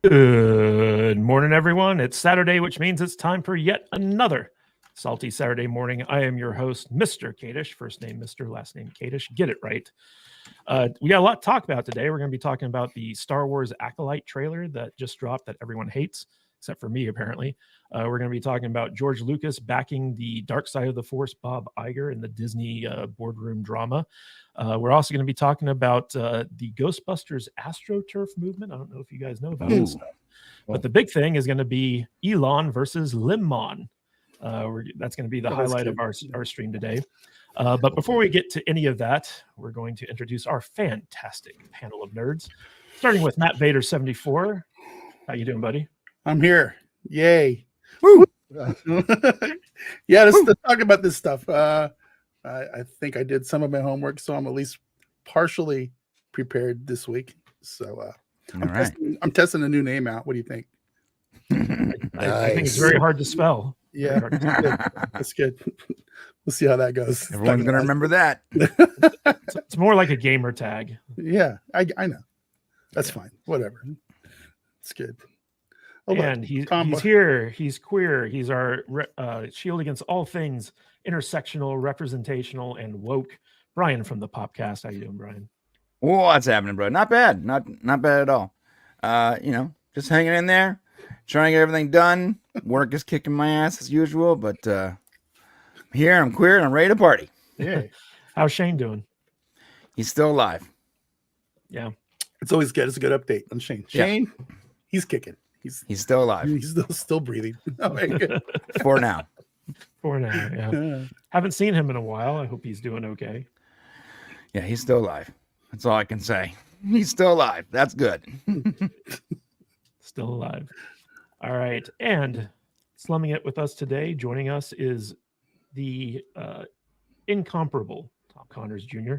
Good morning, everyone. It's Saturday, which means it's time for yet another Salty Saturday morning. I am your host, Mr. Kadish. First name Mr., last name Kadish. Get it right. We got a lot to talk about today. We're going to be talking about the Star Wars Acolyte trailer that just dropped that everyone hates, except for me, apparently. We're going to be talking about George Lucas backing the Dark Side of the Force, Bob Iger, in the Disney boardroom drama. We're also going to be talking about the Ghostbusters Astroturf movement. I don't know if you guys know about this stuff. But the big thing is going to be Elon versus Limmon. That's going to be the highlight of our stream today. But before we get to any of that, we're going to introduce our fantastic panel of nerds, starting with Matt Vader 74. How you doing, buddy? I'm here. Yay. Woo! Yeah, let's talk about this stuff. I think I did some of my homework, so I'm at least partially prepared this week. So I'm testing a new name out. What do you think? I think it's very hard to spell. Yeah, that's good. We'll see how that goes. Everyone's going to remember that. It's more like a gamer tag. Yeah, I know. That's fine. Whatever. It's good. Oh, and he's here. He's queer. He's our shield against all things intersectional, representational, and woke. Brian from the Popcast. How you doing, Brian? What's happening, bro? Not bad. Not bad at all. Just hanging in there, trying to get everything done. Work is kicking my ass as usual, but I'm here. I'm queer, and I'm ready to party. Yeah. How's Shane doing? He's still alive. Yeah. It's always good. It's a good update on Shane. Shane, he's kicking. He's still alive. He's still breathing. Oh, good. For now. For now, yeah. Haven't seen him in a while. I hope he's doing okay. Yeah, he's still alive. That's all I can say. He's still alive. That's good. Still alive. All right. And slumming it with us today, joining us is the incomparable Tom Connors Jr.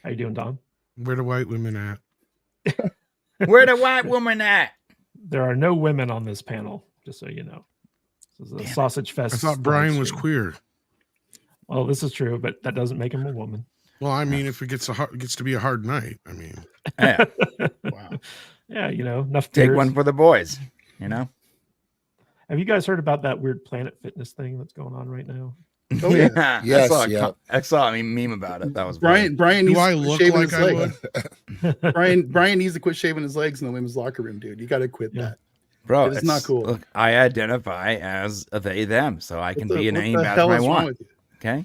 How you doing, Tom? Where the white women at? Where the white woman at? There are no women on this panel, just so you know. This is a sausage fest. I thought Brian was queer. Well, this is true, but that doesn't make him a woman. Well, I mean, if it gets to be a hard night, I mean, yeah. Wow. Yeah, enough. Take one for the boys. Have you guys heard about that weird Planet Fitness thing that's going on right now? Oh yeah, yes, I saw a meme about it. That was Brian. Brian needs to shave his would? Brian needs to quit shaving his legs in the women's locker room, dude. You got to quit that, bro. It's not cool. Look, I identify as a they them, so I can be in any bathroom I want. Okay.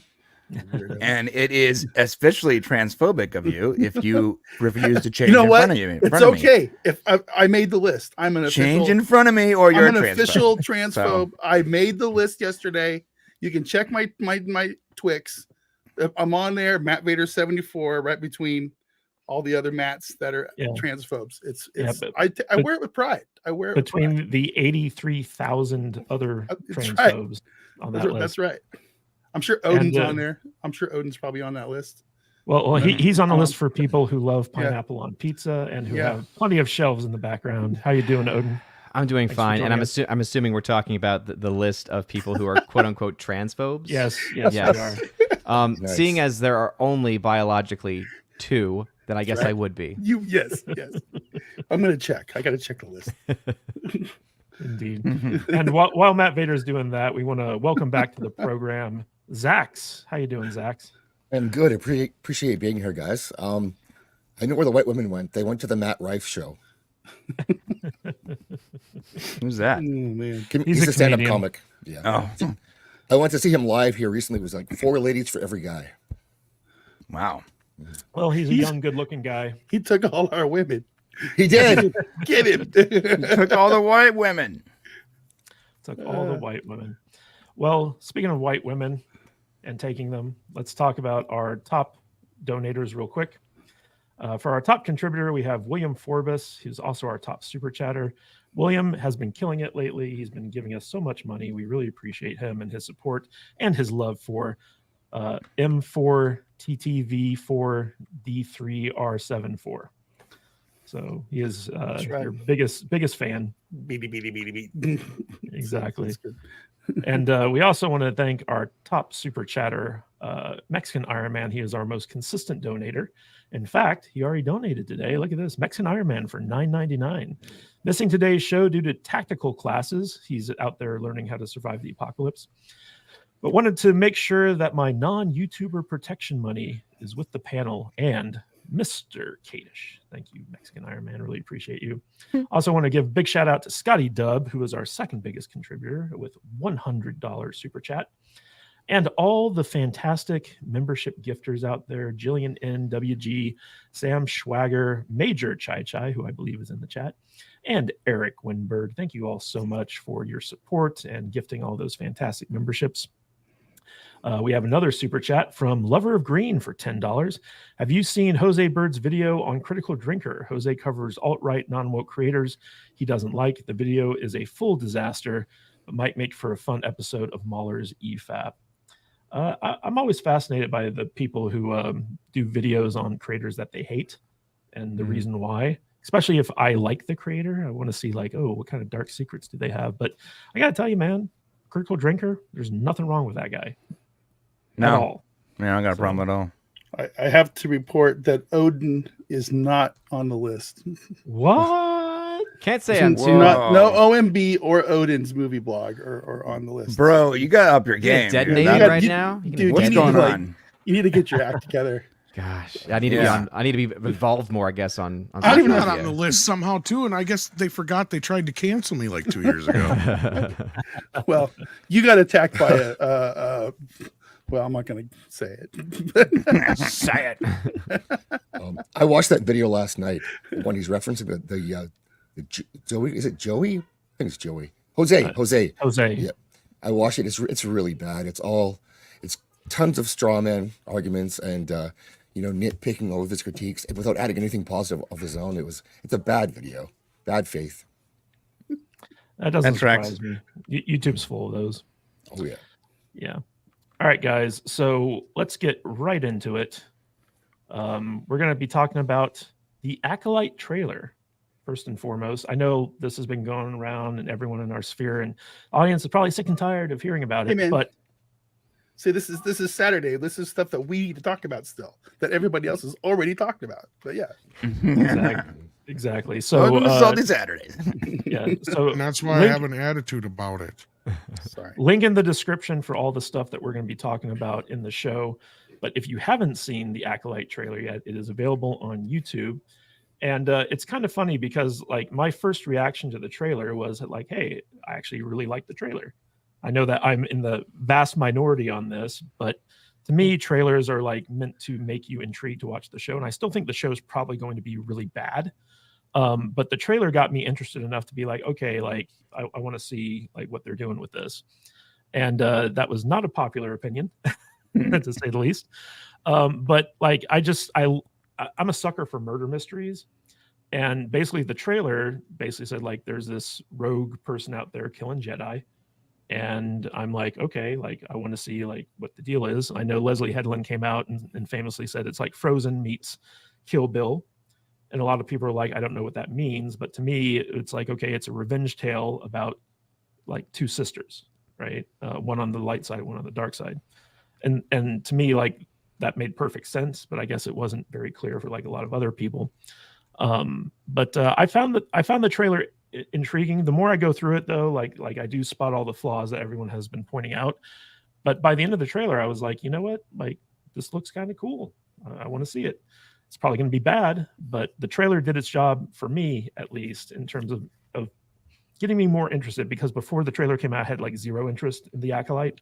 And it is especially transphobic of you if you refuse to change in front of you. It's okay. If I made the list, I'm an change in front of me, or you're an a official transphobe. I made the list yesterday. You can check my Twix. I'm on there. Matt Vader 74, right between all the other Matts that are transphobes. I wear it with pride. I wear it between the 83,000 other transphobes on that list. That's right. I'm sure Odin's on there. I'm sure Odin's probably on that list. Well, he's on the list for people who love pineapple on pizza and who have plenty of shelves in the background. How you doing, Odin? I'm doing fine, and I'm assuming we're talking about the list of people who are quote unquote transphobes. Yes, we are. Nice. Seeing as there are only biologically 2, then I guess I would be. Yes. I'm gonna check. I gotta check the list. Indeed. And while Matt Vader's doing that, we want to welcome back to the program Zaxx. How you doing, Zaxx? I'm good. Appreciate being here, guys. I know where the white women went. They went to the Matt Rife show. Who's that? Oh, man. He's a stand-up comic. Yeah. Oh. I went to see him live here recently. It was like 4 ladies for every guy. Wow. Well, he's a young, good-looking guy. He took all our women. He did. Get him. Took all the white women. Took all the white women. Well, speaking of white women and taking them, let's talk about our top donators real quick. For our top contributor, we have William Forbus, who's also our top super chatter. William has been killing it lately. He's been giving us so much money. We really appreciate him and his support and his love for M4TTV4D3R74. So he is your biggest fan. Beady. Exactly. And we also want to thank our top super chatter, Mexican Iron Man. He is our most consistent donator. In fact, he already donated today. Look at this, Mexican Iron Man for $9.99. Missing today's show due to tactical classes. He's out there learning how to survive the apocalypse. But wanted to make sure that my non-YouTuber protection money is with the panel and Mr. Kadish. Thank you, Mexican Iron Man. Really appreciate you. Also want to give a big shout out to Scotty Dub, who is our second biggest contributor with $100 super chat. And all the fantastic membership gifters out there, Jillian N, WG, Sam Schwager, Major Chai Chai, who I believe is in the chat, and Eric Winberg. Thank you all so much for your support and gifting all those fantastic memberships. We have another super chat from Lover of Green for $10. Have you seen Jose Bird's video on Critical Drinker? Jose covers alt-right non-woke creators he doesn't like. The video is a full disaster, but might make for a fun episode of Mahler's EFAP. I'm always fascinated by the people who do videos on creators that they hate and the reason why, especially if I like the creator. I want to see like, oh, what kind of dark secrets do they have? But I got to tell you, man, Critical Drinker, there's nothing wrong with that guy. No, at all. Man, I don't got a problem at all. I have to report that Odin is not on the list. What? Can't say I'm Do not, no OMB or Odin's movie blog are on the list. Bro, you got to up your game. detonating You got- right you- now. dude, What's you need going to, like, on? You need to get your act together. Gosh, I need to be Yeah. on. I need to be involved more, I guess, on I'm social not on media. the list somehow too, and I guess they forgot they tried to cancel me like 2 years ago. Well, you got attacked by a well, I'm not going to say it. Say it. I watched that video last night when he's referencing the Joey. Is it Joey? I think it's Joey. Jose. Jose. Yeah. I watched it. It's really bad. It's tons of straw man arguments and nitpicking over his critiques without adding anything positive of his own. It's a bad video. Bad faith. That doesn't That tracks. surprise me. YouTube's full of those. Oh yeah. Yeah. All right, guys. So let's get right into it. We're going to be talking about the Acolyte trailer first and foremost. I know this has been going around and everyone in our sphere and audience is probably sick and tired of hearing about Hey, it. man. But See, this is Saturday. This is stuff that we need to talk about still, that everybody else has already talked about. But yeah, exactly. So Welcome to Salty Saturdays. yeah. So And that's why I link- have an attitude about it. sorry. link in the description for all the stuff that we're going to be talking about in the show. But if you haven't seen the Acolyte trailer yet, it is available on YouTube. And it's kind of funny because like my first reaction to the trailer was like, hey, I actually really like the trailer. I know that I'm in the vast minority on this, but to me, trailers are like meant to make you intrigued to watch the show. And I still think the show is probably going to be really bad. But the trailer got me interested enough to be like, okay, like I want to see like what they're doing with this. And that was not a popular opinion, to say the least. But like, I'm a sucker for murder mysteries. And basically the trailer basically said like, there's this rogue person out there killing Jedi. And I'm like, okay, like I want to see like what the deal is. I know Leslie Headland came out and famously said it's like Frozen meets Kill Bill. And a lot of people are like, I don't know what that means. But to me, it's like, okay, it's a revenge tale about like two sisters, right? One on the light side, one on the dark side. And to me, like that made perfect sense, but I guess it wasn't very clear for like a lot of other people. But I found the trailer intriguing. The more I go through it though, like I do spot all the flaws that everyone has been pointing out. But by the end of the trailer, I was like, you know what? Like this looks kind of cool. I want to see it. It's probably going to be bad, but the trailer did its job for me, at least in terms of getting me more interested, because before the trailer came out, I had like zero interest in the Acolyte.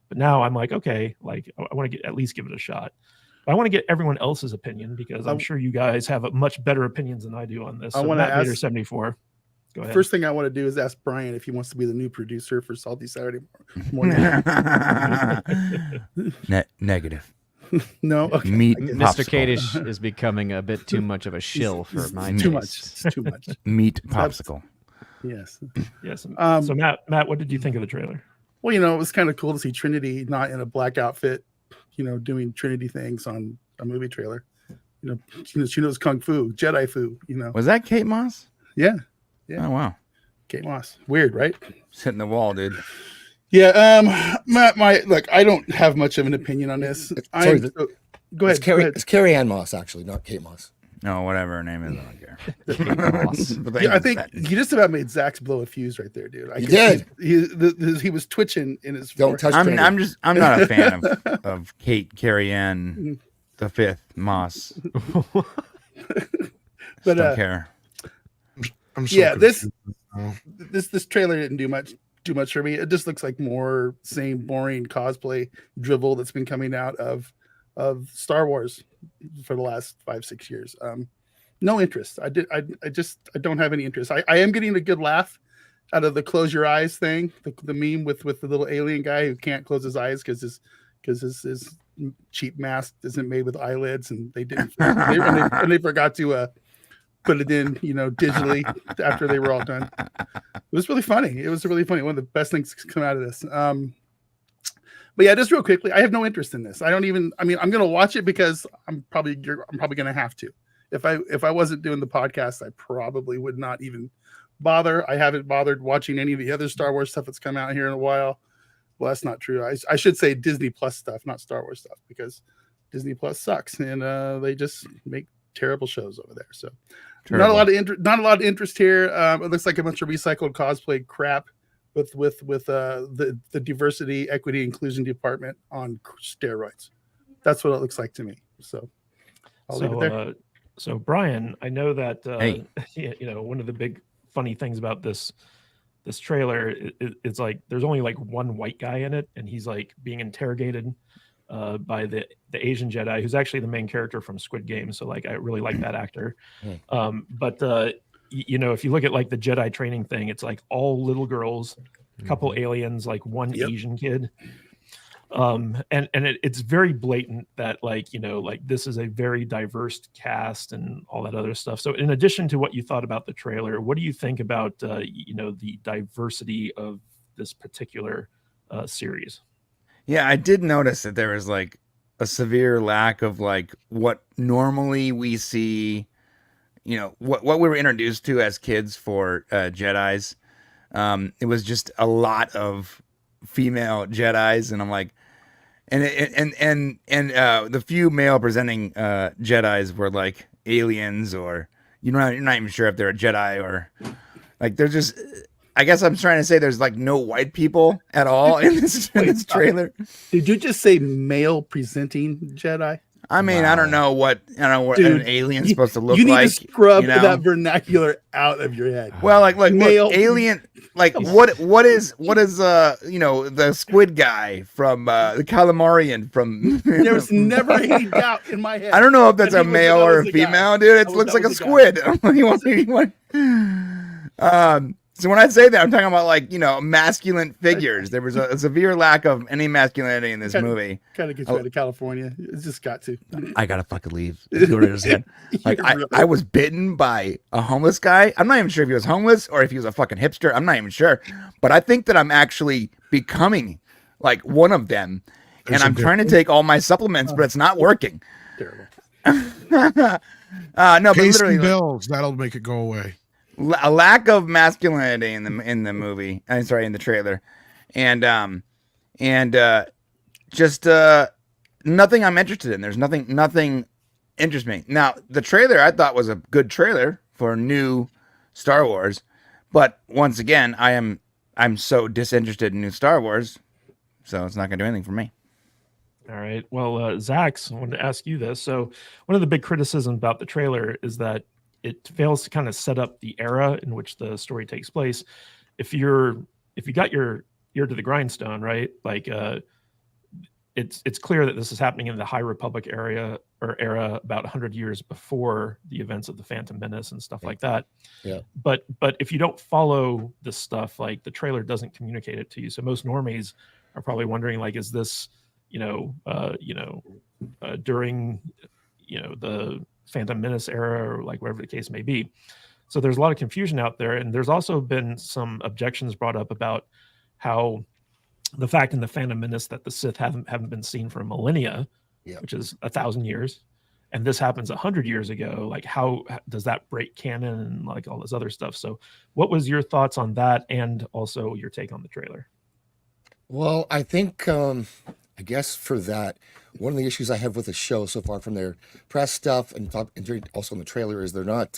But now I'm like, okay, like I want to at least give it a shot. But I want to get everyone else's opinion because I'm sure you guys have a much better opinions than I do on this. I So wanna Matt Vader ask- 74. Go ahead. First thing I want to do is ask Brian if he wants to be the new producer for Salty Saturday Morning. Negative. No, okay. Meat Mr. popsicle. Kadish is becoming a bit too much of a shill for my Too taste. much. It's too much. Meat popsicle. Yes. Yes. Um, So Matt, what did you think of the trailer? Well, it was kind of cool to see Trinity not in a black outfit, doing Trinity things on a movie trailer. She knows Kung Fu, Jedi Fu, Was that Kate Moss? Yeah. Yeah. Oh, wow. Kate Moss. Weird, right? It's hitting the wall, dude. Yeah. Look, I don't have much of an opinion on this. Sorry, Go ahead. It's Carrie Ann Moss, actually, not Kate Moss. No, whatever her name is, I don't care. Kate Moss. But Yeah, I think that- you just about made Zaxx blow a fuse right there, dude. You did. He was twitching in his. Don't touch. I'm Trinity. not a fan of Kate Carrie Ann the Fifth Moss. But Don't care. I'm so yeah, confused now. this trailer didn't do much for me. It just looks like more same boring cosplay drivel that's been coming out of Star Wars for the last 5-6 years. No interest. I don't have any interest. I am getting a good laugh out of the close your eyes thing, the meme with the little alien guy who can't close his eyes because his cheap mask isn't made with eyelids, and they didn't and they forgot to put it in, digitally after they were all done. It was really funny. It was really funny. One of the best things to come out of this. But yeah, just real quickly, I have no interest in this. I'm going to watch it because I'm probably going to have to. If I wasn't doing the podcast, I probably would not even bother. I haven't bothered watching any of the other Star Wars stuff that's come out here in a while. Well, that's not true. I should say Disney Plus stuff, not Star Wars stuff, because Disney Plus sucks and they just make terrible shows over there. So not a lot of interest here. It looks like a bunch of recycled cosplay crap with the diversity, equity, inclusion department on steroids. That's what it looks like to me. So I'll leave it there. So Brian, I know that Hey. one of the big funny things about this trailer is like there's only like one white guy in it, and he's like being interrogated by the Asian Jedi, who's actually the main character from Squid Game. So like I really like that actor. But if you look at like the Jedi training thing, it's like all little girls, a couple aliens, like one Asian kid. And it's very blatant that like this is a very diverse cast and all that other stuff. So in addition to what you thought about the trailer, what do you think about the diversity of this particular series? Yeah, I did notice that there was like a severe lack of like what normally we see, what we were introduced to as kids for Jedis. It was just a lot of female Jedis, and I'm like, and the few male presenting Jedis were like aliens, or you're not even sure if they're a Jedi or like they're just. I guess I'm trying to say there's like no white people at all in this trailer. Did you just say male presenting Jedi? I mean, I don't know what Dude, an alien's supposed to look you need like. to scrub that vernacular out of your head. Well, like male look, alien. Like what is the squid guy from the calamarian from? There was never any doubt in my head. I don't know if that's a male or a the female, guy. dude. It looks like a squid. So when I say that, I'm talking about like masculine figures. There was a severe lack of any masculinity in this movie. Kind of gets you out of California. It's just got to. I gotta fucking leave. Like I was bitten by a homeless guy. I'm not even sure if he was homeless or if he was a fucking hipster. I'm not even sure. But I think that I'm actually becoming like one of them. And I'm trying to take all my supplements, but it's not working. Terrible. No, but Pay some literally bills. That'll make it go away. a lack of masculinity in the movie. I'm sorry, in the trailer, and just nothing I'm interested in. There's nothing interests me. Now, the trailer I thought was a good trailer for new Star Wars, but once again, I'm so disinterested in new Star Wars, so it's not gonna do anything for me. All right. Well, Zaxx, I wanted to ask you this. So one of the big criticisms about the trailer is that it fails to kind of set up the era in which the story takes place. If you got your ear to the grindstone, right? Like it's clear that this is happening in the High Republic era about 100 years before the events of the Phantom Menace and stuff like that. Yeah. But if you don't follow this stuff, like the trailer doesn't communicate it to you. So most normies are probably wondering, like, is this during the Phantom Menace era, or like whatever the case may be. So there's a lot of confusion out there, and there's also been some objections brought up about how the fact in the Phantom Menace that the Sith haven't been seen for millennia, which is 1,000 years, and this happens 100 years ago. Like, how does that break canon and like all this other stuff? So what was your thoughts on that, and also your take on the trailer? Well, I think I guess for that, one of the issues I have with the show so far from their press stuff and also in the trailer is they're not.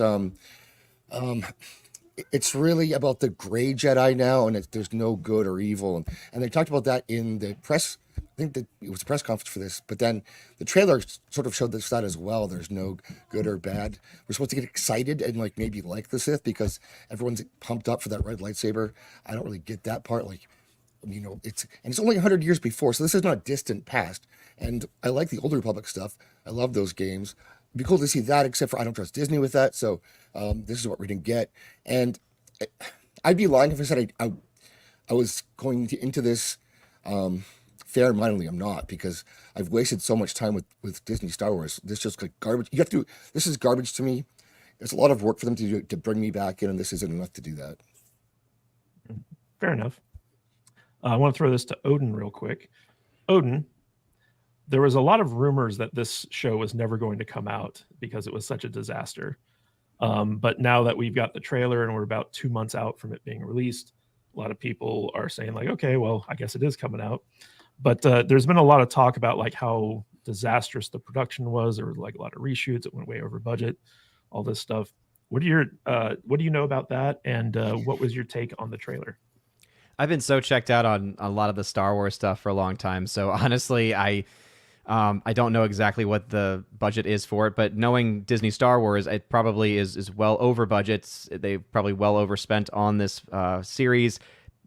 It's really about the gray Jedi now, and there's no good or evil, and they talked about that in the press. I think that it was a press conference for this, but then the trailer sort of showed that as well. There's no good or bad. We're supposed to get excited and like maybe like the Sith because everyone's pumped up for that red lightsaber. I don't really get that part. Like, it's only 100 years before, so this is not distant past. And I like the Old Republic stuff. I love those games. It'd be cool to see that, except for I don't trust Disney with that. So this is what we're gonna get. And I'd be lying if I said I was going into this fair-mindedly. I'm not, because I've wasted so much time with Disney Star Wars. This is just like garbage. This is garbage to me. There's a lot of work for them to do to bring me back in, and this isn't enough to do that. Fair enough. I want to throw this to Odin real quick. Odin, there was a lot of rumors that this show was never going to come out because it was such a disaster. But now that we've got the trailer and we're about 2 months out from it being released, a lot of people are saying like, okay, well, I guess it is coming out. But there's been a lot of talk about like how disastrous the production was. There were like a lot of reshoots. It went way over budget, all this stuff. What do you know about that? And what was your take on the trailer? I've been so checked out on a lot of the Star Wars stuff for a long time. So honestly, I don't know exactly what the budget is for it, but knowing Disney Star Wars, it probably is well over budgets. They probably well overspent on this series.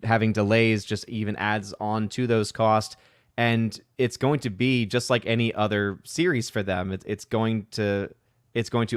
Having delays just even adds on to those costs. And it's going to be just like any other series for them. It's going to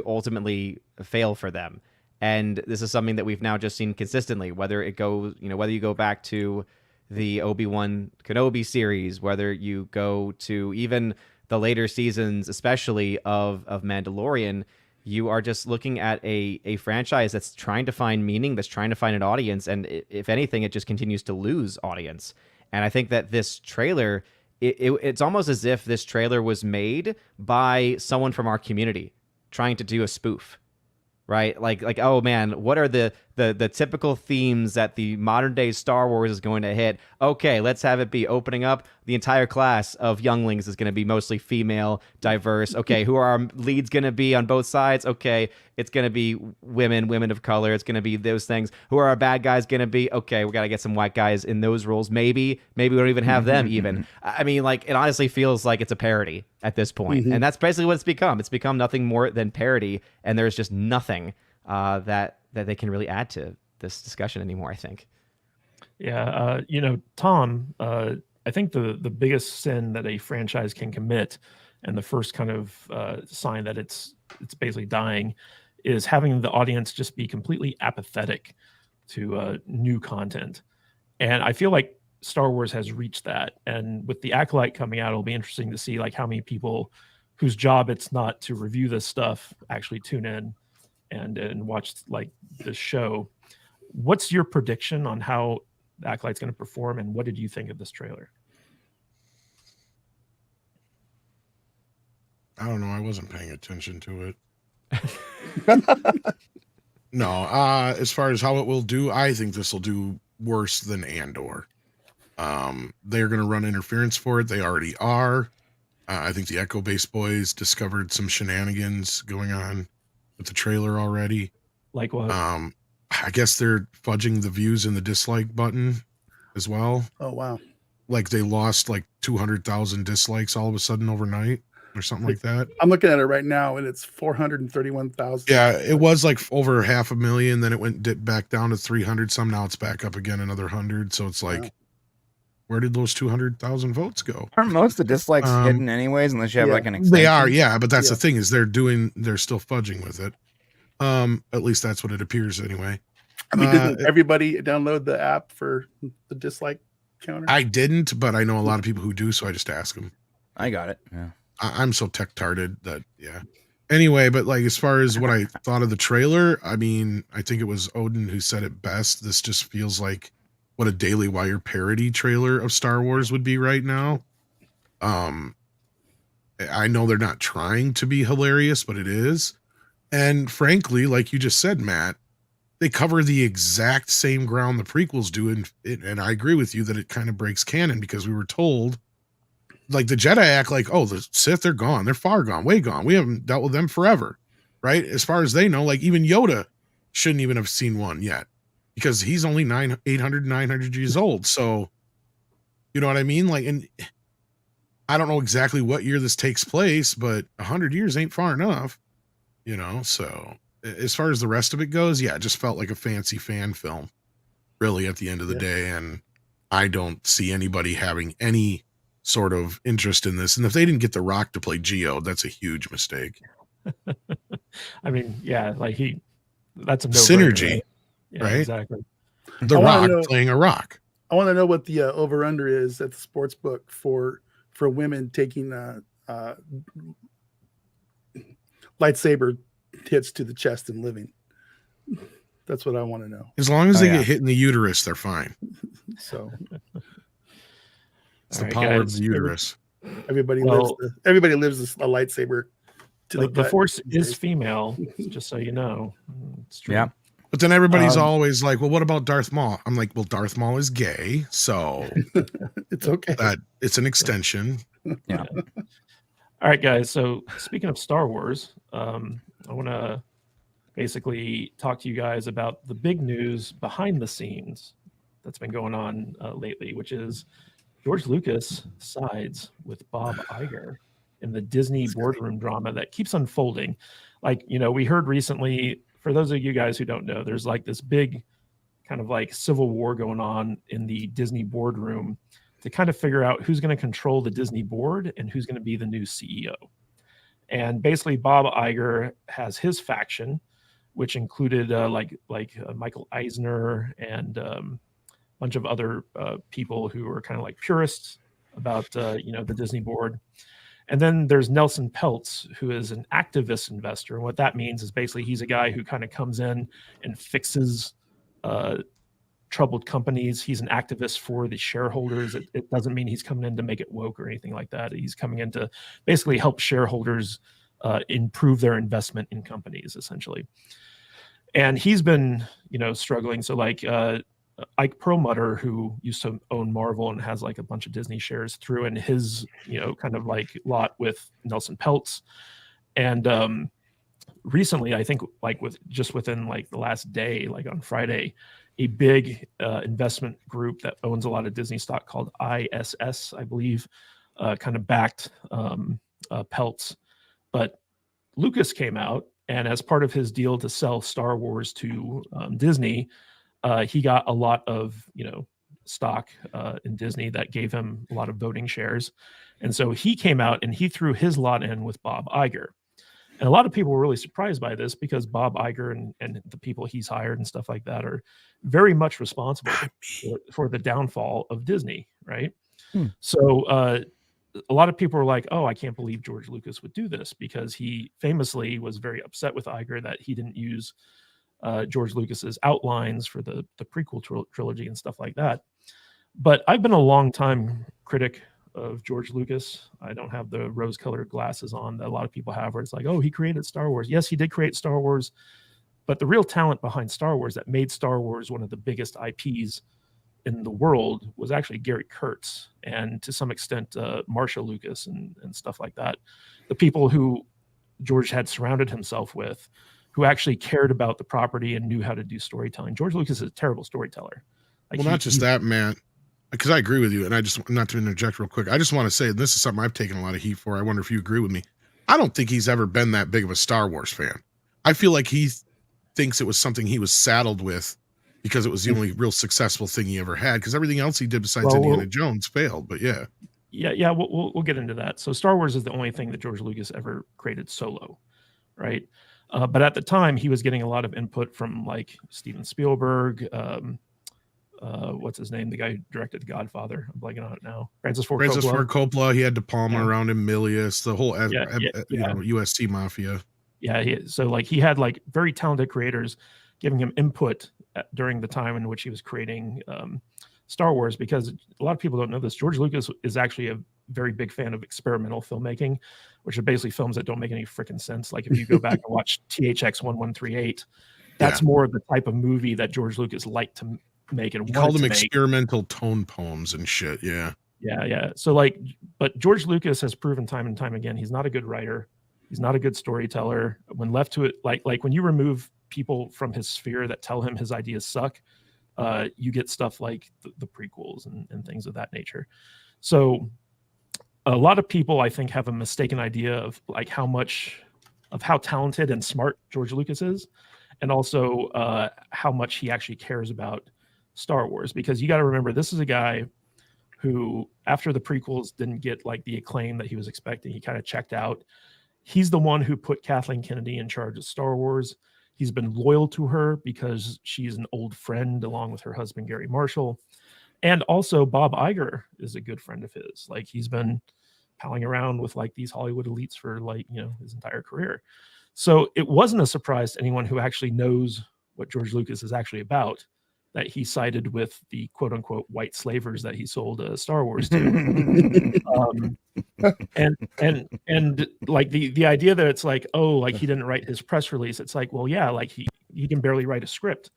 ultimately fail for them. And this is something that we've now just seen consistently, whether it goes, whether you go back to the Obi-Wan Kenobi series, whether you go to even the later seasons, especially of Mandalorian, you are just looking at a franchise that's trying to find meaning, that's trying to find an audience. And if anything, it just continues to lose audience. And I think that this trailer, it's almost as if this trailer was made by someone from our community trying to do a spoof. Right? Like, oh man, what are the typical themes that the modern day Star Wars is going to hit? Okay, let's have it be opening up. The entire class of younglings is going to be mostly female, diverse. Okay, who are our leads going to be on both sides? Okay, it's going to be women of color. It's going to be those things. Who are our bad guys going to be? Okay, we got to get some white guys in those roles. Maybe we don't even have them even. I mean, like, it honestly feels like it's a parody at this point. And that's basically what it's become. It's become nothing more than parody, and there's just nothing that they can really add to this discussion anymore, I think. Yeah, Tom, I think the biggest sin that a franchise can commit, and the first kind of sign that it's basically dying, is having the audience just be completely apathetic to new content. And I feel like Star Wars has reached that. And with the Acolyte coming out, it'll be interesting to see like how many people whose job it's not to review this stuff actually tune in and watch like the show. What's your prediction on how the Acolyte's going to perform, and what did you think of this trailer? I don't know. I wasn't paying attention to it. No, as far as how it will do, I think this will do worse than Andor. They're going to run interference for it. They already are. I think the Echo Base boys discovered some shenanigans going on with the trailer already. Like what? I guess they're fudging the views and the dislike button as well. Oh, wow. Like they lost like 200,000 dislikes all of a sudden overnight or something like that. I'm looking at it right now, and it's 431,000. Yeah, it was like over 500,000. Then it dipped back down to 300 some. Now it's back up again another 100. So it's like, where did those 200,000 votes go? Aren't most of the dislikes hidden anyways, unless you have like an extension? They are, yeah. But that's the thing is they're still fudging with it. At least that's what it appears anyway. I mean, didn't everybody download the app for the dislike counter? I didn't, but I know a lot of people who do, so I just ask them. I got it. Yeah. I'm so tech-tarded that, yeah. Anyway, but like as far as what I thought of the trailer, I mean, I think it was Odin who said it best. This just feels like what a Daily Wire parody trailer of Star Wars would be right now. I know they're not trying to be hilarious, but it is. And frankly, like you just said, Matt, they cover the exact same ground the prequels do. And I agree with you that it kind of breaks canon because we were told like the Jedi act like, oh, the Sith, they're gone. They're far gone, way gone. We haven't dealt with them forever, right? As far as they know, like even Yoda shouldn't even have seen one yet because he's only 900 years old. So, you know what I mean? Like, and I don't know exactly what year this takes place, but 100 years ain't far enough, you know? So as far as the rest of it goes, yeah, it just felt like a fancy fan film really at the end of the day. And I don't see anybody having any sort of interest in this. And if they didn't get The Rock to play Geo, that's a huge mistake. I mean, yeah, like that's a synergy, right? Yeah, right? Exactly. The Rock playing a rock. I want to know what the over under is at the sports book for women taking lightsaber hits to the chest and living. That's what I want to know. As long as they get hit in the uterus, they're fine. So it's the power of the uterus. Everybody lives a lightsaber to the Force is female, just so you know. It's true. Yeah. But then everybody's always like, well, what about Darth Maul? I'm like, well, Darth Maul is gay, so it's okay. It's an extension. Yeah. All right, guys. So speaking of Star Wars, I want to basically talk to you guys about the big news behind the scenes that's been going on lately, which is George Lucas sides with Bob Iger in the Disney boardroom drama that keeps unfolding. Like, you know, we heard recently, for those of you guys who don't know, there's like this big kind of like civil war going on in the Disney boardroom to kind of figure out who's going to control the Disney board and who's going to be the new CEO. And basically Bob Iger has his faction, which included Michael Eisner and a bunch of other people who are kind of like purists about the Disney board. And then there's Nelson Peltz, who is an activist investor. And what that means is basically he's a guy who kind of comes in and fixes troubled companies. He's an activist for the shareholders. It doesn't mean he's coming in to make it woke or anything like that. He's coming in to basically help shareholders improve their investment in companies, essentially. And he's been, struggling. So like Ike Perlmutter, who used to own Marvel and has like a bunch of Disney shares, threw in his, kind of like lot with Nelson Peltz. And recently, I think like within like the last day, like on Friday, a big investment group that owns a lot of Disney stock called ISS, I believe, kind of backed Peltz. But Lucas came out, and as part of his deal to sell Star Wars to Disney, he got a lot of, stock in Disney that gave him a lot of voting shares. And so he came out and he threw his lot in with Bob Iger. And a lot of people were really surprised by this because Bob Iger and the people he's hired and stuff like that are very much responsible for the downfall of Disney, right? So a lot of people were like, oh, I can't believe George Lucas would do this, because he famously was very upset with Iger that he didn't use George Lucas's outlines for the prequel trilogy and stuff like that. But I've been a long time critic of George Lucas. I don't have the rose-colored glasses on that a lot of people have, where it's like, oh, he created Star Wars. Yes, he did create Star Wars, but the real talent behind Star Wars that made Star Wars one of the biggest IPs in the world was actually Gary Kurtz, and to some extent Marsha Lucas and stuff like that. The people who George had surrounded himself with, who actually cared about the property and knew how to do storytelling. George Lucas is a terrible storyteller. Like, well, not just that, man, because I agree with you. And I just, not to interject real quick, I just want to say, this is something I've taken a lot of heat for. I wonder if you agree with me. I don't think he's ever been that big of a Star Wars fan. I feel like he thinks it was something he was saddled with because it was the only real successful thing he ever had, because everything else he did besides Indiana Jones failed. But yeah. We'll get into that. So Star Wars is the only thing that George Lucas ever created solo, right? But at the time, he was getting a lot of input from like Steven Spielberg. What's his name? The guy who directed Godfather. I'm blanking on it now. Francis Ford Coppola. He had De Palma around him, Milius, the whole USC mafia. Yeah. So like he had like very talented creators giving him input during the time in which he was creating Star Wars, because a lot of people don't know this. George Lucas is actually a very big fan of experimental filmmaking, which are basically films that don't make any freaking sense. Like if you go back and watch THX 1138, that's more of the type of movie that George Lucas liked to make and called them experimental tone poems and shit. Yeah. Yeah. So like, but George Lucas has proven time and time again, he's not a good writer. He's not a good storyteller. When left to it, like when you remove people from his sphere that tell him his ideas suck, you get stuff like the prequels and things of that nature. So a lot of people, I think, have a mistaken idea of like how talented and smart George Lucas is, and also how much he actually cares about Star Wars. Because you got to remember, this is a guy who, after the prequels didn't get like the acclaim that he was expecting, he kind of checked out. He's the one who put Kathleen Kennedy in charge of Star Wars. He's been loyal to her because she's an old friend along with her husband, Gary Marshall. And also Bob Iger is a good friend of his. Like he's been palling around with like these Hollywood elites for like, his entire career. So it wasn't a surprise to anyone who actually knows what George Lucas is actually about that he sided with the quote unquote white slavers that he sold Star Wars to. And like the idea that it's like, oh, like he didn't write his press release. It's like, well, yeah, like he can barely write a script,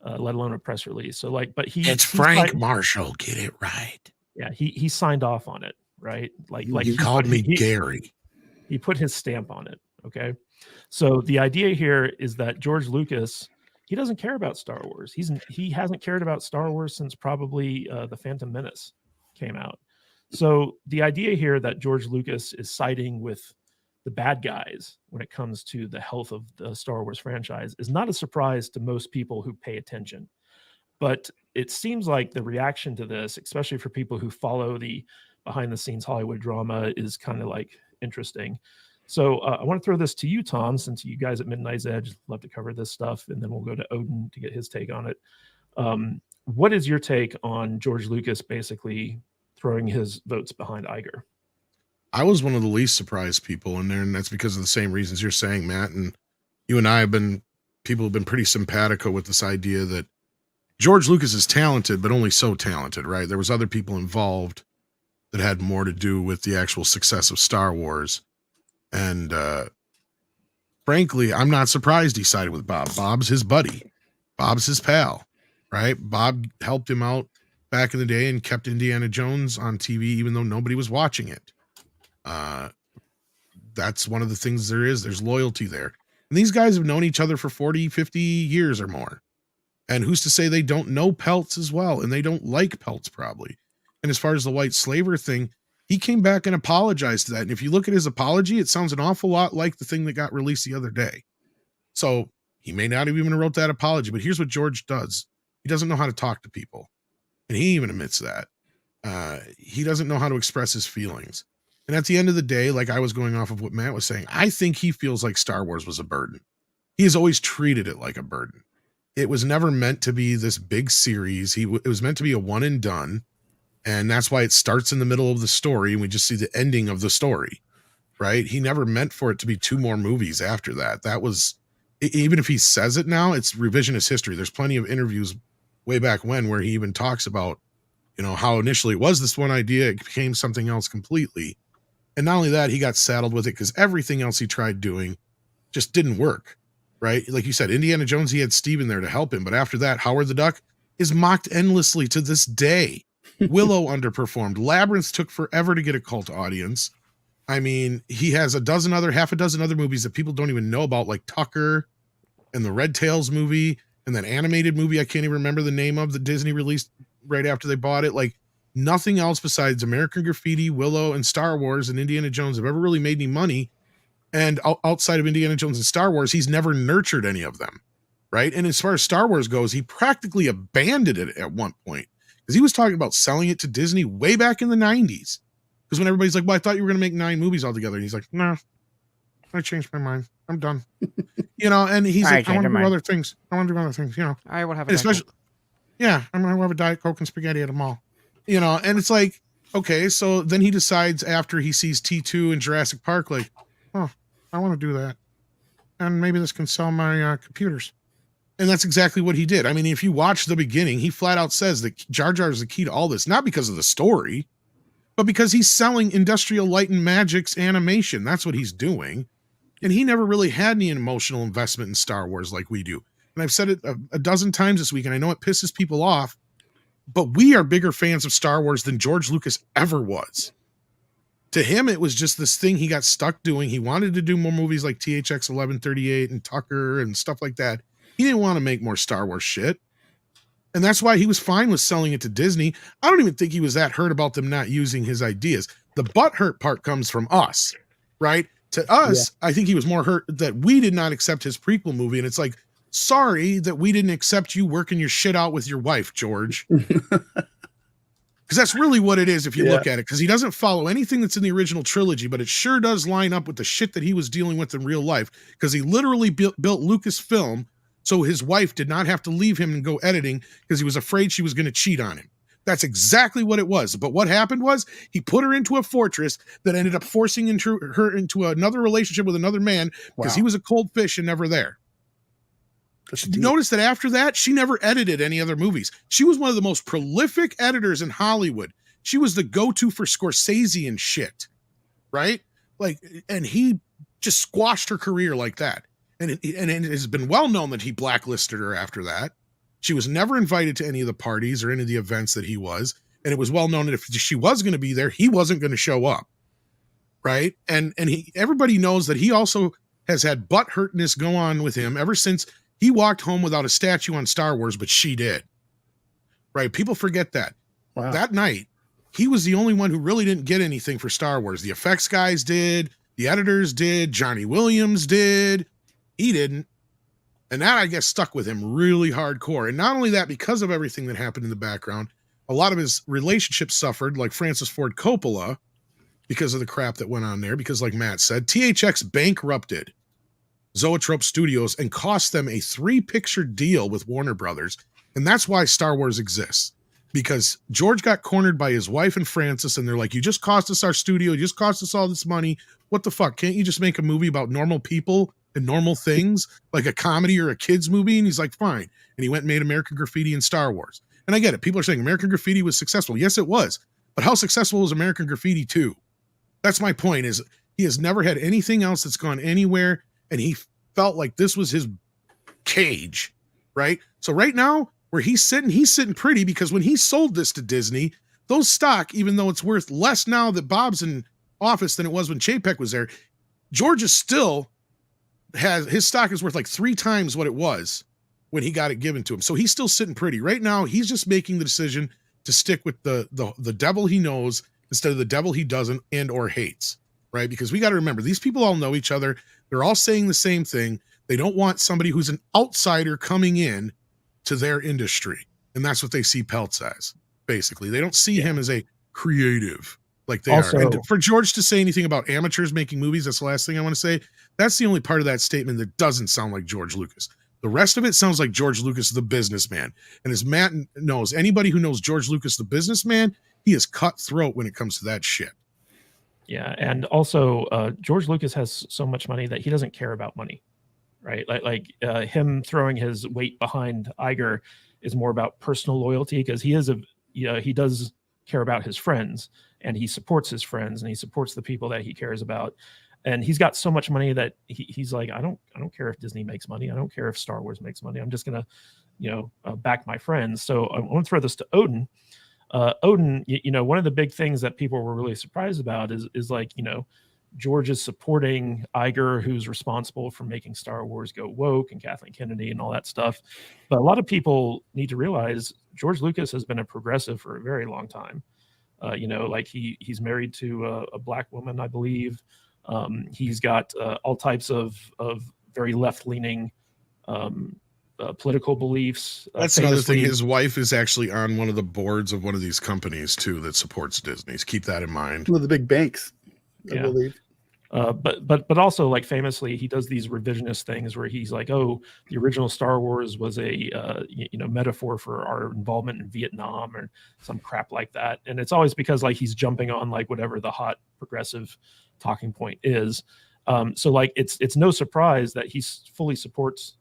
let alone a press release. So like, but It's Frank Marshall. Get it right. Yeah, he signed off on it, right? Like you called me Gary. He put his stamp on it. Okay, so the idea here is that George Lucas, he doesn't care about Star Wars. He hasn't cared about Star Wars since probably the Phantom Menace came out. So the idea here that George Lucas is siding with the bad guys when it comes to the health of the Star Wars franchise is not a surprise to most people who pay attention. But it seems like the reaction to this, especially for people who follow the behind the scenes Hollywood drama, is kind of like interesting. So I want to throw this to you, Tom, since you guys at Midnight's Edge love to cover this stuff, and then we'll go to Odin to get his take on it. What is your take on George Lucas basically throwing his votes behind Iger? I was one of the least surprised people in there, and that's because of the same reasons you're saying, Matt. And you and I people have been pretty simpatico with this idea that George Lucas is talented, but only so talented, right? There was other people involved that had more to do with the actual success of Star Wars. And frankly, I'm not surprised he sided with Bob. Bob's his buddy. Bob's his pal, right? Bob helped him out back in the day and kept Indiana Jones on TV, even though nobody was watching it. That's one of the things there's loyalty there. And these guys have known each other for 40, 50 years or more. And who's to say they don't know Peltz as well? And they don't like Peltz probably. And as far as the white slaver thing, he came back and apologized to that. And if you look at his apology, it sounds an awful lot like the thing that got released the other day. So he may not have even wrote that apology, but here's what George does. He doesn't know how to talk to people. And he even admits that. He doesn't know how to express his feelings. And at the end of the day, like I was going off of what Matt was saying, I think he feels like Star Wars was a burden. He has always treated it like a burden. It was never meant to be this big series. It was meant to be a one and done. And that's why it starts in the middle of the story and we just see the ending of the story, right? He never meant for it to be 2 more movies after that. That was, even if he says it now, it's revisionist history. There's plenty of interviews way back when where he even talks about, how initially it was this one idea, it became something else completely. And not only that, he got saddled with it because everything else he tried doing just didn't work, right? Like you said, Indiana Jones, he had Steven there to help him. But after that, Howard the Duck is mocked endlessly to this day. Willow underperformed. Labyrinth took forever to get a cult audience. I mean, he has half a dozen other movies that people don't even know about, like Tucker and the Red Tails movie and that animated movie I can't even remember the name of that Disney released right after they bought it. Like nothing else besides American Graffiti, Willow, and Star Wars and Indiana Jones have ever really made any money. And outside of Indiana Jones and Star Wars, he's never nurtured any of them, right? And as far as Star Wars goes, he practically abandoned it at one point. Because he was talking about selling it to Disney way back in the 90s. Because when everybody's like, well, I thought you were going to make 9 movies altogether. And he's like, no, I changed my mind. I'm done. And he's like, I want to do other things. All right, we'll have a especially, yeah, I'm going to have a Diet Coke and spaghetti at the mall. And it's like, okay, so then he decides after he sees T2 in Jurassic Park, like, oh, I want to do that. And maybe this can sell my computers. And that's exactly what he did. I mean, if you watch the beginning, he flat out says that Jar Jar is the key to all this, not because of the story, but because he's selling Industrial Light and Magic's animation. That's what he's doing. And he never really had any emotional investment in Star Wars like we do. And I've said it a dozen times this week, and I know it pisses people off, but we are bigger fans of Star Wars than George Lucas ever was. To him, it was just this thing he got stuck doing. He wanted to do more movies like THX 1138 and Tucker and stuff like that. He didn't want to make more Star Wars shit. And that's why he was fine with selling it to Disney. I don't even think he was that hurt about them not using his ideas. The butthurt part comes from us, right? To us, I think he was more hurt that we did not accept his prequel movie. And it's like, sorry that we didn't accept you working your shit out with your wife, George. Because that's really what it is if you look at it. Because he doesn't follow anything that's in the original trilogy, but it sure does line up with the shit that he was dealing with in real life. Because he literally built Lucasfilm so his wife did not have to leave him and go editing because he was afraid she was going to cheat on him. That's exactly what it was. But what happened was he put her into a fortress that ended up forcing her into another relationship with another man because he was a cold fish and never there. Notice that after that, she never edited any other movies. She was one of the most prolific editors in Hollywood. She was the go-to for Scorsese and shit, right? Like, and he just squashed her career like that. And it has been well known that he blacklisted her after that. She was never invited to any of the parties or any of the events that he was. And it was well known that if she was going to be there, he wasn't going to show up, right? And everybody knows that he also has had butthurtness go on with him ever since he walked home without a statue on Star Wars, but she did. Right? People forget that. Wow. That night, he was the only one who really didn't get anything for Star Wars. The effects guys did. The editors did. Johnny Williams did. He didn't. And that, I guess, stuck with him really hardcore. And not only that, because of everything that happened in the background, a lot of his relationships suffered, like Francis Ford Coppola, because of the crap that went on there. Because like Matt said, THX bankrupted Zoetrope Studios and cost them a 3-picture deal with Warner Brothers. And that's why Star Wars exists. Because George got cornered by his wife and Francis, and they're like, you just cost us our studio, you just cost us all this money. What the fuck? Can't you just make a movie about normal people and normal things, like a comedy or a kid's movie? And he's like, fine. And he went and made American Graffiti and Star Wars. And I get it. People are saying American Graffiti was successful. Yes, it was. But how successful was American Graffiti 2? That's my point, is he has never had anything else that's gone anywhere, and he felt like this was his cage, right? So right now, where he's sitting pretty, because when he sold this to Disney, those stock, even though it's worth less now that Bob's in office than it was when Chapek was there, George is still his stock is worth like 3 times what it was when he got it given to him. So he's still sitting pretty. Right now, he's just making the decision to stick with the devil he knows instead of the devil he doesn't and or hates, right? Because we got to remember, these people all know each other. They're all saying the same thing. They don't want somebody who's an outsider coming in to their industry. And that's what they see Peltz as, basically. They don't see him as a creative like they are. And for George to say anything about amateurs making movies, that's the last thing I want to say. That's the only part of that statement that doesn't sound like George Lucas. The rest of it sounds like George Lucas, the businessman. And as Matt knows, anybody who knows George Lucas, the businessman, he is cutthroat when it comes to that shit. Yeah. And also, George Lucas has so much money that he doesn't care about money, right? Like him throwing his weight behind Iger is more about personal loyalty, because he does care about his friends, and he supports his friends, and he supports the people that he cares about. And he's got so much money that he's like, I don't care if Disney makes money. I don't care if Star Wars makes money. I'm just going to, back my friends. So I want to throw this to Odin. Odin, one of the big things that people were really surprised about is like, George is supporting Iger, who's responsible for making Star Wars go woke, and Kathleen Kennedy and all that stuff. But a lot of people need to realize George Lucas has been a progressive for a very long time. Like he's married to a Black woman, I believe. He's got all types of very left-leaning political beliefs. That's another thing. His wife is actually on one of the boards of one of these companies too that supports Disney. Keep that in mind. One of the big banks, I believe. But also, like, famously, he does these revisionist things where he's like, oh, the original Star Wars was a metaphor for our involvement in Vietnam or some crap like that. And it's always because like he's jumping on like whatever the hot progressive talking point is. So like it's no surprise that he fully supports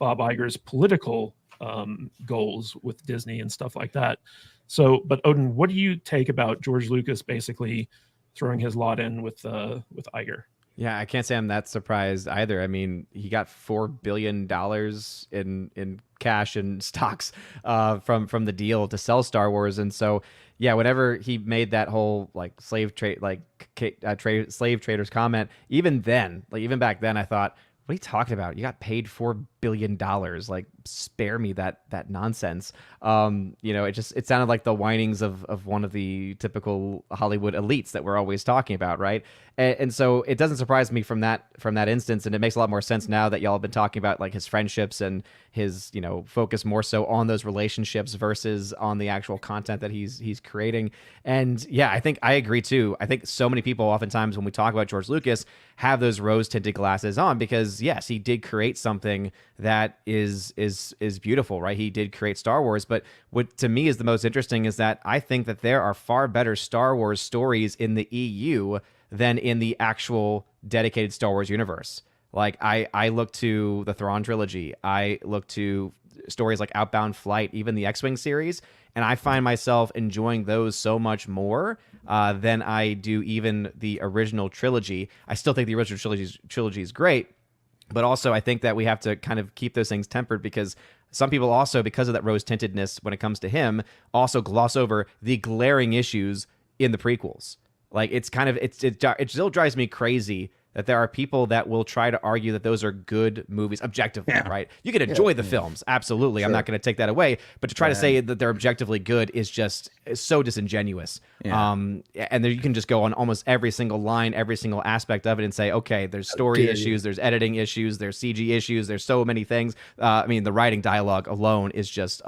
Bob Iger's political goals with Disney and stuff like that. So, but Odin, what do you take about George Lucas basically throwing his lot in with Iger? Yeah, I can't say I'm that surprised either. I mean, he got $4 billion in cash and stocks from the deal to sell Star Wars. And so yeah, whenever he made that whole like slave trade slave traders comment, even then, like even back then, I thought, what are you talking about? You got paid $4 billion. Like, spare me that nonsense. It sounded like the whinings of one of the typical Hollywood elites that we're always talking about, right? And so it doesn't surprise me from that instance, and it makes a lot more sense now that y'all have been talking about like his friendships and his focus more so on those relationships versus on the actual content that he's creating. And yeah, I think I agree too. I think so many people oftentimes when we talk about George Lucas have those rose-tinted glasses on because yes, he did create something that is beautiful, right? He did create Star Wars, but what to me is the most interesting is that I think that there are far better Star Wars stories in the EU than in the actual dedicated Star Wars universe. Like I look to the Thrawn trilogy, I look to stories like Outbound Flight, even the X-Wing series, and I find myself enjoying those so much more than I do even the original trilogy. I still think the original trilogy is great, but also I think that we have to kind of keep those things tempered because some people also, because of that rose-tintedness when it comes to him, also gloss over the glaring issues in the prequels. Like it still drives me crazy that there are people that will try to argue that those are good movies objectively, right? You can enjoy the films, absolutely. Sure. I'm not going to take that away, but to try to say that they're objectively good is so disingenuous. Yeah. And there, you can just go on almost every single line, every single aspect of it and say, okay, there's story issues, there's editing issues, there's CG issues, there's so many things. The writing dialogue alone is just,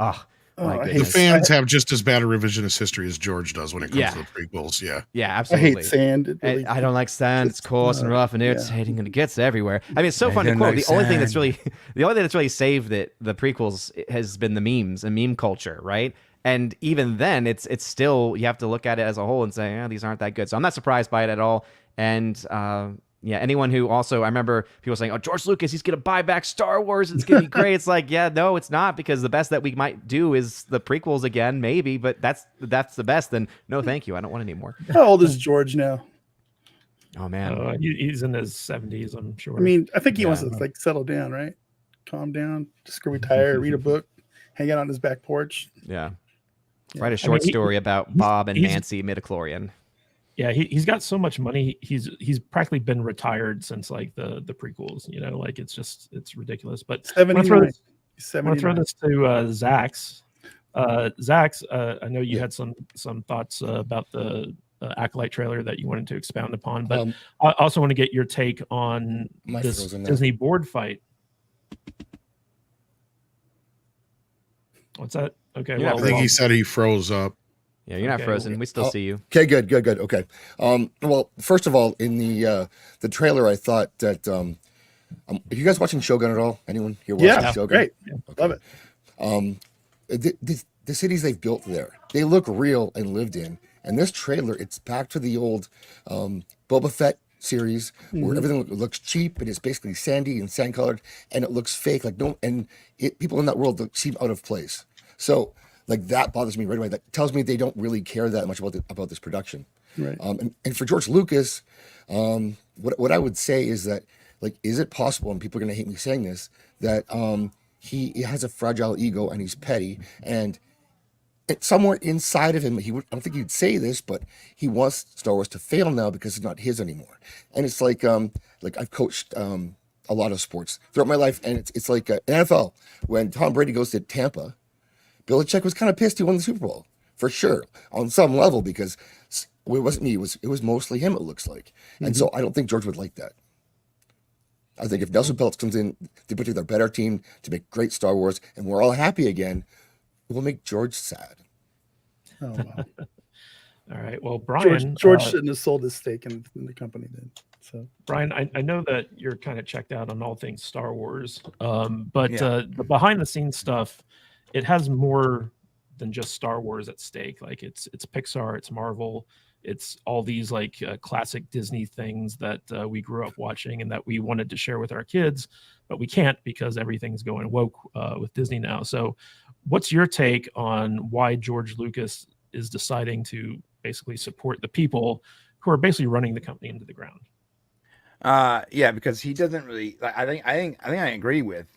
the fans have just as bad a revisionist history as George does when it comes to the prequels. Yeah, absolutely. I hate sand. Really, I don't like sand. It's coarse and rough and irritating, and it gets everywhere. I mean, it's so fun to quote. The only thing that's really saved the prequels has been the memes and meme culture, right? And even then, it's still, you have to look at it as a whole and say, these aren't that good. So I'm not surprised by it at all. And anyone who also, I remember people saying, oh, George Lucas, he's going to buy back Star Wars. It's going to be great. It's like, no, it's not, because the best that we might do is the prequels again, maybe, but that's the best. Then no, thank you. I don't want any more. How old is George now? Oh, man. He's in his 70s, I'm sure. I mean, I think he wants to like settle down, right? Calm down, just go retire, read a book, hang out on his back porch. Yeah. Write a short story about Bob and Nancy midichlorian. Yeah, he's got so much money. He's practically been retired since like the prequels. Like it's ridiculous. But I want to throw this to Zaxx. Zaxx, I know you had some thoughts about the Acolyte trailer that you wanted to expound upon, but I also want to get your take on this Disney board fight. What's that? Okay, I think he said he froze up. Yeah, you're not frozen. We still see you. Okay, good. Okay. Well, first of all, in the trailer, I thought that are you guys watching Shogun at all? Anyone here watching Shogun? Great. Yeah, okay. Love it. The cities they've built there, they look real and lived in. And this trailer, it's back to the old Boba Fett series where everything looks cheap and it's basically sandy and sand colored and it looks fake. People in that world seem out of place. So like that bothers me right away. That tells me they don't really care that much about this production. Right. And for George Lucas, what I would say is that, like, is it possible, and people are going to hate me saying this, that he has a fragile ego and he's petty, and somewhere inside of him, I don't think he'd say this, but he wants Star Wars to fail now because it's not his anymore. And it's like I've coached a lot of sports throughout my life, and it's like NFL. When Tom Brady goes to Tampa, Belichick was kind of pissed he won the Super Bowl, for sure, on some level, because it wasn't me. It was mostly him, it looks like. And so I don't think George would like that. I think if Nelson Peltz comes in to put together a better team to make great Star Wars and we're all happy again, it will make George sad. Oh, wow. All right. Well, Brian. George shouldn't have sold his stake in the company then. So, Brian, I know that you're kind of checked out on all things Star Wars, but the behind the scenes stuff, it has more than just Star Wars at stake. Like it's Pixar, it's Marvel, it's all these like classic Disney things that we grew up watching and that we wanted to share with our kids, but we can't because everything's going woke with Disney now. So what's your take on why George Lucas is deciding to basically support the people who are basically running the company into the ground? Because he doesn't really. I think I agree with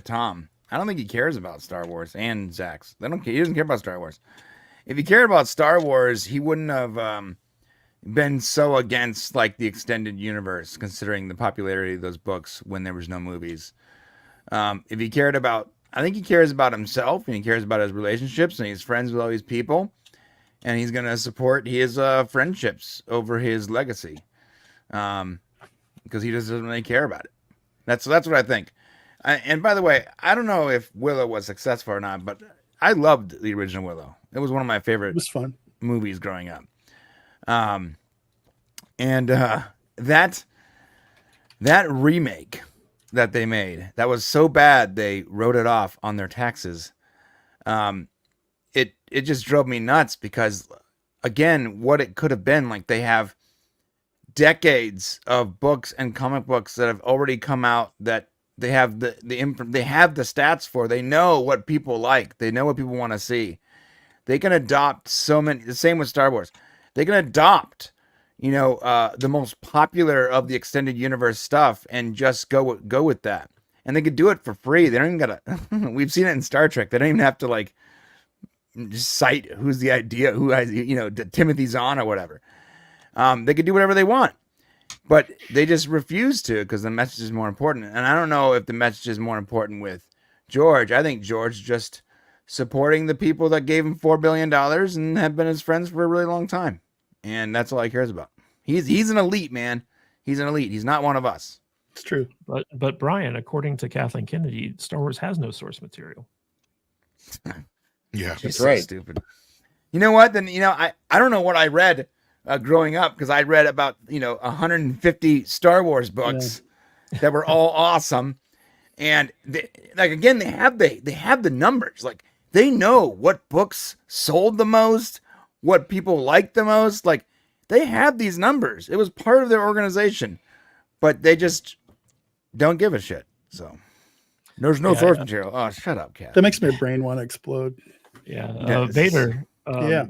Tom. I don't think he cares about Star Wars and Zaxx. They don't care. He doesn't care about Star Wars. If he cared about Star Wars, he wouldn't have been so against like the extended universe, considering the popularity of those books when there was no movies. If he cared about, I think he cares about himself and he cares about his relationships and he's friends with all these people, and he's gonna support his friendships over his legacy, because he just doesn't really care about it. That's what I think. And by the way, I don't know if Willow was successful or not, but I loved the original Willow. It was one of my It favorite was fun. movies growing up. That remake that they made, that was so bad they wrote it off on their taxes. It just drove me nuts because, again, what it could have been, like, they have decades of books and comic books that have already come out that they have they have the stats for. They know what people like. They know what people want to see. They can adopt so many. The same with Star Wars. They can adopt, the most popular of the extended universe stuff and just go with that. And they could do it for free. They don't even gotta. We've seen it in Star Trek. They don't even have to like just cite who's the idea, who has Timothy Zahn or whatever. They could do whatever they want, but they just refuse to because the message is more important. And I don't know if the message is more important with George. I think George just supporting the people that gave him $4 billion and have been his friends for a really long time. And that's all he cares about. He's an elite, man. He's an elite. He's not one of us. It's true. But Brian, according to Kathleen Kennedy, Star Wars has no source material. Yeah. She's That's right. So stupid. You know what? Then, I don't know what I read growing up, because I read about, 150 Star Wars books that were all awesome. And they have the numbers. Like, they know what books sold the most, what people like the most. Like, they have these numbers. It was part of their organization, but they just don't give a shit. So there's no source material. Oh, shut up, Cat. That makes my brain want to explode. Yeah, Vader. Yeah.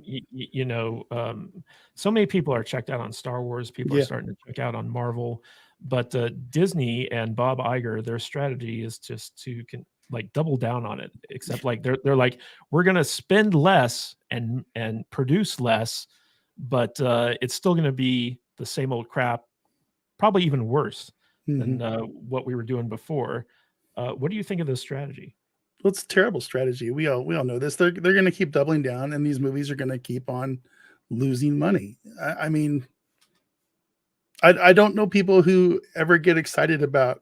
So many people are checked out on Star Wars. People are starting to check out on Marvel, but Disney and Bob Iger, their strategy is just to double down on it. Except like they're like, we're gonna spend less and produce less, but it's still gonna be the same old crap, probably even worse than what we were doing before. What do you think of this strategy? Well, it's a terrible strategy. We all know this. They're going to keep doubling down, and these movies are going to keep on losing money. I mean, I don't know people who ever get excited about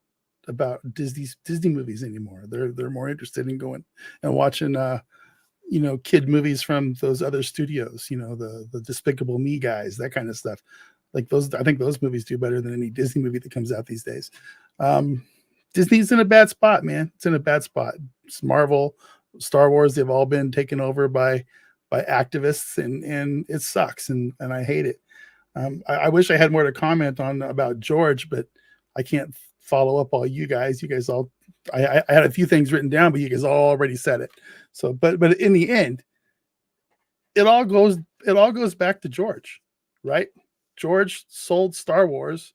Disney movies anymore. They're more interested in going and watching kid movies from those other studios. The Despicable Me guys, that kind of stuff. Like those, I think those movies do better than any Disney movie that comes out these days. Disney's in a bad spot, man. It's in a bad spot. It's Marvel, Star Wars, they've all been taken over by activists, and it sucks, and I hate it. I wish I had more to comment on about George, but I can't follow up all you guys. You guys all, I had a few things written down, but you guys all already said it. So, but in the end, it all goes back to George, right? George sold Star Wars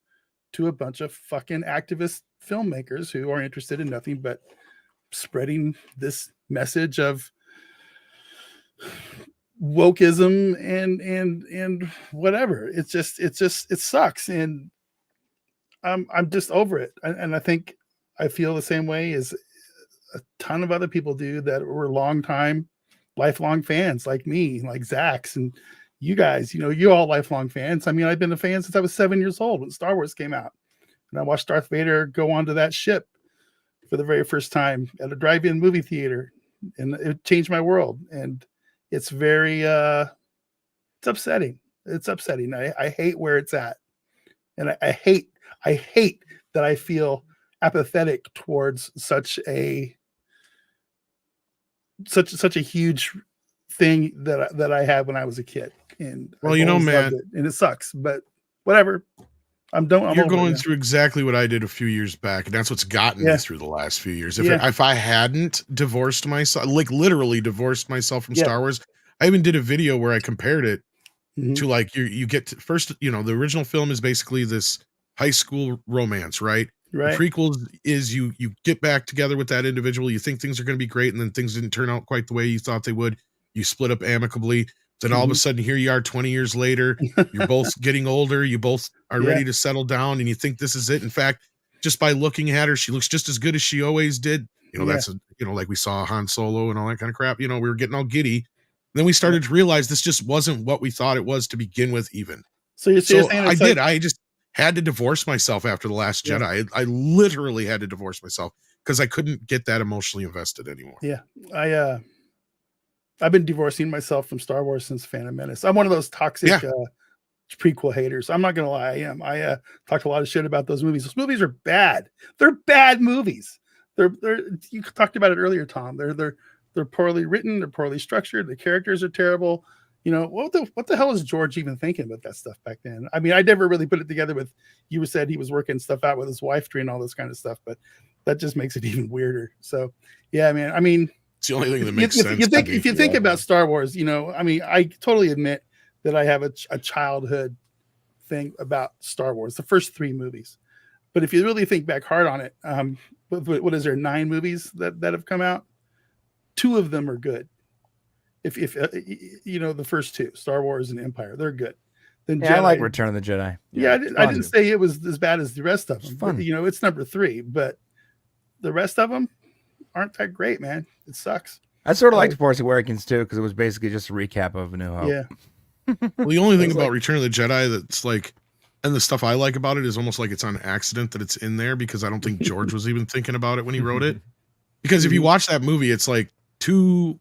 to a bunch of fucking activist filmmakers who are interested in nothing but spreading this message of wokeism and whatever. It sucks, and I'm just over it. And I think I feel the same way as a ton of other people do that were lifelong fans like me, like Zaxx and you guys. You're all lifelong fans. I mean, I've been a fan since I was 7 years old when Star Wars came out. And I watched Darth Vader go onto that ship for the very first time at a drive-in movie theater, and it changed my world. And it's very, it's upsetting. It's upsetting. I hate where it's at, and I hate that I feel apathetic towards such a huge thing that I had when I was a kid. And well, Matt, and it sucks, but whatever. You're going through exactly what I did a few years back, and that's what's gotten me through the last few years. If I hadn't divorced myself, like literally divorced myself from Star Wars, I even did a video where I compared it to like you get to, first, the original film is basically this high school romance, right? Right. The prequels is you get back together with that individual, you think things are going to be great, and then things didn't turn out quite the way you thought they would. You split up amicably. Then all of a sudden, here you are 20 years later. You're both getting older. You both are ready to settle down, and you think this is it. In fact, just by looking at her, she looks just as good as she always did. You know, that's like we saw Han Solo and all that kind of crap. You know, we were getting all giddy. And then we started to realize this just wasn't what we thought it was to begin with, even. So you're saying I just had to divorce myself after The Last Jedi. I literally had to divorce myself because I couldn't get that emotionally invested anymore. Yeah. I've been divorcing myself from Star Wars since Phantom Menace. I'm one of those toxic prequel haters. I'm not gonna lie, I am. I talked a lot of shit about those movies. Those movies are bad. They're bad movies. They're you talked about it earlier, Tom. They're poorly written, they're poorly structured, the characters are terrible. You know, what the hell was George even thinking about that stuff back then? I mean, I never really put it together with you said he was working stuff out with his wife during all this kind of stuff, but that just makes it even weirder. So yeah, man. I mean, it's the only thing that makes sense. If you think about Star Wars, you know, I mean, I totally admit that I have a childhood thing about Star Wars, the first 3 movies. But if you really think back hard on it, what is there, 9 movies that have come out? 2 of them are good. If you know, the first 2, Star Wars and Empire, they're good. Then I like Return of the Jedi. Yeah, I didn't say it was as bad as the rest of them. But, you know, it's number 3, but the rest of them aren't that great, man. It sucks. I sort of liked Force Awakens too, because it was basically just a recap of A New Hope. Yeah. Well, the only thing about Return of the Jedi that's like, and the stuff I like about it is almost like it's on accident that it's in there, because I don't think George was even thinking about it when he wrote it. Because if you watch that movie, it's like 2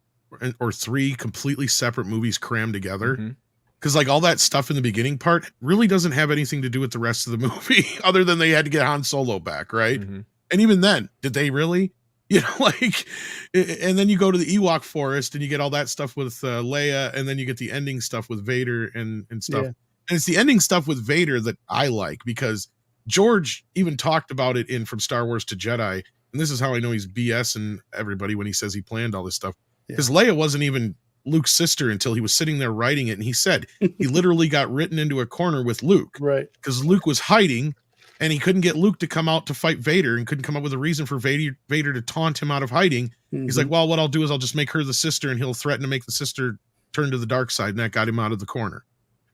or 3 completely separate movies crammed together. Because like all that stuff in the beginning part really doesn't have anything to do with the rest of the movie, other than they had to get Han Solo back, right? And even then, did they really? You know, like, and then you go to the Ewok forest and you get all that stuff with Leia, and then you get the ending stuff with Vader and stuff. And it's the ending stuff with Vader that I like, because George even talked about it in From Star Wars to Jedi. And this is how I know he's BSing everybody when he says he planned all this stuff. Because Leia wasn't even Luke's sister until he was sitting there writing it. And he said he literally got written into a corner with Luke. Right. Because Luke was hiding. And he couldn't get Luke to come out to fight Vader, and couldn't come up with a reason for Vader to taunt him out of hiding. He's like, well, what I'll do is I'll just make her the sister, and he'll threaten to make the sister turn to the dark side. And that got him out of the corner.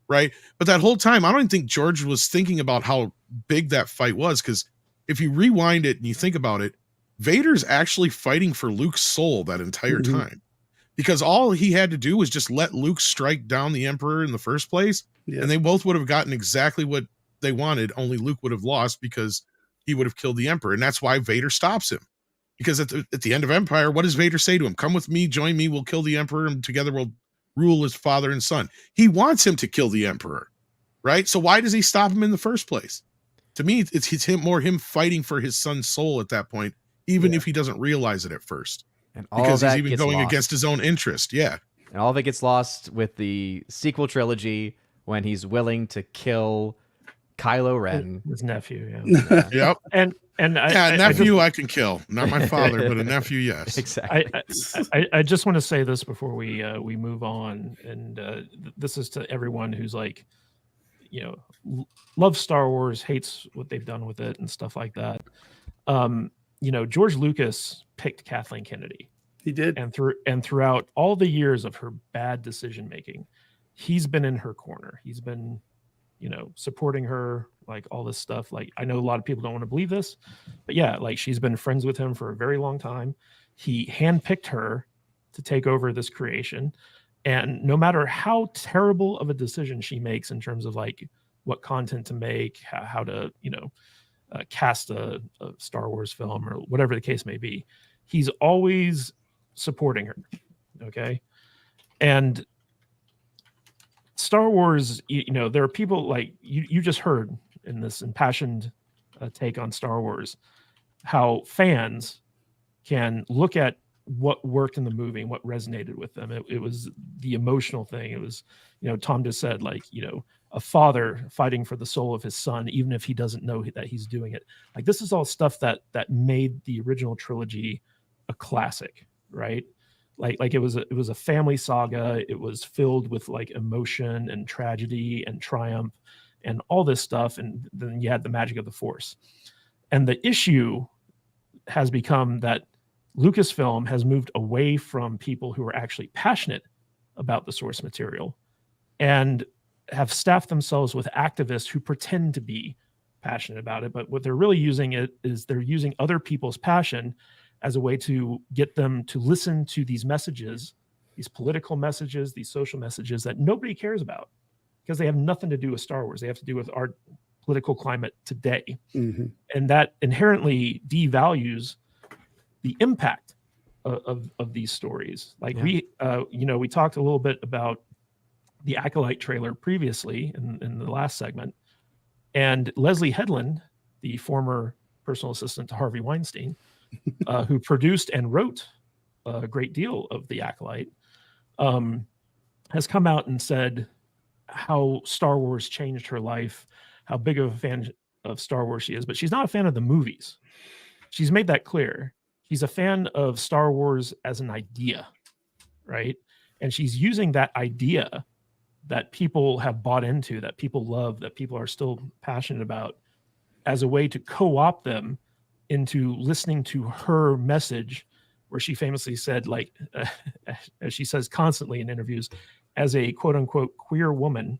Right. But that whole time, I don't think George was thinking about how big that fight was. Because if you rewind it and you think about it, Vader's actually fighting for Luke's soul that entire time. Because all he had to do was just let Luke strike down the Emperor in the first place. And they both would have gotten exactly what they wanted, only Luke would have lost, because he would have killed the Emperor. And that's why Vader stops him, because at the end of Empire, what does Vader say to him? Come with me, join me, we'll kill the Emperor, and together we'll rule as father and son. He wants him to kill the Emperor, right? So why does he stop him in the first place? To me, it's him fighting for his son's soul at that point, even if he doesn't realize it at first, and all because that he's even going against his own interest. And all of it gets lost with the sequel trilogy, when he's willing to kill Kylo Ren, his nephew. Yep. And nephew I can kill, not my father, but a nephew, yes. Exactly. I just want to say this before we move on, and this is to everyone who's like, you know, loves Star Wars, hates what they've done with it and stuff like that. You know, George Lucas picked Kathleen Kennedy. He did. And throughout all the years of her bad decision making, he's been in her corner. He's been, you know, supporting her, like all this stuff. Like, I know a lot of people don't want to believe this, but yeah, like she's been friends with him for a very long time. He handpicked her to take over this creation. And no matter how terrible of a decision she makes in terms of like what content to make, how to, you know, cast a Star Wars film or whatever the case may be, he's always supporting her. Okay. And Star Wars, you know, there are people like you just heard in this impassioned take on Star Wars, how fans can look at what worked in the movie and what resonated with them. It was the emotional thing. It was, you know, Tom just said, like, you know, a father fighting for the soul of his son, even if he doesn't know that he's doing it. Like, this is all stuff that made the original trilogy a classic, right? Like it was a family saga. It was filled with like emotion and tragedy and triumph and all this stuff. And then you had the magic of the Force. And the issue has become that Lucasfilm has moved away from people who are actually passionate about the source material and have staffed themselves with activists who pretend to be passionate about it. But what they're really using is they're using other people's passion as a way to get them to listen to these messages, these political messages, these social messages that nobody cares about because they have nothing to do with Star Wars. They have to do with our political climate today. Mm-hmm. And that inherently devalues the impact of these stories. Like we talked a little bit about the Acolyte trailer previously in the last segment. And Leslie Headland, the former personal assistant to Harvey Weinstein, who produced and wrote a great deal of the Acolyte, has come out and said how Star Wars changed her life, how big of a fan of Star Wars she is, but she's not a fan of the movies. She's made that clear. She's a fan of Star Wars as an idea, right? And she's using that idea that people have bought into, that people love, that people are still passionate about, as a way to co-opt them into listening to her message, where she famously said, like, as she says constantly in interviews, as a quote unquote queer woman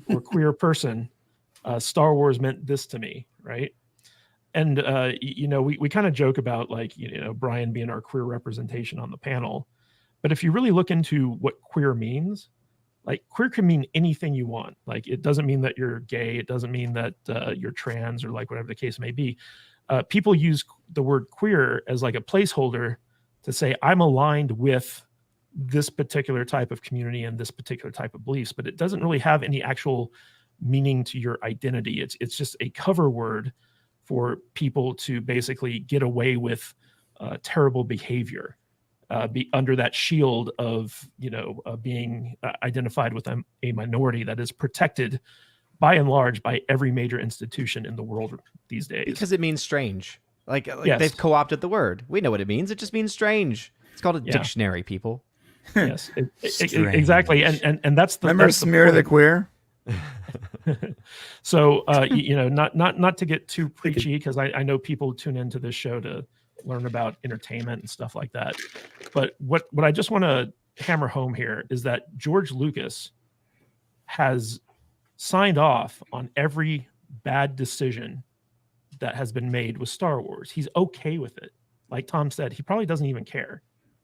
or queer person, Star Wars meant this to me, right? And, we kind of joke about, like, Brian being our queer representation on the panel. But if you really look into what queer means, like, queer can mean anything you want. Like, it doesn't mean that you're gay. It doesn't mean that you're trans, or like whatever the case may be. People use the word queer as like a placeholder to say, I'm aligned with this particular type of community and this particular type of beliefs, but it doesn't really have any actual meaning to your identity. It's just a cover word for people to basically get away with terrible behavior. Be under that shield of being identified with a minority that is protected by and large by every major institution in the world these days. Because it means strange. Like Yes. They've co-opted the word. We know what it means. It just means strange. It's called a dictionary, people. Yes, exactly. And that's the Remember that's Smear the Queer? So not to get too preachy, because I know people tune into this show to learn about entertainment and stuff like that. But what I just want to hammer home here is that George Lucas has signed off on every bad decision that has been made with Star Wars. He's okay with it. Like Tom said, he probably doesn't even care,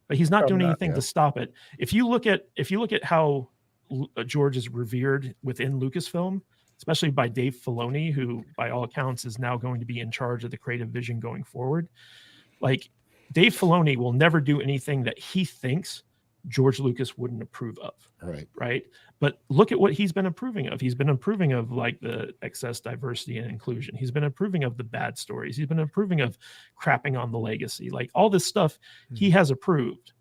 but he's not Probably doing not, anything yeah. to stop it. If you look at how George is revered within Lucasfilm, especially by Dave Filoni, who by all accounts is now going to be in charge of the creative vision going forward. Like, Dave Filoni will never do anything that he thinks George Lucas wouldn't approve of. Right. But look at what he's been approving of. He's been approving of, like, the excess diversity and inclusion. He's been approving of the bad stories. He's been approving of crapping on the legacy. Like, all this stuff he has approved.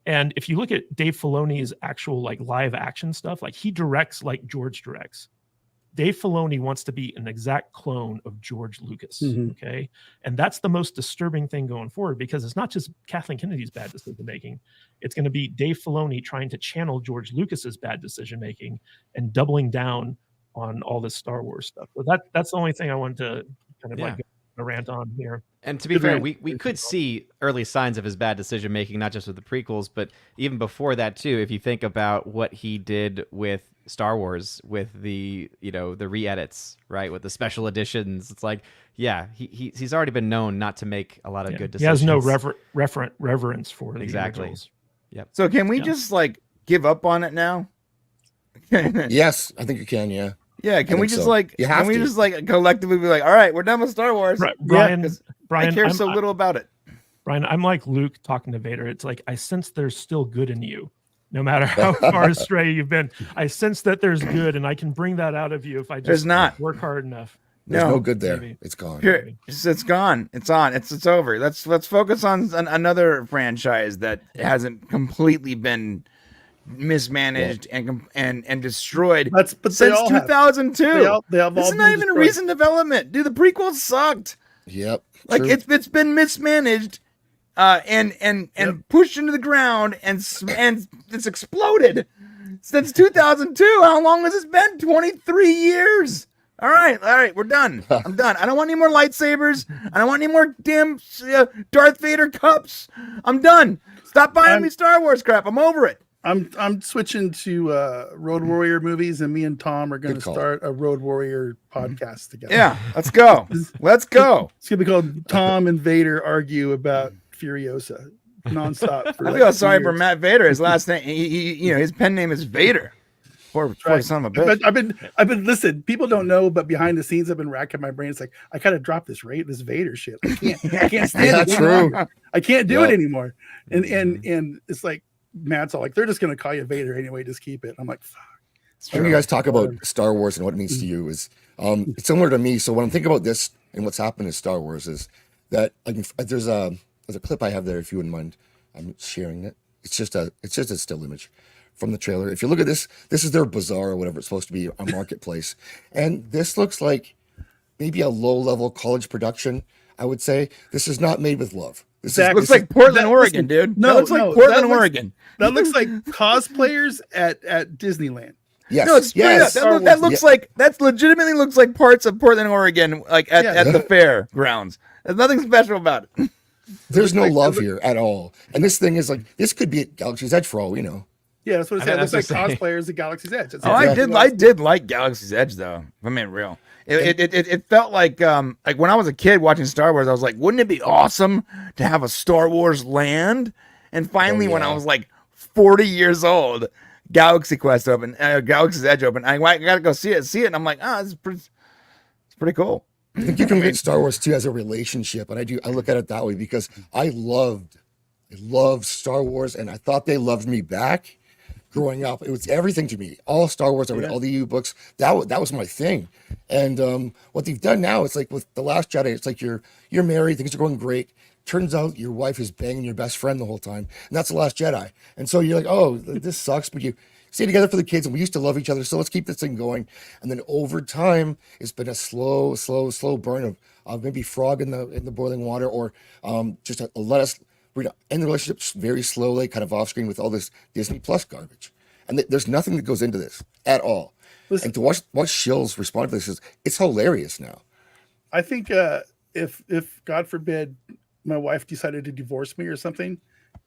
And if you look at Dave Filoni's actual, like, live action stuff, like, he directs like George directs. Dave Filoni wants to be an exact clone of George Lucas. Mhm. Okay. And that's the most disturbing thing going forward, because it's not just Kathleen Kennedy's bad decision making. It's going to be Dave Filoni trying to channel George Lucas's bad decision making and doubling down on all this Star Wars stuff. So that's the only thing I wanted to kind of like rant on here. And to be Good fair, rant. we could see early signs of his bad decision making, not just with the prequels, but even before that too. If you think about what he did with Star Wars, with the the re-edits, right, with the special editions, it's like, he's already been known not to make a lot of good decisions. He has no reverence for the Exactly. originals. So can we just like give up on it now? Yes, I think you can. Yeah. Yeah, can I we think just so. like You have can we to. just like collectively be like, all right, we're done with Star Wars? Right, Yeah, 'cause Brian, I care I'm- so little about it. Brian, I'm like Luke talking to Vader. It's like, I sense there's still good in you, no matter how far astray you've been. I sense that there's good, and I can bring that out of you if I just There's not. work hard enough. There's No. no good there. Maybe. It's gone. Here, it's gone. It's on. It's over. Let's focus on another franchise that hasn't completely been mismanaged and destroyed But they since all have. 2002. They have This all is not been even a destroyed. recent development. Dude, the prequels sucked. Yep. Like true. it's been mismanaged, and pushed into the ground, and it's exploded since 2002. How long has this been? 23 years. All right, we're done. I'm done. I don't want any more lightsabers. I don't want any more damn Darth Vader cups. I'm done. Stop buying me Star Wars crap. I'm over it. I'm switching to Road Warrior movies, and me and Tom are going to start a Road Warrior podcast together. Yeah, let's go. Let's go. It's going to be called Tom and Vader Argue About Furiosa nonstop. I feel sorry for Matt Vader. His last name, his pen name is Vader. Poor son of a bitch. I've been listen. People don't know, but behind the scenes, I've been racking my brain. It's like I gotta drop this Vader shit. I can't stand it. True. I can't do it anymore. And it's like Matt's all like, they're just gonna call you Vader anyway. Just keep it. I'm like, fuck. When you guys talk about Star Wars and what it means to you is it's similar to me. So when I'm thinking about this and what's happened in Star Wars is that there's a clip I have there. If you wouldn't mind, I'm sharing it. It's just a still image from the trailer. If you look at this is their bazaar or whatever it's supposed to be, a marketplace. And this looks like maybe a low-level college production, I would say. This is not made with love. This looks like Portland, Oregon, dude. No, that looks like Portland, Oregon. That looks like cosplayers at Disneyland. Yes. No, it's straight up. That looks like, that's legitimately looks like parts of Portland, Oregon, like at the fair grounds. There's nothing special about it. There's no love here at all. And this thing is like, this could be at Galaxy's Edge for all we know. Yeah, that's what it said. It looks like cosplayers at Galaxy's Edge. I did like Galaxy's Edge though. If I'm being real. It felt like when I was a kid watching Star Wars, I was like, wouldn't it be awesome to have a Star Wars land? And finally, when I was like 40 years old, Galaxy Quest open, Galaxy's Edge open. I gotta go see it, and I'm like, it's pretty cool. I think you can look at Star Wars too as a relationship, and I look at it that way because I loved Star Wars, and I thought they loved me back. Growing up, it was everything to me. All Star Wars, I read all the EU books. That was my thing. And what they've done now, it's like with The Last Jedi, it's like you're married, things are going great. Turns out your wife is banging your best friend the whole time, and that's The Last Jedi. And so you're like, oh, this sucks, but you stay together for the kids, and we used to love each other, so let's keep this thing going. And then over time, it's been a slow burn of maybe frog in the boiling water, or just let us end the relationship very slowly, kind of off screen with all this Disney Plus garbage. And there's nothing that goes into this at all. Listen, and to watch Shills respond to this it's hilarious now. I think if God forbid my wife decided to divorce me or something,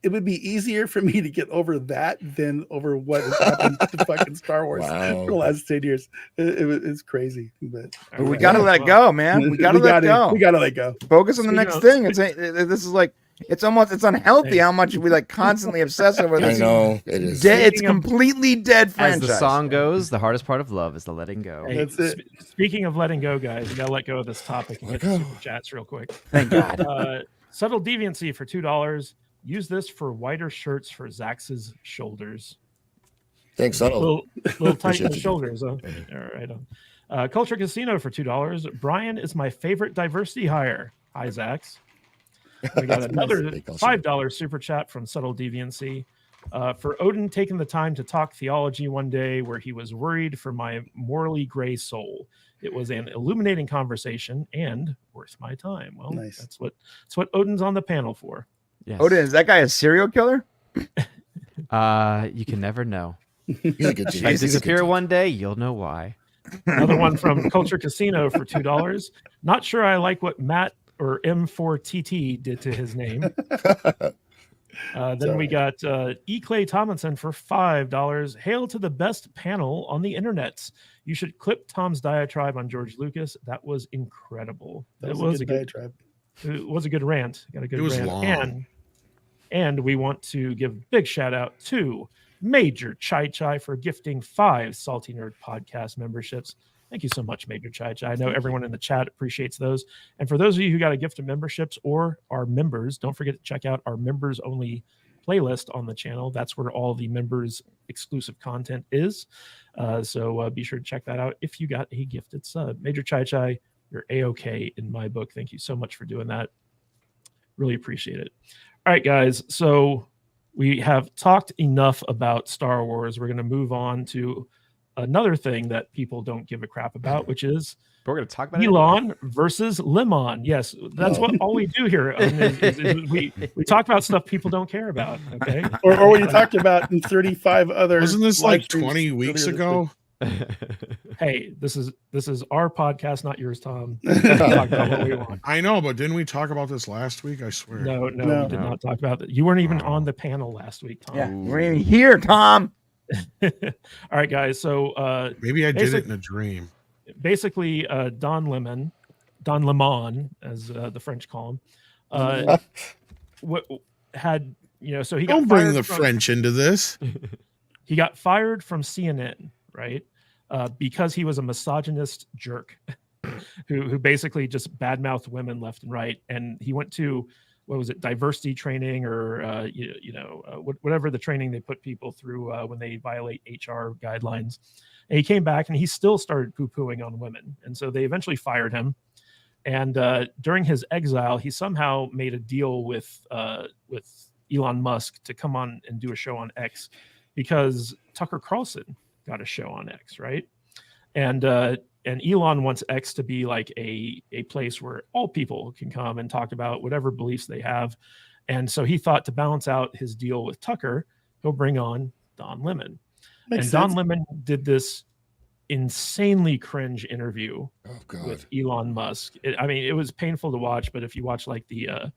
it would be easier for me to get over that than over what has happened to fucking Star Wars for the last 10 years. It's crazy. But we gotta let go, man. We gotta let go. We gotta let go. Focus on the next thing. This is like, it's unhealthy how much we like constantly obsess over this. I know it is. It's completely dead franchise. As the song goes, the hardest part of love is the letting go. Hey, That's it. Speaking of letting go, guys, we gotta let go of this topic and get to super chats real quick. Thank God. Subtle Deviancy for $2. Use this for wider shirts for Zaxx's shoulders. Thanks, Subtle. Little tight in the shoulders. Huh? All right. Culture Casino for $2. Brian is my favorite diversity hire. Hi, Zaxx. We got another $5 super chat from Subtle Deviancy. For Odin taking the time to talk theology one day where he was worried for my morally gray soul. It was an illuminating conversation and worth my time. Well, nice. That's what Odin's on the panel for. Yes. Odin, is that guy a serial killer? You can never know. He's a good If I disappear one day, you'll know why. Another one from Culture Casino for $2. Not sure I like what Matt or M4TT did to his name. Then we got E. Clay Tomlinson for $5. Hail to the best panel on the internet. You should clip Tom's diatribe on George Lucas. That was incredible. That was a good diatribe. It was a good rant. Got a good rant. Long. And we want to give a big shout out to Major Chai Chai for gifting 5 Salty Nerd Podcast memberships. Thank you so much, Major Chai Chai. I know everyone in the chat appreciates those. And for those of you who got a gift of memberships or are members, don't forget to check out our members only playlist on the channel. That's where all the members exclusive content is. So be sure to check that out if you got a gifted sub. Major Chai Chai, you're A-OK in my book. Thank you so much for doing that. Really appreciate it. All right, guys. So we have talked enough about Star Wars. We're going to move on to another thing that people don't give a crap about, which is We're going to talk about Elon versus Lemon. Yes, that's what all we do here. We talk about stuff people don't care about. Okay, or what you talked about in 35 other. Wasn't this like live streams 20 weeks earlier this ago? week. Hey, this is our podcast, not yours, Tom. We can talk about what we want. I know, but didn't we talk about this last week? I swear. No, we No. did not talk about that. You weren't even Oh. on the panel last week, Tom. Yeah, we're even here, Tom. All right, guys. So Maybe I did it in a dream. basically, Don Lemon, as the French call him, what had so he got Don't bring fired the from- French into this. He got fired from CNN, right? Because he was a misogynist jerk who basically just badmouthed women left and right. And he went to, what was it, diversity training or, whatever the training they put people through when they violate HR guidelines. And he came back and he still started poo-pooing on women. And so they eventually fired him. And during his exile, he somehow made a deal with Elon Musk to come on and do a show on X because Tucker Carlson got a show on X, right? And Elon wants X to be like a place where all people can come and talk about whatever beliefs they have. And so he thought to balance out his deal with Tucker, he'll bring on Don Lemon. Makes Don sense. Lemon did this insanely cringe interview Oh God. with Elon Musk. It was painful to watch, but if you watch like the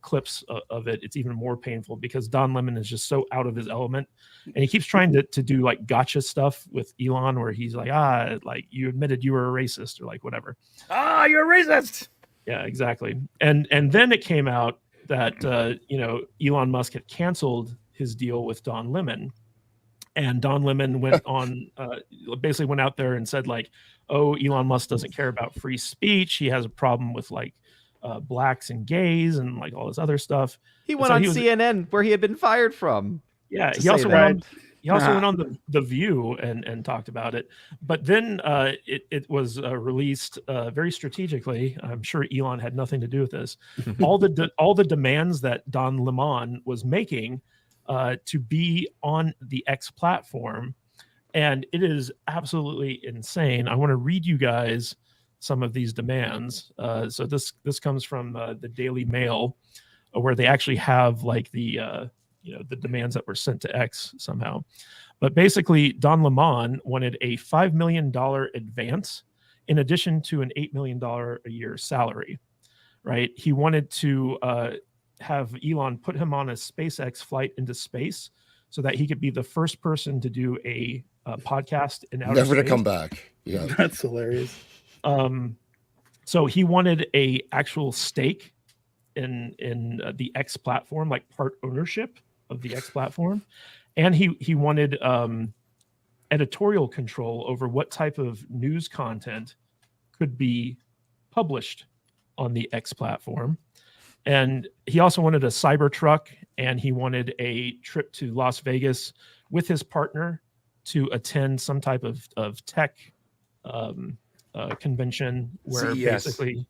clips of it, it's even more painful because Don Lemon is just so out of his element, and he keeps trying to do like gotcha stuff with Elon, where he's like, like you admitted you were a racist or like whatever. Ah, you're a racist. Yeah, exactly. And then it came out that Elon Musk had canceled his deal with Don Lemon. And Don Lemon went on, basically went out there and said like, oh, Elon Musk doesn't care about free speech. He has a problem with like blacks and gays and like all this other stuff. He And went so on he was- CNN where he had been fired from. Yeah, to he also say went that. on. He also went on the View and talked about it. But then it was released very strategically. I'm sure Elon had nothing to do with this. all the demands that Don Lemon was making to be on the X platform, and it is absolutely insane. I want to read you guys some of these demands. So this comes from the Daily Mail, where they actually have like the demands that were sent to X somehow. But basically, Don Lemon wanted a $5 million advance in addition to an $8 million a year salary, right? He wanted to have Elon put him on a SpaceX flight into space so that he could be the first person to do a podcast in outer Never to space. come back. Yeah. That's hilarious. So he wanted a actual stake in the X platform, like part ownership of the X platform, and he wanted editorial control over what type of news content could be published on the X platform. And he also wanted a Cybertruck, and he wanted a trip to Las Vegas with his partner to attend some type of tech convention where CES. basically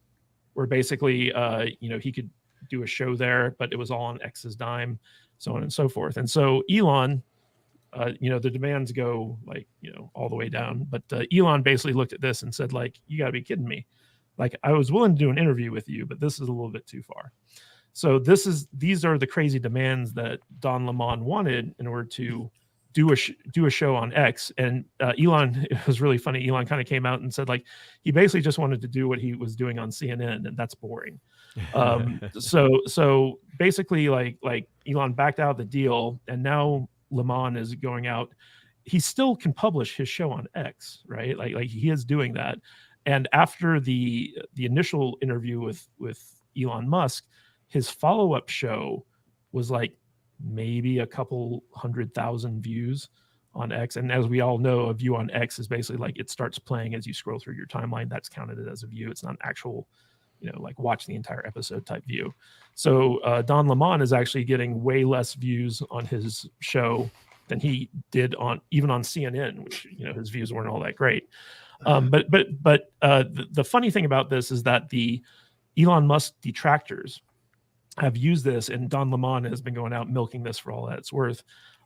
he could do a show there, but it was all on X's dime, so on and so forth. And so Elon, the demands go like all the way down, but Elon basically looked at this and said like, you gotta be kidding me. Like, I was willing to do an interview with you, but this is a little bit too far. So these are the crazy demands that Don Lemon wanted in order to do a show on X. And Elon, it was really funny. Elon kind of came out and said like he basically just wanted to do what he was doing on CNN, and that's boring. So basically, like Elon backed out of the deal, and now Lemon is going out. He still can publish his show on X, right? Like he is doing that. And after the initial interview with Elon Musk, his follow-up show was like maybe a couple 100,000 views on X. And as we all know, a view on X is basically like it starts playing as you scroll through your timeline. That's counted as a view. It's not an actual, like watch the entire episode type view. So Don Lemon is actually getting way less views on his show than he did even on CNN, which his views weren't all that great. But the funny thing about this is that the Elon Musk detractors have used this, and Don Lemon has been going out milking this for all that it's worth,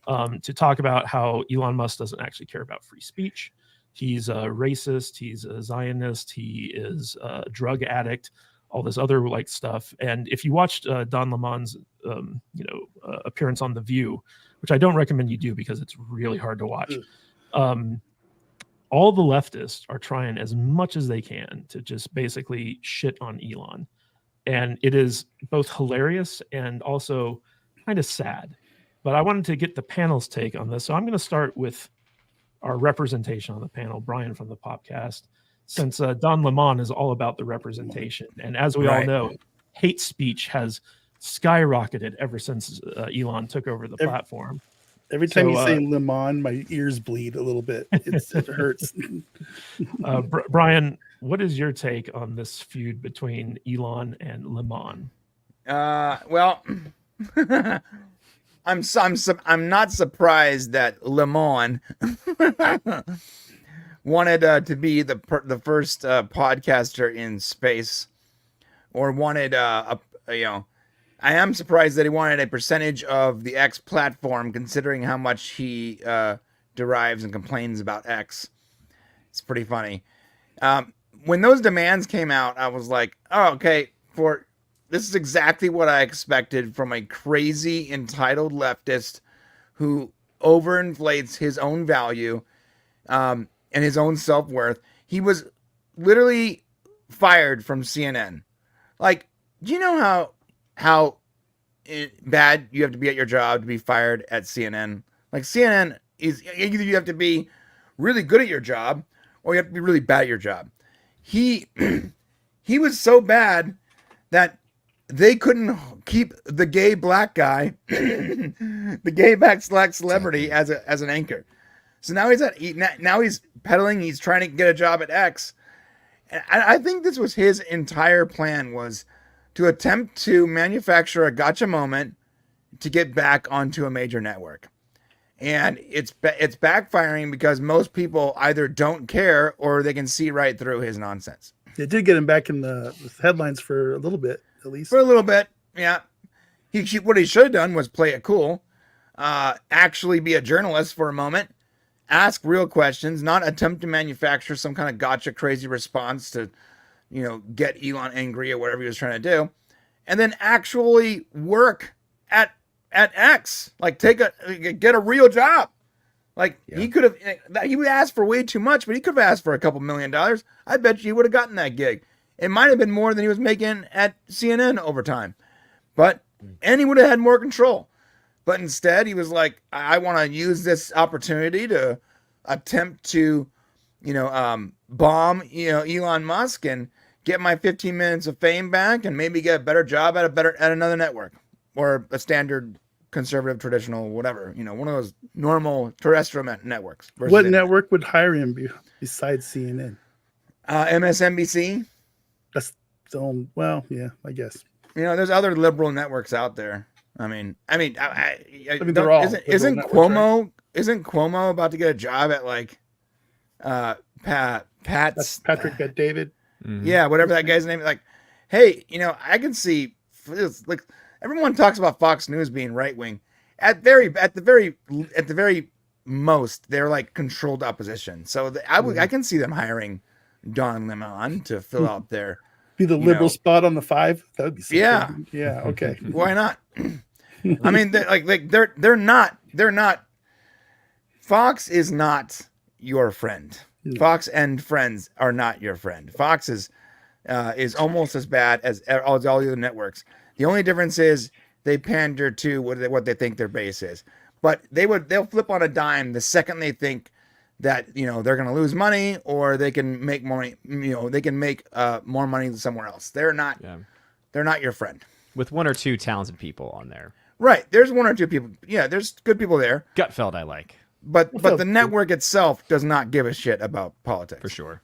to talk about how Elon Musk doesn't actually care about free speech. He's a racist. He's a Zionist. He is a drug addict. All this other like stuff. And if you watched Don Lemon's appearance on The View, which I don't recommend you do because it's really hard to watch. all the leftists are trying as much as they can to just basically shit on Elon. And it is both hilarious and also kind of sad. But I wanted to get the panel's take on this. So I'm going to start with our representation on the panel, Brian from the podcast, since Don Lemon is all about the representation. And as we all know, hate speech has skyrocketed ever since Elon took over the platform. Every time you say Le Mans, my ears bleed a little bit. It hurts. Brian, what is your take on this feud between Elon and Le Mans? Well, I'm not surprised that Le Mans wanted to be the first podcaster in space, or wanted I am surprised that he wanted a percentage of the X platform, considering how much he derives and complains about X. It's pretty funny. When those demands came out, I was like, oh, okay, this is exactly what I expected from a crazy, entitled leftist who overinflates his own value and his own self-worth. He was literally fired from CNN. Like, do you know how bad you have to be at your job to be fired at CNN? Like, CNN is either you have to be really good at your job or you have to be really bad at your job. He was so bad that they couldn't keep the gay black guy, the gay black celebrity as an anchor. So now he's peddling. He's trying to get a job at X. And I think this was his entire plan, was to attempt to manufacture a gotcha moment to get back onto a major network. And it's backfiring because most people either don't care or they can see right through his nonsense. It did get him back in the headlines for a little bit, at least. For a little bit, yeah. What he should have done was play it cool, actually be a journalist for a moment, ask real questions, not attempt to manufacture some kind of gotcha crazy response to, get Elon angry or whatever he was trying to do, and then actually work at X, like get a real job. Like, he would ask for way too much, but he could have asked for a couple $1 million. I bet you he would have gotten that gig. It might have been more than he was making at CNN over time, and he would have had more control. But instead, he was like, I want to use this opportunity to attempt to, bomb, Elon Musk and get my 15 minutes of fame back and maybe get a better job at another network, or a standard conservative, traditional, whatever, one of those normal terrestrial networks. What network would hire him besides CNN? MSNBC. That's the only, well, yeah, I guess. There's other liberal networks out there. I mean, they're all isn't Cuomo, right? Isn't Cuomo about to get a job at like Pat's That's Patrick Bet David? Mm-hmm. Yeah, whatever that guy's name is. Like, hey, I can see, like, everyone talks about Fox News being right wing. At the very most, they're like controlled opposition. So I can see them hiring Don Lemon to fill out their be the liberal spot on the 5. That would be something. Yeah. Okay. Why not? I mean, they're not. Fox is not your friend. No. Fox and Friends are not your friend. Fox is almost as bad as all the other networks. The only difference is they pander to what they think their base is. But they'll flip on a dime the second they think that they're going to lose money, or they can make money. They can make more money somewhere else. They're not your friend. With one or two talented people on there, right? There's one or two people. Yeah, there's good people there. Gutfeld, I like, but the network itself does not give a shit about politics, for sure.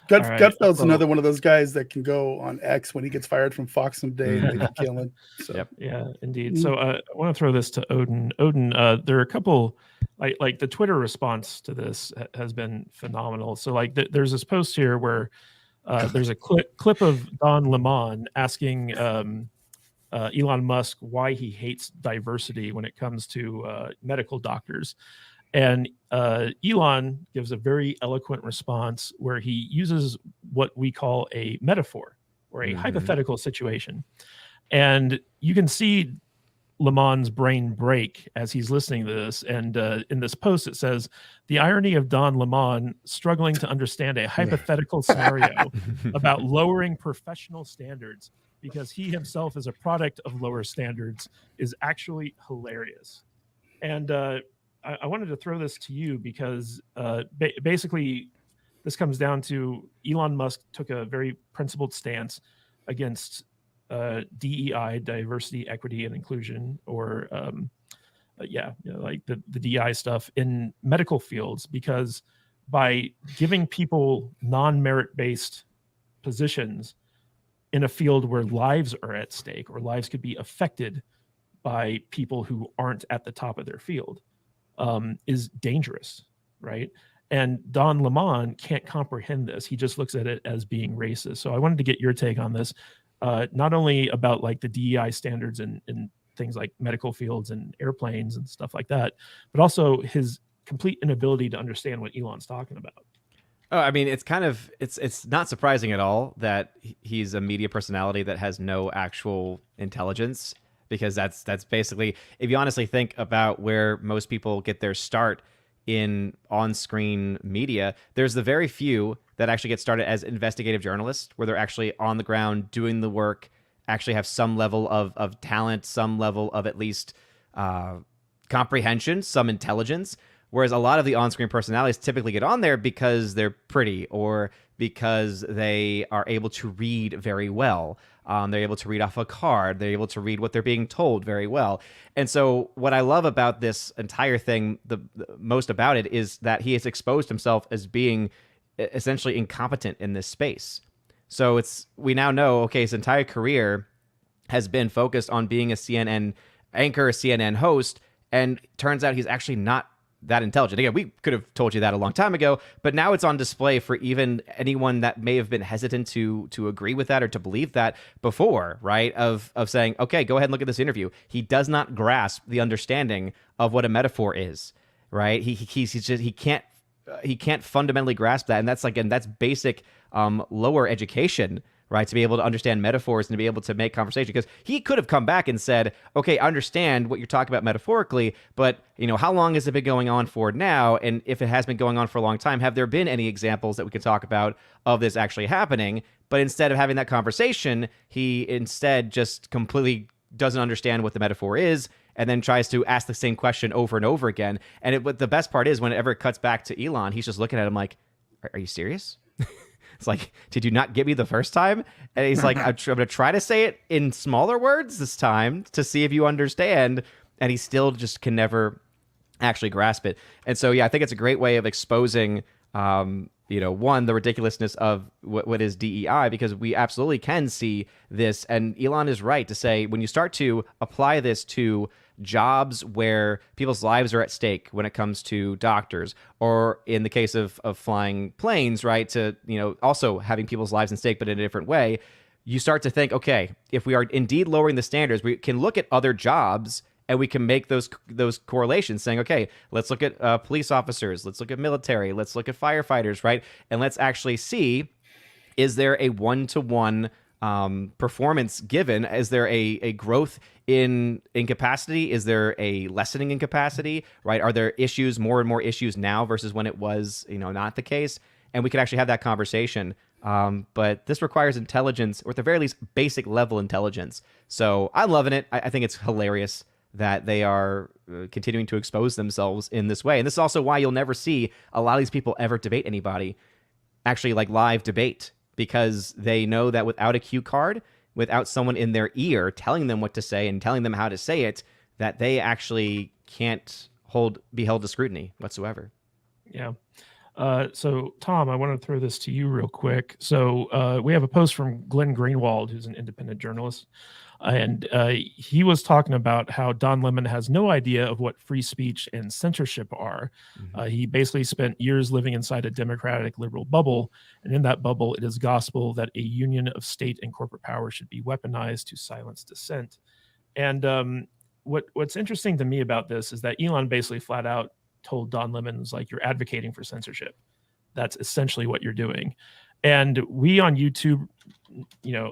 Gutfeld's another one of those guys that can go on X when he gets fired from Fox someday and they can kill him. So. Yep. Yeah, indeed. So I want to throw this to Odin. Odin, there are a couple, like the Twitter response to this has been phenomenal. So there's this post here where there's a clip of Don Lemon asking Elon Musk why he hates diversity when it comes to medical doctors. And Elon gives a very eloquent response where he uses what we call a metaphor or a hypothetical situation. And you can see Lamon's brain break as he's listening to this. And in this post, it says, the irony of Don Lemon struggling to understand a hypothetical scenario about lowering professional standards because he himself is a product of lower standards is actually hilarious. And I wanted to throw this to you because basically this comes down to Elon Musk took a very principled stance against DEI, diversity, equity, and inclusion, or like the DEI stuff in medical fields, because by giving people non-merit based positions in a field where lives are at stake or lives could be affected by people who aren't at the top of their field is dangerous, right? And Don Lemon can't comprehend this. He just looks at it as being racist. So I wanted to get your take on this. Not only about like the DEI standards and things like medical fields and airplanes and stuff like that, but also his complete inability to understand what Elon's talking about. Oh, I mean, it's kind of it's not surprising at all that he's a media personality that has no actual intelligence, because that's basically, if you honestly think about where most people get their start in on-screen media, there's the very few that actually get started as investigative journalists, where they're actually on the ground doing the work, actually have some level of talent, some level of at least comprehension, some intelligence. Whereas a lot of the on-screen personalities typically get on there because they're pretty or because they are able to read very well. They're able to read off a card. They're able to read what they're being told very well. And so what I love about this entire thing, the most about it, is that he has exposed himself as being essentially incompetent in this space. So we now know, okay, his entire career has been focused on being a CNN anchor, a CNN host, and turns out he's actually not that intelligent. Again, we could have told you that a long time ago, but now it's on display for even anyone that may have been hesitant to agree with that or to believe that before, right? Of saying, okay, go ahead and look at this interview. He does not grasp the understanding of what a metaphor is, right? He can't fundamentally grasp that, and that's basic lower education, right? To be able to understand metaphors and to be able to make conversation. Because he could have come back and said, okay, I understand what you're talking about metaphorically, but how long has it been going on for now? And if it has been going on for a long time, have there been any examples that we can talk about of this actually happening? But instead of having that conversation, he instead just completely doesn't understand what the metaphor is, and then tries to ask the same question over and over again. And the best part is, whenever it cuts back to Elon, he's just looking at him like, are you serious? It's like, did you not get me the first time? And he's like, I'm going to try to say it in smaller words this time to see if you understand. And he still just can never actually grasp it. And so, yeah, I think it's a great way of exposing, one, the ridiculousness of what is DEI, because we absolutely can see this. And Elon is right to say, when you start to apply this to jobs where people's lives are at stake, when it comes to doctors, or in the case of flying planes, right, to also having people's lives at stake, but in a different way, you start to think, okay, if we are indeed lowering the standards, we can look at other jobs and we can make those correlations, saying, okay, let's look at police officers, let's look at military, let's look at firefighters, right, and let's actually see, is there a one-to-one performance given? Is there a growth in capacity? Is there a lessening in capacity, right? Are there more and more issues now versus when it was, not the case? And we could actually have that conversation. But this requires intelligence, or at the very least, basic level intelligence. So I'm loving it. I think it's hilarious that they are continuing to expose themselves in this way. And this is also why you'll never see a lot of these people ever debate anybody, actually like live debate, because they know that without a cue card, without someone in their ear telling them what to say and telling them how to say it, that they actually can't be held to scrutiny whatsoever. Yeah. So, Tom, I want to throw this to you real quick. So we have a post from Glenn Greenwald, who's an independent journalist. And he was talking about how Don Lemon has no idea of what free speech and censorship are. Mm-hmm. He basically spent years living inside a democratic liberal bubble. And in that bubble, it is gospel that a union of state and corporate power should be weaponized to silence dissent. And what's interesting to me about this is that Elon basically flat out told Don Lemon, like, you're advocating for censorship. That's essentially what you're doing. And we on YouTube,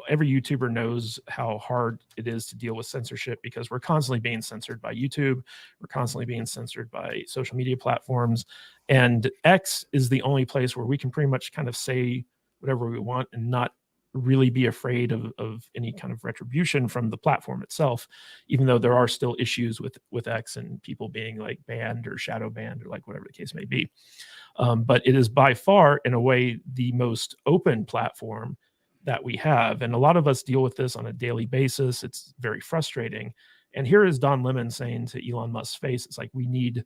every YouTuber knows how hard it is to deal with censorship because we're constantly being censored by YouTube. We're constantly being censored by social media platforms. And X is the only place where we can pretty much kind of say whatever we want and not really be afraid of any kind of retribution from the platform itself, even though there are still issues with X and people being like banned or shadow banned or like whatever the case may be. But it is by far, in a way, the most open platform that we have. And a lot of us deal with this on a daily basis. It's very frustrating. And here is Don Lemon saying to Elon Musk's face, it's like, we need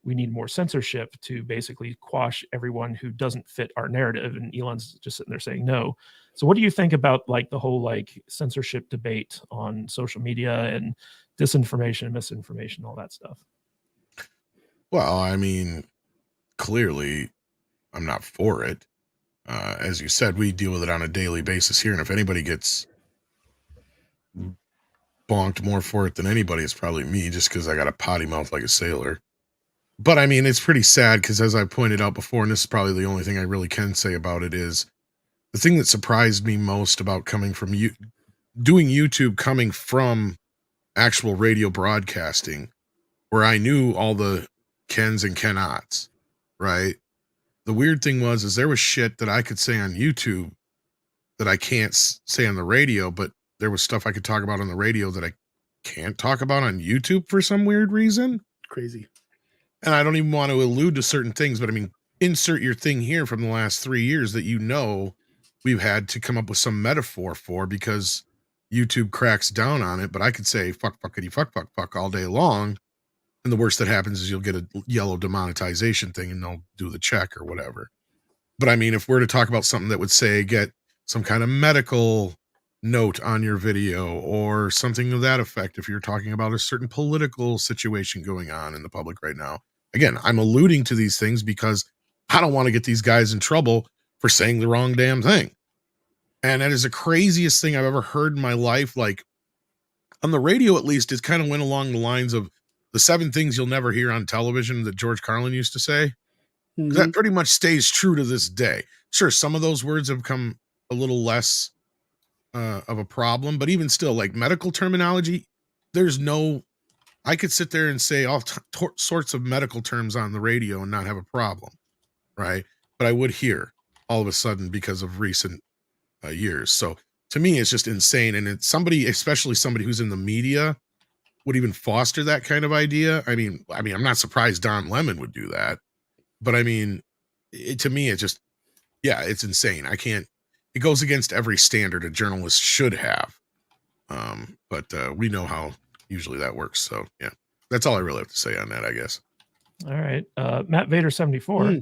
more censorship to basically quash everyone who doesn't fit our narrative. And Elon's just sitting there saying no. So what do you think about like the whole like censorship debate on social media and disinformation and misinformation, all that stuff? Well, I mean, clearly I'm not for it. As you said, we deal with it on a daily basis here. And if anybody gets bonked more for it than anybody, it's probably me, just because I got a potty mouth like a sailor. But I mean, it's pretty sad because, as I pointed out before, and this is probably the only thing I really can say about it, is the thing that surprised me most about coming from doing YouTube, coming from actual radio broadcasting, where I knew all the Kens and cannots, right? The weird thing is there was shit that I could say on YouTube that I can't say on the radio, but there was stuff I could talk about on the radio that I can't talk about on YouTube for some weird reason. Crazy. And I don't even want to allude to certain things, but I mean, insert your thing here from the last 3 years that we've had to come up with some metaphor for, because YouTube cracks down on it. But I could say fuck, fuckity, fuck, fuck, fuck all day long. And the worst that happens is you'll get a yellow demonetization thing and they'll do the check or whatever. But I mean, if we're to talk about something that would say get some kind of medical note on your video or something to that effect, if you're talking about a certain political situation going on in the public right now, again, I'm alluding to these things because I don't want to get these guys in trouble for saying the wrong damn thing. And that is the craziest thing I've ever heard in my life. Like on the radio, at least, it kind of went along the lines of the 7 things you'll never hear on television that George Carlin used to say. Mm-hmm. That pretty much stays true to this day. Sure, some of those words have become a little less of a problem, but even still, like medical terminology, I could sit there and say all sorts of medical terms on the radio and not have a problem, right? But I would hear all of a sudden because of recent years. So to me, it's just insane. And it's especially somebody who's in the media, would even foster that kind of idea. I mean, I'm not surprised Don Lemon would do that, but I mean, to me, it's just, yeah, it's insane. It goes against every standard a journalist should have. But we know how usually that works. So yeah, that's all I really have to say on that, I guess. All right. Matt Vader 74.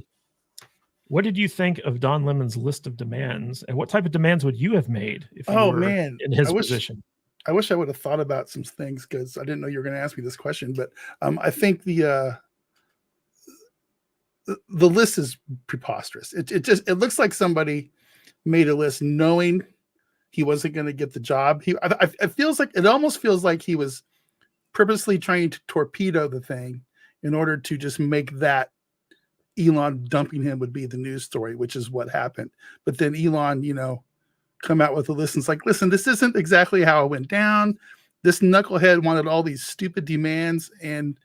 What did you think of Don Lemon's list of demands, and what type of demands would you have made if you were in his position? I wish I would have thought about some things because I didn't know you were going to ask me this question. But I think the list is preposterous. It looks like somebody made a list knowing he wasn't going to get the job. It almost feels like he was purposely trying to torpedo the thing in order to just make that Elon dumping him would be the news story, which is what happened. But then Elon, come out with a list and it's like, listen, this isn't exactly how it went down. This knucklehead wanted all these stupid demands and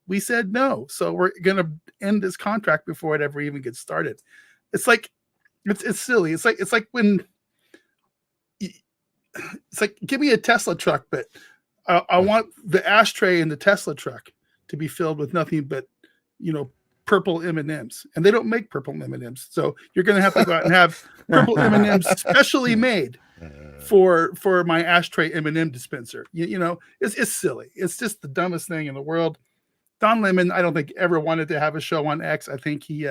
we said no. So we're going to end this contract before it ever even gets started. It's like, it's silly. It's like when it's like, give me a Tesla truck, but I want the ashtray in the Tesla truck to be filled with nothing but, purple M&Ms, and they don't make purple M&Ms. So you're going to have to go out and have purple M&Ms specially made for my ashtray M&M dispenser. It's silly. It's just the dumbest thing in the world. Don Lemon, I don't think ever wanted to have a show on X. I think he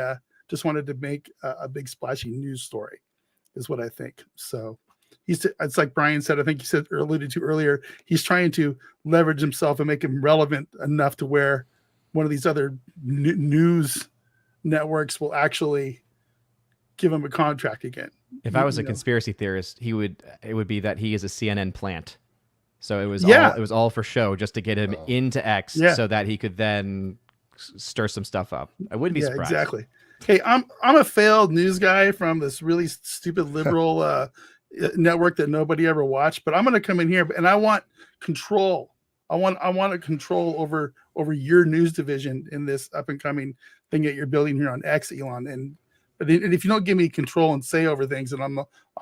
just wanted to make a big splashy news story is what I think. So it's like Brian said, I think he said or alluded to earlier, he's trying to leverage himself and make him relevant enough to where one of these other news networks will actually give him a contract again. If I was a conspiracy theorist, it would be that he is a CNN plant. So it was all for show, just to get him into X so that he could then stir some stuff up. I wouldn't be surprised. Exactly. Hey, I'm a failed news guy from this really stupid liberal network that nobody ever watched, but I'm going to come in here and I want control. I want a control over your news division in this up and coming thing that you're building here on X, Elon. And if you don't give me control and say over things, then I'm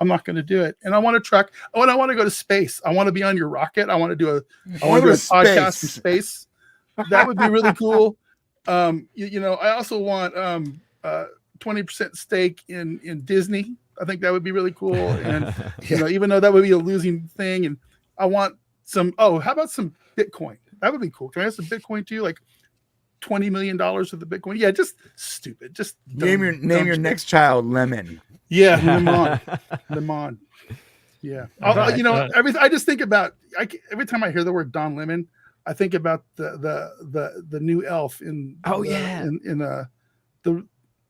not going to do it. And I want a truck. Oh, and I want to go to space. I want to be on your rocket. I want to do a podcast from space. That would be really cool. I also want 20% stake in Disney. I think that would be really cool. And even though that would be a losing thing, and I want some. Oh, how about some Bitcoin? That would be cool. Can I have some Bitcoin too? Like $20 million of the Bitcoin. Yeah, just stupid. Just name your next child Lemon. Yeah, Lemon. Yeah. I just think about every time I hear the word Don Lemon, I think about the new elf in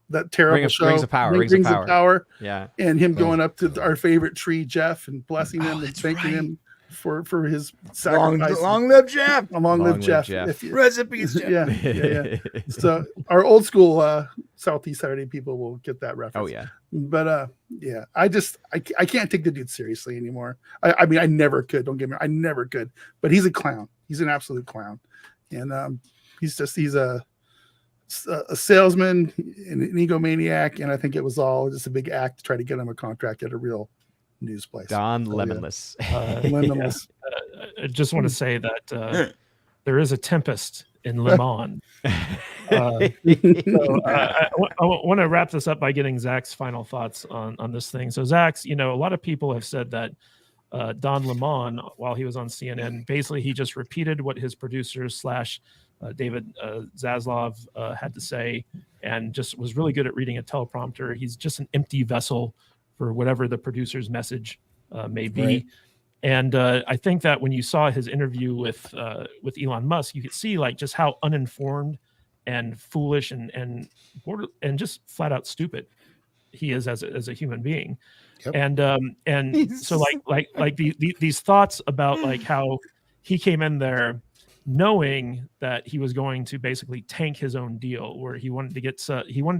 that terrible show Rings of Power. Rings of Power. Yeah. And him going up to our favorite tree, Jeff, and blessing him and thanking him for his sacrifice. Long live Jeff. Long live Jeff. Recipes, Jeff. Yeah. So our old school Southeast Saturday people will get that reference. Oh yeah. But I can't take the dude seriously anymore. I mean, I never could. Don't get me wrong, I never could. But he's a clown. He's an absolute clown. And he's a salesman, an egomaniac, and I think it was all just a big act to try to get him a contract at a real news place. Don Lemonless. Lemonless. I just want to say that there is a tempest in Le Mans. I want to wrap this up by getting Zaxx's final thoughts on this thing. So Zaxx, a lot of people have said that Don Lemon, while he was on CNN, basically he just repeated what his producers / David Zaslav had to say, and just was really good at reading a teleprompter. He's just an empty vessel for whatever the producer's message may be. Right. And I think that when you saw his interview with Elon Musk, you could see like just how uninformed and foolish and just flat out stupid he is as a human being. Yep. And so like these thoughts about like how he came in there knowing that he was going to basically tank his own deal, where he wanted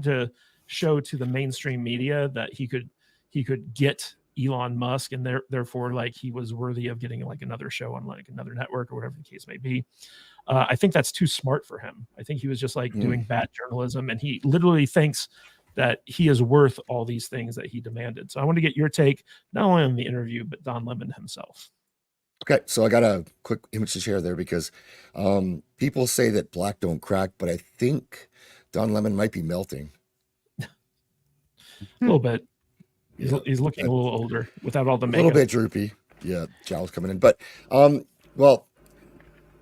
to show to the mainstream media that he could get Elon Musk, and therefore like he was worthy of getting like another show on like another network or whatever the case may be. I think that's too smart for him. I think he was just like doing bad journalism, and he literally thinks that he is worth all these things that he demanded. So I want to get your take, not only on the interview, but Don Lemon himself. Okay, so I got a quick image to share there because people say that black don't crack, but I think Don Lemon might be melting. A little bit. He's looking a little older without all the makeup. A little bit droopy. Yeah, jowls coming in. But, well,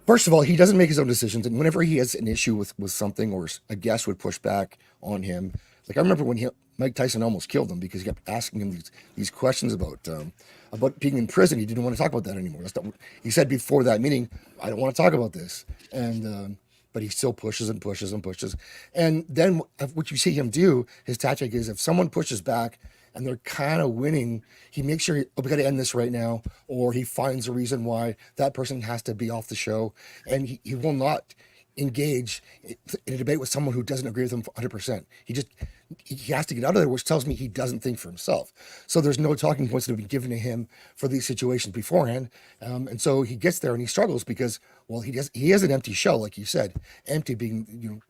first of all, he doesn't make his own decisions. And whenever he has an issue with something or a guest would push back on him, like I remember when Mike Tyson almost killed him because he kept asking him these questions about being in prison. He didn't want to talk about that anymore. That's not what he said before that meeting. I don't want to talk about this. And but he still pushes and pushes and pushes. And then what you see him do, his tactic is if someone pushes back and they're kind of winning, he makes sure, we got to end this right now, or he finds a reason why that person has to be off the show. And he will not engage in a debate with someone who doesn't agree with him 100%. He has to get out of there, which tells me he doesn't think for himself. So there's no talking points that have been given to him for these situations beforehand. And so he gets there and he struggles because, well, he has an empty shell, like you said, empty being,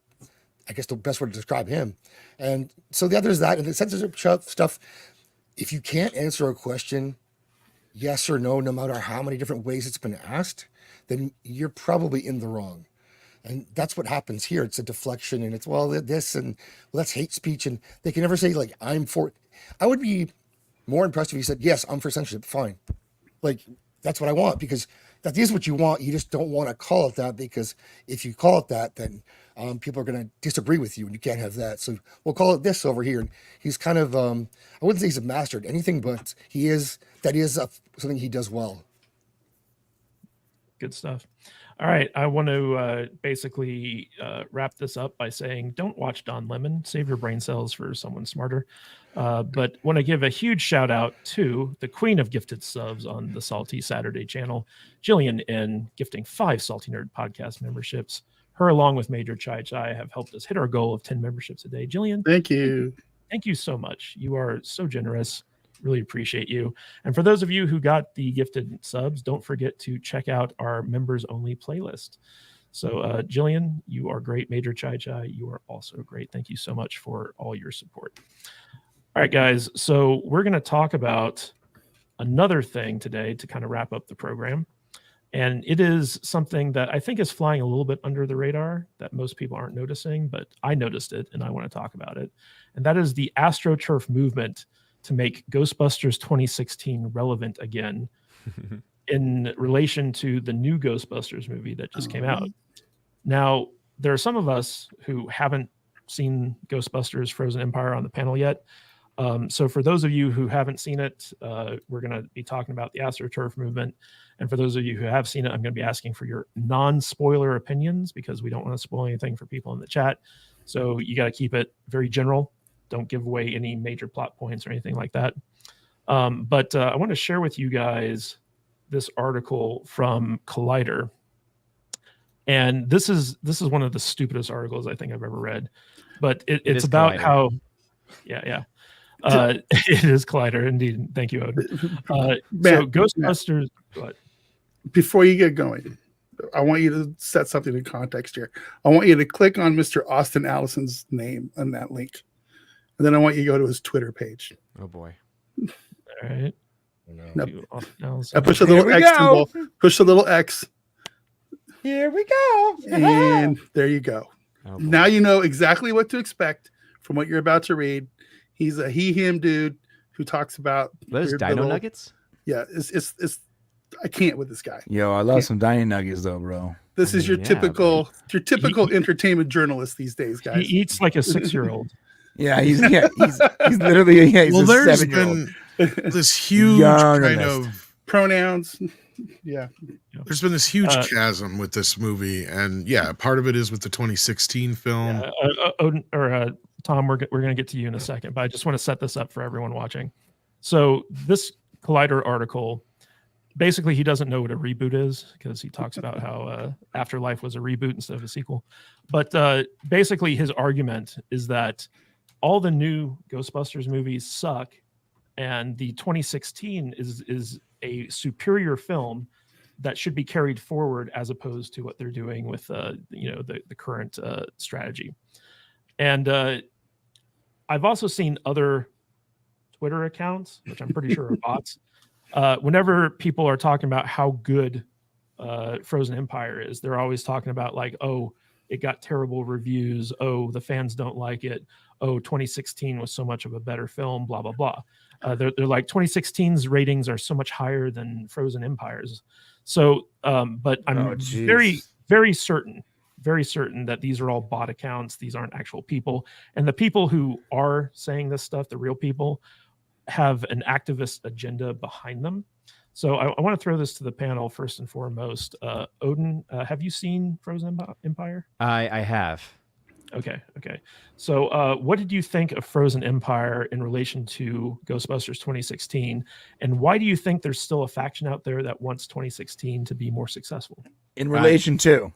I guess the best way to describe him. And so the other is that, and the censorship stuff, if you can't answer a question yes or no, no matter how many different ways it's been asked, then you're probably in the wrong. And that's what happens here. It's a deflection, and it's, well, this, and well, that's hate speech. And they can never say, like, I'm for. I would be more impressed if he said, yes, I'm for censorship. Fine. Like, that's what I want, because that is what you want. You just don't want to call it that, because if you call it that, then people are going to disagree with you, and you can't have that. So we'll call it this over here. And he's kind of, I wouldn't say he's a master at anything, but that is something he does well. Good stuff. All right, I want to basically wrap this up by saying, don't watch Don Lemon. Save your brain cells for someone smarter. But want to give a huge shout out to the queen of gifted subs on the Salty Saturday channel, Jillian N, gifting 5 Salty Nerd podcast memberships. Her, along with Major Chai Chai, have helped us hit our goal of 10 memberships a day. Jillian, Thank you. thank you so much. You are so generous. Really appreciate you. And for those of you who got the gifted subs, don't forget to check out our members only playlist. So Jillian, you are great. Major Chai Chai, you are also great. Thank you so much for all your support. All right, guys. So we're going to talk about another thing today to kind of wrap up the program. And it is something that I think is flying a little bit under the radar that most people aren't noticing, but I noticed it and I want to talk about it. And that is the Astroturf movement to make Ghostbusters 2016 relevant again in relation to the new Ghostbusters movie that just came out. Now, there are some of us who haven't seen Ghostbusters Frozen Empire on the panel yet. So for those of you who haven't seen it, we're going to be talking about the Astroturf movement. And for those of you who have seen it, I'm going to be asking for your non-spoiler opinions because we don't want to spoil anything for people in the chat. So you got to keep it very general. Don't give away any major plot points or anything like that. But I want to share with you guys this article from Collider. And this is one of the stupidest articles I think I've ever read. But it's about Collider. How... Yeah. It is Collider, indeed. Thank you, Odin. So Ghostbusters... What? Before you get going, I want you to set something in context here. I want you to click on Mr. Austin Allison's name on that link. And then I want you to go to his Twitter page. Oh, boy. All right. No. Now push the little X symbol. Push the little X. Here we go. And there you go. Oh, now you know exactly what to expect from what you're about to read. He's a him dude who talks about those dino nuggets. Yeah, it's I can't with this guy. Yo, I love some dino nuggets though, bro. This is your typical entertainment journalist these days, guys. He eats like a 6-year-old. Yeah, he's literally he's well, a there's 7-year-old. been this huge kind of pronouns. Yeah. There's been this huge chasm with this movie, and yeah, part of it is with the 2016 film. Odin, or Tom, we're going to get to you in a second, but I just want to set this up for everyone watching. So this Collider article, basically he doesn't know what a reboot is because he talks about how Afterlife was a reboot instead of a sequel. But basically his argument is that all the new Ghostbusters movies suck, and the 2016 is a superior film that should be carried forward as opposed to what they're doing with the current strategy. And I've also seen other Twitter accounts, which I'm pretty sure are bots. Whenever people are talking about how good Frozen Empire is, they're always talking about like, oh, it got terrible reviews. Oh, the fans don't like it. Oh, 2016 was so much of a better film, blah, blah, blah. They're like 2016's ratings are so much higher than Frozen Empire's. So, but I'm very, very certain that these are all bot accounts. These aren't actual people. And the people who are saying this stuff, the real people, have an activist agenda behind them. So I want to throw this to the panel first and foremost. Odin, have you seen Frozen Empire? I have. Okay. So what did you think of Frozen Empire in relation to Ghostbusters 2016? And why do you think there's still a faction out there that wants 2016 to be more successful? In relation to?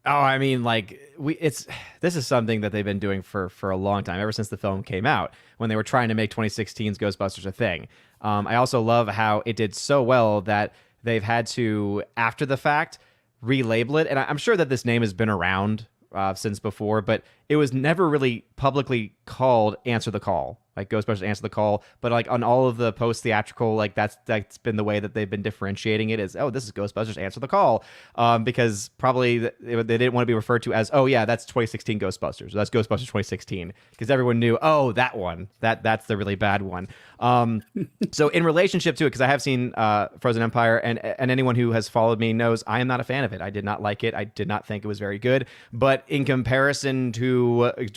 Oh, I mean, like this is something that they've been doing for a long time, ever since the film came out, when they were trying to make 2016's Ghostbusters a thing. I also love how it did so well that they've had to, after the fact, relabel it. And I'm sure that this name has been around since before, but it was never really publicly called Answer the Call, like Ghostbusters Answer the Call. But like on all of the post-theatrical, like that's been the way that they've been differentiating it, is, oh, this is Ghostbusters Answer the Call, because probably they didn't want to be referred to as, oh yeah, that's 2016 Ghostbusters, that's Ghostbusters 2016, because everyone knew, oh, that one, that's the really bad one. So in relationship to it, because I have seen Frozen Empire, and anyone who has followed me knows I am not a fan of it. I did not like it. I did not think it was very good. But in comparison to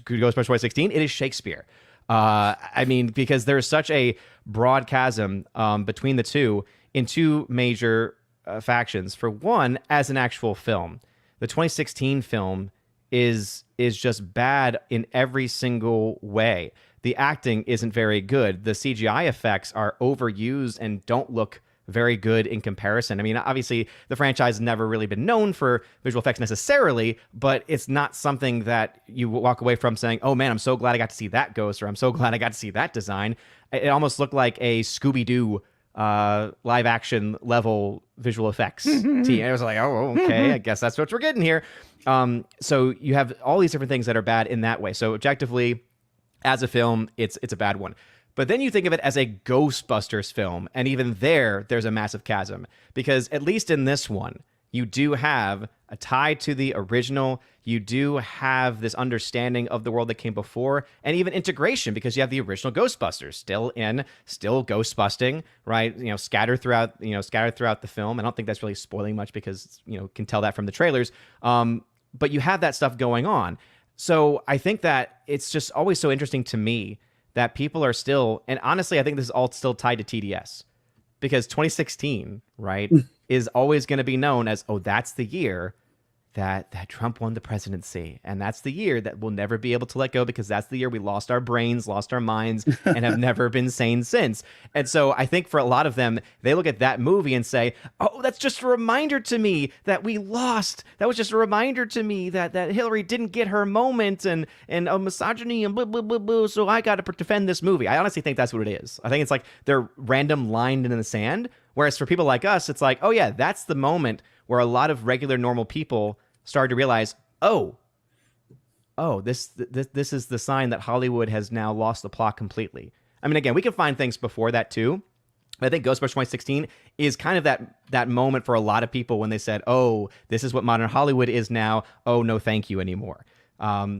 Ghostbusters 2016, it is Shakespeare. I mean, because there's such a broad chasm between the two in two major factions. For one, as an actual film, the 2016 film is just bad in every single way. The acting isn't very good. The CGI effects are overused and don't look very good in comparison. I mean, obviously, the franchise has never really been known for visual effects necessarily, but it's not something that you walk away from saying, oh man, I'm so glad I got to see that ghost, or I'm so glad I got to see that design. It almost looked like a Scooby-Doo live action level visual effects team. It was like, oh, okay, I guess that's what we're getting here. So you have all these different things that are bad in that way. So objectively, as a film, it's a bad one. But then you think of it as a Ghostbusters film, and even there's a massive chasm, because at least in this one, you do have a tie to the original. You do have this understanding of the world that came before, and even integration, because you have the original Ghostbusters still ghostbusting, right? Scattered throughout the film. I don't think that's really spoiling much, because can tell that from the trailers. But you have that stuff going on. So I think that it's just always so interesting to me that people are still, and honestly, I think this is all still tied to TDS, because 2016, right, is always going to be known as, oh, that's the year that Trump won the presidency. And that's the year that we'll never be able to let go, because that's the year we lost our brains, lost our minds, and have never been sane since. And so I think for a lot of them, they look at that movie and say, oh, that's just a reminder to me that we lost. That was just a reminder to me that Hillary didn't get her moment, and misogyny and blah, blah, blah, blah. So I got to defend this movie. I honestly think that's what it is. I think it's like they're random lined in the sand. Whereas for people like us, it's like, oh yeah, that's the moment where a lot of regular normal people started to realize, this is the sign that Hollywood has now lost the plot completely. I mean, again, we can find things before that too. But I think Ghostbusters 2016 is kind of that moment for a lot of people when they said, oh, this is what modern Hollywood is now. Oh, no, thank you anymore.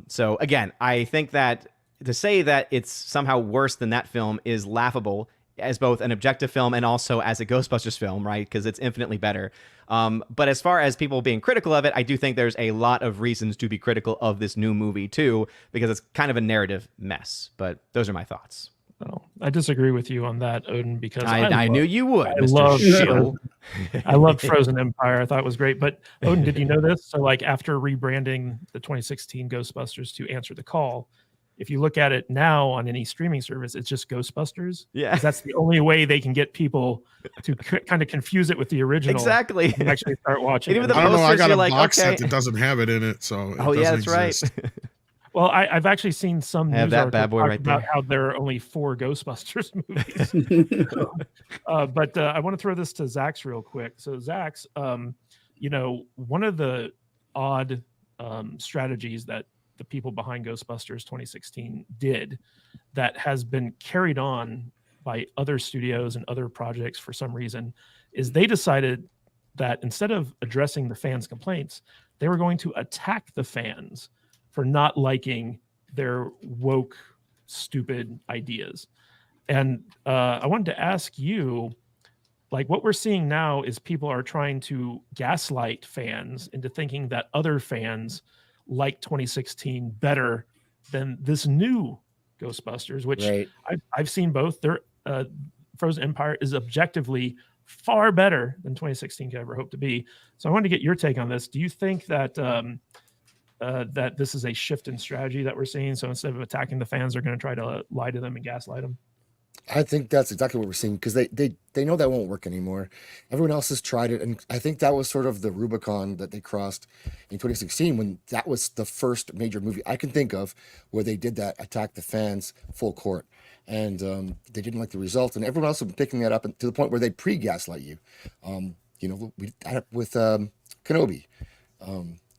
So again, I think that to say that it's somehow worse than that film is laughable, as both an objective film and also as a Ghostbusters film, right? Because it's infinitely better. But as far as people being critical of it, I do think there's a lot of reasons to be critical of this new movie too, because it's kind of a narrative mess. But those are my thoughts. Oh, I disagree with you on that, Odin, because I knew you would, Mr. Love Shill. I loved Frozen Empire. I thought it was great. But Odin, did you know this? So like after rebranding the 2016 Ghostbusters to Answer the Call, if you look at it now on any streaming service, it's just Ghostbusters. Yeah. 'Cause that's the only way they can get people to kind of confuse it with the original. Exactly. And actually start watching And even it. the I don't know. I posters, got you're a like, box okay. set that doesn't have it in it, so it Oh yeah, that's doesn't right. exist. Well, I've actually seen some Have news that articles bad boy talk right about there. how there are only 4 Ghostbusters movies. But I want to throw this to Zaxx real quick. So Zaxx, one of the odd strategies that the people behind Ghostbusters 2016 did that has been carried on by other studios and other projects for some reason is they decided that instead of addressing the fans' complaints, they were going to attack the fans for not liking their woke, stupid ideas. And I wanted to ask you, like what we're seeing now is people are trying to gaslight fans into thinking that other fans like 2016 better than this new Ghostbusters, which Right. I've seen both. Their Frozen Empire is objectively far better than 2016 could ever hope to be. So I wanted to get your take on this. Do you think that that this is a shift in strategy that we're seeing? So instead of attacking the fans, they're going to try to lie to them and gaslight them? I think that's exactly what we're seeing, because they know that won't work anymore. Everyone else has tried it, and I think that was sort of the Rubicon that they crossed in 2016 when that was the first major movie I can think of where they did that, attack the fans full court, and they didn't like the result, and everyone else has been picking that up to the point where they pre-gaslight you. We had it with Kenobi.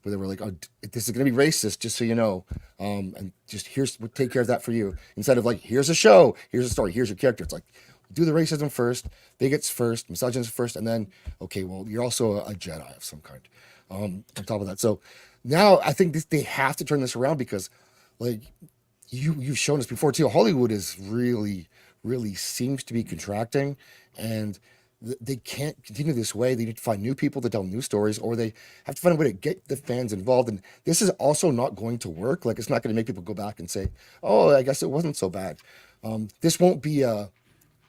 Where they were like, oh, this is going to be racist, just so you know. And just we'll take care of that for you. Instead of like, here's a show, here's a story, here's your character. It's like, do the racism first, bigots first, misogynists first, and then, okay, well, you're also a Jedi of some kind on top of that. So now I think they have to turn this around because, like, you've shown us before too, Hollywood is really, really seems to be contracting, and they can't continue this way. They need to find new people to tell new stories, or they have to find a way to get the fans involved. And this is also not going to work. Like, it's not going to make people go back and say, oh, I guess it wasn't so bad. This won't be a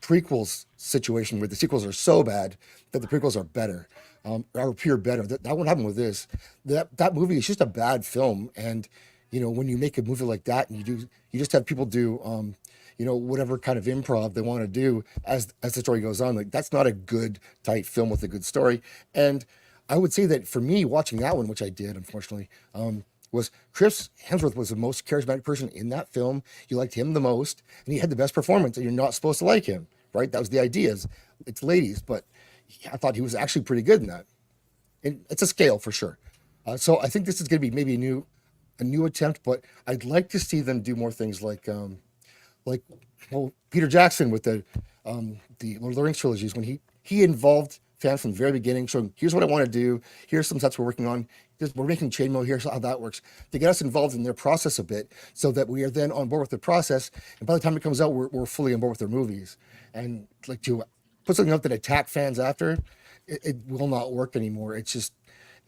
prequels situation where the sequels are so bad that the prequels are better, or appear better. That won't happen with this. That movie is just a bad film. And, when you make a movie like that and you just have people do, whatever kind of improv they want to do as the story goes on. Like, that's not a good tight film with a good story. And I would say that for me, watching that one, which I did, unfortunately, was Chris Hemsworth was the most charismatic person in that film. You liked him the most, and he had the best performance, and you're not supposed to like him, right? That was the idea. It's ladies, but I thought he was actually pretty good in that. And it's a scale for sure. So I think this is going to be maybe a new attempt, but I'd like to see them do more things like Peter Jackson with the Lord of the Rings trilogies, when he involved fans from the very beginning, showing here's what I want to do, here's some sets we're working on, we're making chainmail, here's how that works, to get us involved in their process a bit, so that we are then on board with the process, and by the time it comes out, we're fully on board with their movies. And like, to put something up that attack fans after, it will not work anymore. It's just,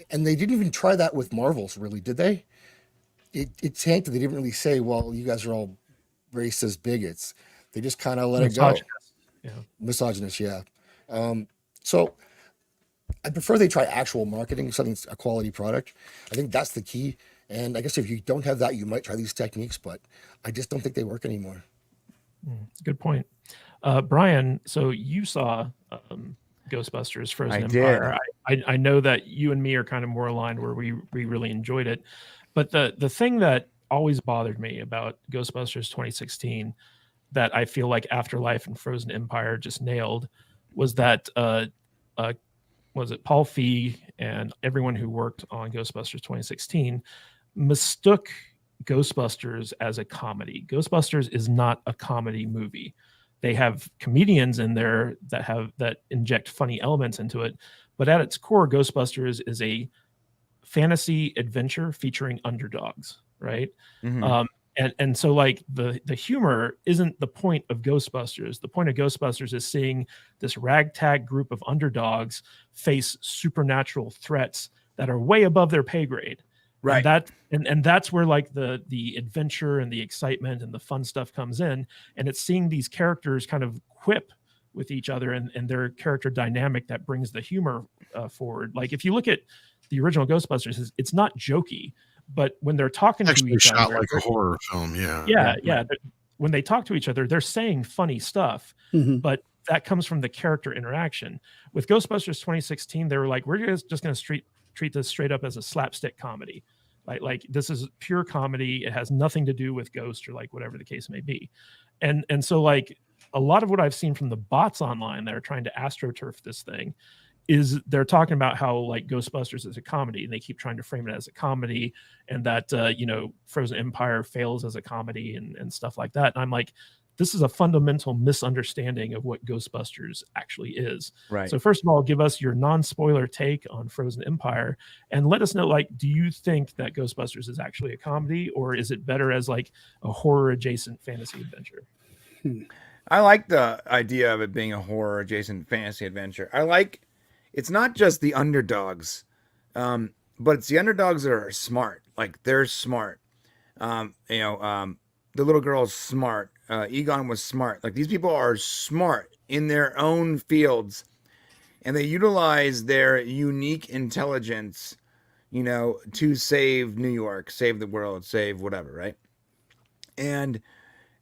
and they didn't even try that with Marvels, really, did they? It tanked. They didn't really say, well, you guys are all racist bigots. They just kind of let it go. Yeah. Misogynist, yeah. So I prefer they try actual marketing, something's a quality product. I think that's the key. And I guess if you don't have that, you might try these techniques, but I just don't think they work anymore. Good point. Brian, so you saw Ghostbusters Frozen I Empire. I know that you and me are kind of more aligned, where we really enjoyed it. But the thing that always bothered me about Ghostbusters 2016, that I feel like Afterlife and Frozen Empire just nailed, was that was it Paul Feig and everyone who worked on Ghostbusters 2016 mistook Ghostbusters as a comedy. Ghostbusters is not a comedy movie. They have comedians in there that inject funny elements into it, but at its core, Ghostbusters is a fantasy adventure featuring underdogs, right? Mhm. And so, like, the humor isn't the point of Ghostbusters. The point of Ghostbusters is seeing this ragtag group of underdogs face supernatural threats that are way above their pay grade. Right. And that's where, like, the adventure and the excitement and the fun stuff comes in. And it's seeing these characters kind of quip with each other and their character dynamic that brings the humor forward. Like, if you look at the original Ghostbusters, it's not jokey, but when they're talking to Actually each shot other, like a horror film. Yeah. yeah. When they talk to each other, they're saying funny stuff, Mhm. but that comes from the character interaction. With Ghostbusters 2016, they were like, we're just going to treat this straight up as a slapstick comedy. Like, this is pure comedy. It has nothing to do with ghosts or like whatever the case may be. And so, like, a lot of what I've seen from the bots online that are trying to AstroTurf this thing is they're talking about how, like, Ghostbusters is a comedy, and they keep trying to frame it as a comedy, and that Frozen Empire fails as a comedy and stuff like that. And I'm like, this is a fundamental misunderstanding of what Ghostbusters actually is. Right. So first of all, give us your non-spoiler take on Frozen Empire, and let us know, like, do you think that Ghostbusters is actually a comedy, or is it better as like a horror adjacent fantasy adventure? I like the idea of it being a horror adjacent fantasy adventure. It's not just the underdogs, but it's the underdogs that are smart. Like, they're smart. The little girl's smart. Egon was smart. Like, these people are smart in their own fields, and they utilize their unique intelligence, to save New York, save the world, save whatever, right? And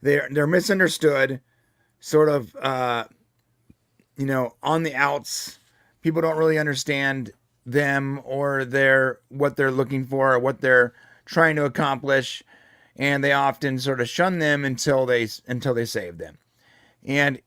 they're misunderstood, sort of, on the outs. People don't really understand them or what they're looking for or what they're trying to accomplish, and they often sort of shun them until they save them. And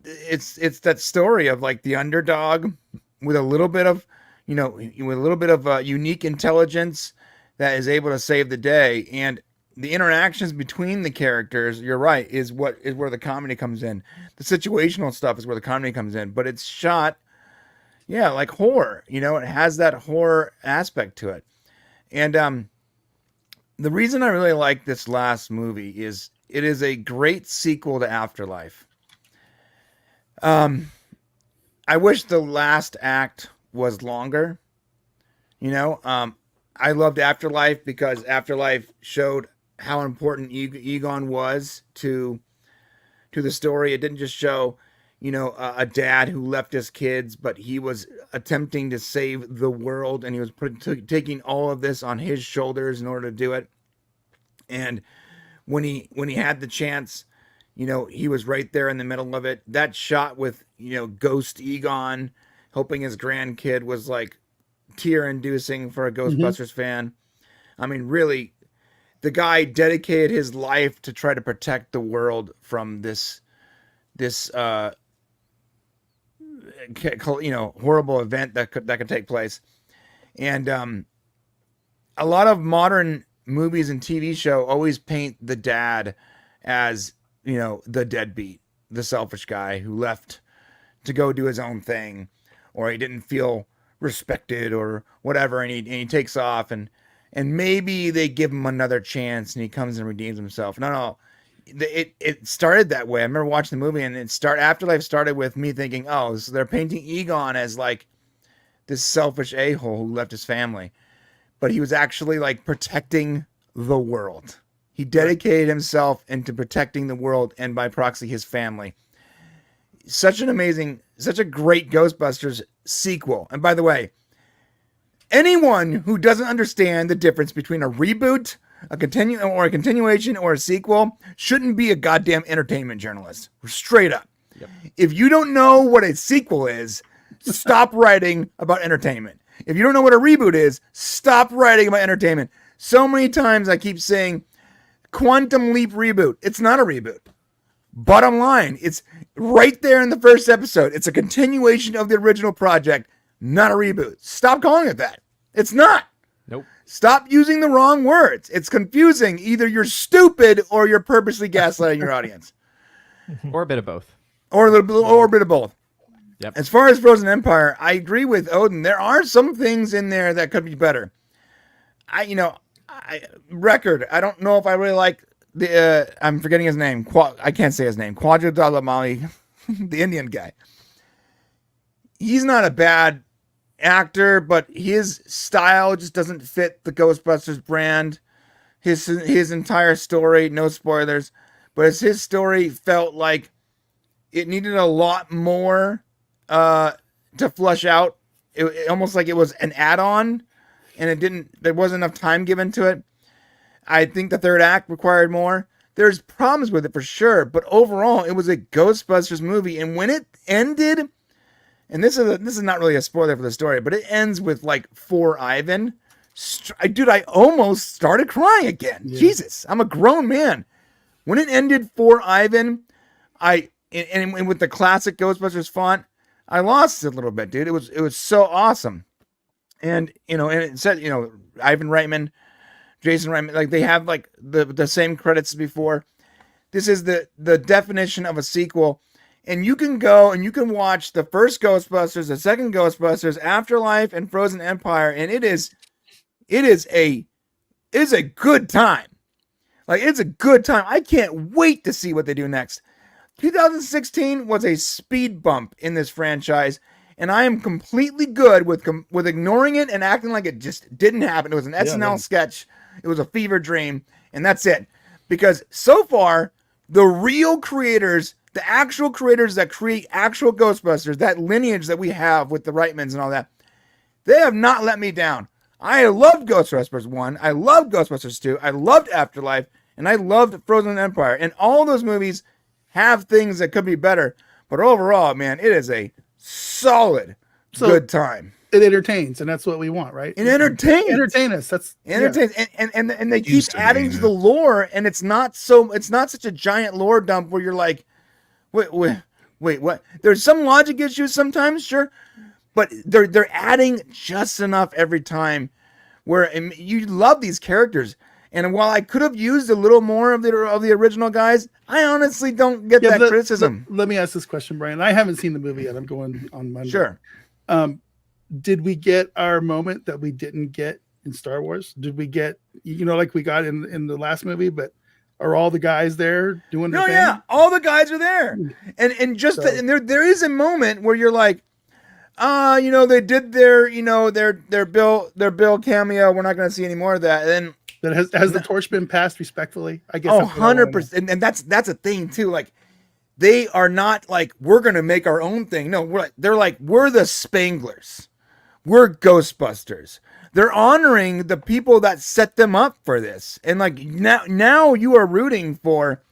it's that story of, like, the underdog with a little bit of unique intelligence that is able to save the day. And the interactions between the characters, you're right, is where the comedy comes in. The situational stuff is where the comedy comes in, but it's shot, like horror. It has that horror aspect to it. And the reason I really like this last movie is it is a great sequel to Afterlife. I wish the last act was longer. I loved Afterlife because Afterlife showed how important Egon was to the story. It didn't just show, a dad who left his kids, but he was attempting to save the world, and he was taking all of this on his shoulders in order to do it. And when he had the chance, you know, he was right there in the middle of it. That shot with, you know, Ghost Egon hoping his grandkid was like tear-inducing for a Ghostbusters fan. I mean, really, the guy dedicated his life to try to protect the world from this you know, horrible event that could take place. And a lot of modern movies and TV show always paint the dad as, you know, the deadbeat, the selfish guy who left to go do his own thing, or he didn't feel respected or whatever, and he takes off, and maybe they give him another chance and he comes and redeems himself. No, it started that way. I remember watching the movie, and Afterlife started with me thinking, oh, so they're painting Egon as like this selfish a-hole who left his family, but he was actually like protecting the world. He dedicated himself into protecting the world, and by proxy his family. Such a great Ghostbusters sequel. And by the way, anyone who doesn't understand the difference between a reboot, a continuation, or a sequel shouldn't be a goddamn entertainment journalist. Straight up. Yep. If you don't know what a sequel is, stop writing about entertainment. If you don't know what a reboot is, stop writing about entertainment. So many times I keep saying Quantum Leap reboot. It's not a reboot. Bottom line, it's right there in the first episode. It's a continuation of the original project, not a reboot. Stop calling it that. It's not. Nope. Stop using the wrong words. It's confusing. Either you're stupid or you're purposely gaslighting your audience. Or a bit of both. Or a bit of both. Yep. As far as Frozen Empire, I agree with Odin. There are some things in there that could be better. I don't know if I really like the, I'm forgetting his name. I can't say his name. Quadra Dalamali, the Indian guy. He's not a bad actor, but his style just doesn't fit the Ghostbusters brand. His entire story, no spoilers, but his story felt like it needed a lot more to flush out. It almost like it was an add-on, and there wasn't enough time given to it. I think the third act required more. There's problems with it for sure, but overall, it was a Ghostbusters movie. And when it ended, and this is not really a spoiler for the story, but it ends with like for Ivan. Dude, I almost started crying again. Yeah. Jesus, I'm a grown man. When it ended for Ivan, and with the classic Ghostbusters font, I lost it a little bit, dude. It was so awesome. And, you know, and it said, you know, Ivan Reitman, Jason Reitman, like they have like the same credits as before. This is the definition of a sequel. And you can go and you can watch the first Ghostbusters, the second Ghostbusters, Afterlife, and Frozen Empire, and it is a good time. Like, it's a good time. I can't wait to see what they do next. 2016 was a speed bump in this franchise, and I am completely good with ignoring it and acting like it just didn't happen. It was an SNL sketch. It was a fever dream, and that's it. Because so far, the real creators, the actual creators that create actual Ghostbusters, that lineage that we have with the Reitmans and all that, they have not let me down. I loved Ghostbusters 1. I loved Ghostbusters 2. I loved Afterlife, and I loved Frozen Empire. And all those movies have things that could be better. But overall, man, it is a solid, good time. It entertains, and that's what we want, right? It entertains. Entertain us. That's entertains. Yeah. And they keep adding to the lore, and it's not such a giant lore dump where you're like, wait, what? There's some logic issues sometimes, sure, but they're adding just enough every time where you love these characters. And while I could have used a little more of the original guys, I honestly don't get that criticism. Let me ask this question, Brian. I haven't seen the movie yet. I'm going on Monday. Sure. Did we get our moment that we didn't get in Star Wars? Did we get, like we got in the last movie, but are all the guys there doing their thing? Yeah, all the guys are there. And there is a moment where you're like, they did their Bill cameo. We're not going to see any more of that. And then has the torch been passed respectfully? I guess. 100%. And that's a thing too. Like, they are not like, we're going to make our own thing. No, they're like, we're the Spanglers. We're Ghostbusters. They're honoring the people that set them up for this. And like now you are rooting for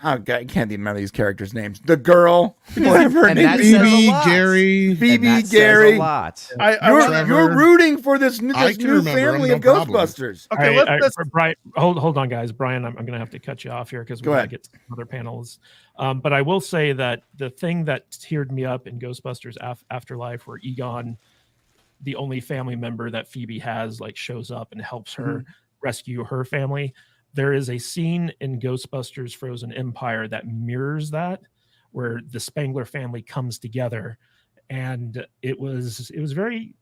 Oh God, I can't even remember these characters' names. The girl, whatever her And name that is. says a Phoebe, lot. Gary. And Phoebe, that says Gary. a lot. Trevor. You're rooting for this I can new remember 'em, family no of problem. Ghostbusters. Okay, All right, let's Brian, hold on, guys. Brian, I'm going to have to cut you off here because we Go got to ahead. get to some other panels. But I will say that the thing that teared me up in Ghostbusters Afterlife, where Egon, the only family member that Phoebe has, like shows up and helps her rescue her family. There is a scene in Ghostbusters Frozen Empire that mirrors that, where the Spangler family comes together, and it was very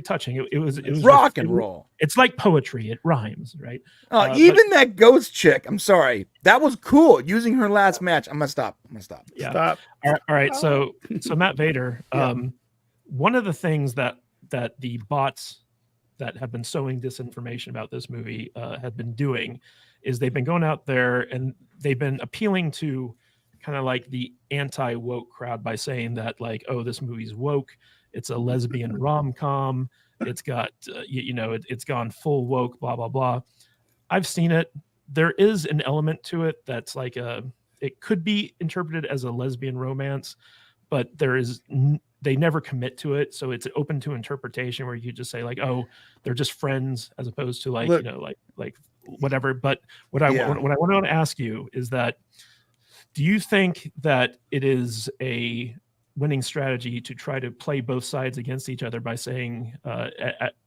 touching. It was Rock and roll. It's like poetry. It rhymes, right? Even that ghost chick. I'm sorry, that was cool. Using her last match. I'm gonna stop. Yeah. stop. All right. So Matt Vader, Yeah. one of the things that the bots that have been sowing disinformation about this movie have been doing is they've been going out there and they've been appealing to kind of like the anti-woke crowd by saying that, like, oh, this movie's woke. It's a lesbian rom-com. It's got, it's gone full woke, blah, blah, blah. I've seen it. There is an element to it that's like it could be interpreted as a lesbian romance, but they never commit to it. So it's open to interpretation where you just say like, oh, they're just friends, as opposed to like, Look, like whatever. But what I want to ask you is that, do you think that it is a winning strategy to try to play both sides against each other by saying,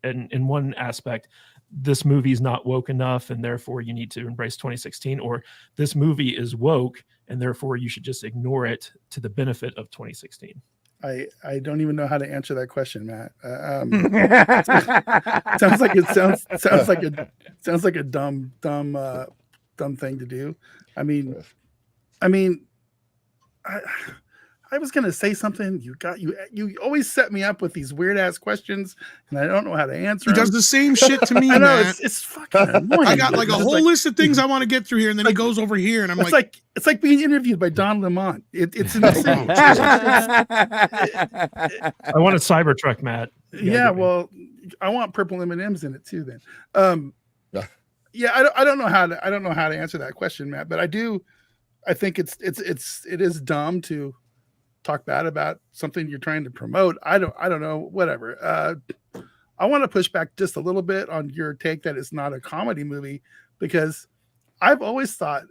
in one aspect, this movie is not woke enough and therefore you need to embrace 2016, or this movie is woke and therefore you should just ignore it to the benefit of 2016? I don't even know how to answer that question, Matt. Sounds like a dumb thing to do. I mean, I was gonna say something. You always set me up with these weird ass questions, and I don't know how to answer He them. does the same shit to me, I know Matt. it's fucking annoying. I got like a It's whole list of things I want to get through here, and then he like- goes over here, and I'm It's like, it's like being interviewed by Don Lemon. It's oh, insane. I want a Cybertruck, Matt. You gotta Yeah, get me. well, I want purple M&Ms in it too. Then, yeah, I don't know how to answer that question, Matt. But I think it is dumb to talk bad about something you're trying to promote. I don't know, whatever. I want to push back just a little bit on your take that it's not a comedy movie, because I've always thought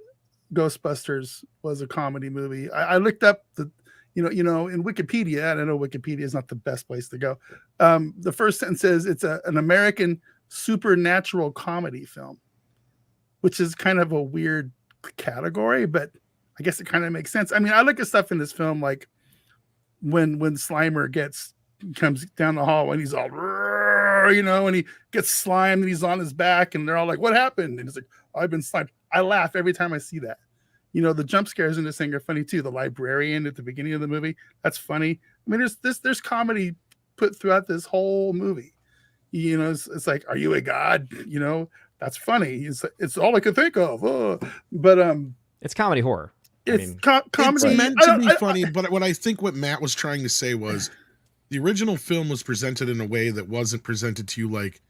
Ghostbusters was a comedy movie. I looked up in Wikipedia, and I know Wikipedia is not the best place to go. The first sentence says it's an American supernatural comedy film, which is kind of a weird category, but I guess it kind of makes sense. I mean, I look at stuff in this film like when Slimer comes down the hall and he's all, and he gets slimed and he's on his back and they're all like, what happened? And he's like, I've been slimed. I laugh every time I see that. The jump scares in this thing are funny too. The librarian at the beginning of the movie, that's funny. I mean, there's comedy put throughout this whole movie. It's like, are you a god? That's funny. It's all I could think of. But It's comedy horror. it's it's comedy. meant to be funny, but what Matt was trying to say was the original film was presented in a way that wasn't presented to you like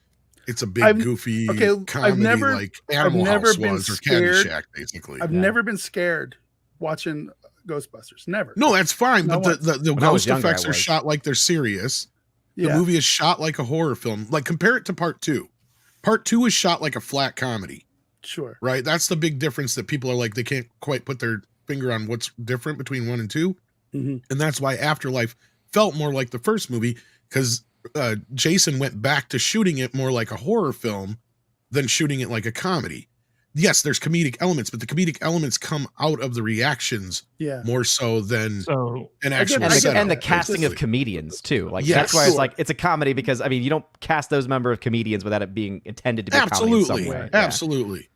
it's a big goofy comedy like Animal House was, or Caddyshack, basically. I've never been scared watching Ghostbusters. Never. No, that's fine, No but the When I was ghost younger, effects I are was. shot like they're serious. The Yeah. movie is shot like a horror film. Like, compare it to part 2. Part 2 is shot like a flat comedy, Sure. right? That's the big difference that people are like, they can't quite put their finger on what's different between 1 and 2. Mhm. And that's why Afterlife felt more like the first movie, because Jason went back to shooting it more like a horror film than shooting it like a comedy. Yes, there's comedic elements, but the comedic elements come out of the reactions Yeah. more so than So an actual And setup. the casting of basically. comedians too. Like Yes. that's why it's Sure. like it's a comedy, because I mean you don't cast those member of comedians without it being intended to be a comedy in Absolutely, some way. absolutely.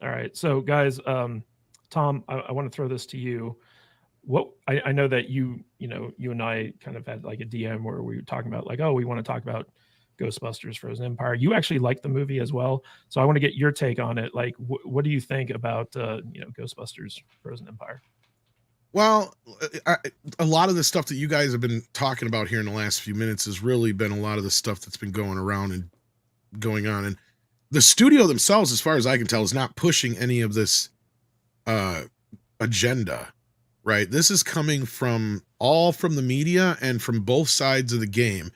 all right, so guys, Tom, I want to throw this to you. What I know that you and I kind of had like a DM where we were talking about like, oh, we want to talk about Ghostbusters Frozen Empire. You actually like the movie as well, so I want to get your take on it. Like, what do you think about Ghostbusters Frozen Empire? Well, a lot of the stuff that you guys have been talking about here in the last few minutes has really been a lot of the stuff that's been going around and going on. And the studio themselves, as far as I can tell, is not pushing any of this agenda, right? This is coming from the media and from both sides of the game.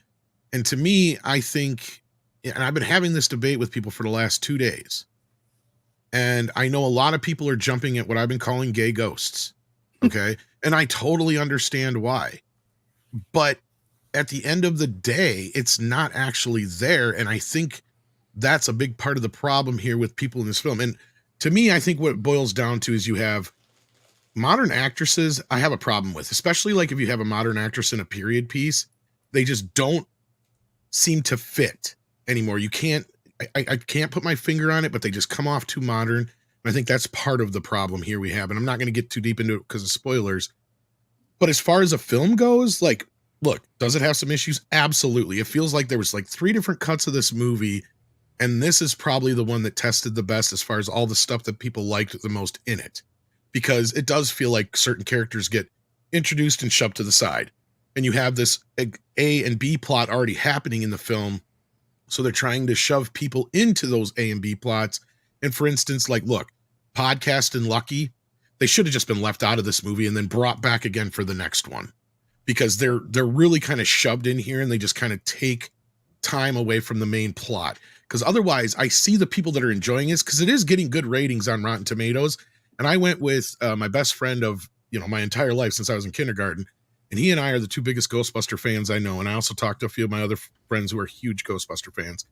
And to me, I think, and I've been having this debate with people for the last 2 days, and I know a lot of people are jumping at what I've been calling gay ghosts. Okay. And I totally understand why. But at the end of the day, it's not actually there. And I think that's a big part of the problem here with people in this film. And to me, I think what it boils down to is you have modern actresses I have a problem with, especially like if you have a modern actress in a period piece, they just don't seem to fit anymore. You can't, I can't put my finger on it, but they just come off too modern. And I think that's part of the problem here we have. And I'm not going to get too deep into it because of spoilers. But as far as a film goes, like, look, does it have some issues? Absolutely. It feels like there was like 3 different cuts of this movie. And this is probably the one that tested the best as far as all the stuff that people liked the most in it. Because it does feel like certain characters get introduced and shoved to the side. And you have this A and B plot already happening in the film. So they're trying to shove people into those A and B plots. And for instance, like, look, Podcast and Lucky, they should have just been left out of this movie and then brought back again for the next one. Because they're really kind of shoved in here and they just kind of take time away from the main plot. Because otherwise, I see the people that are enjoying this, because it is getting good ratings on Rotten Tomatoes. And I went with my best friend of, my entire life since I was in kindergarten. And he and I are the 2 biggest Ghostbuster fans I know. And I also talked to a few of my other friends who are huge Ghostbuster fans.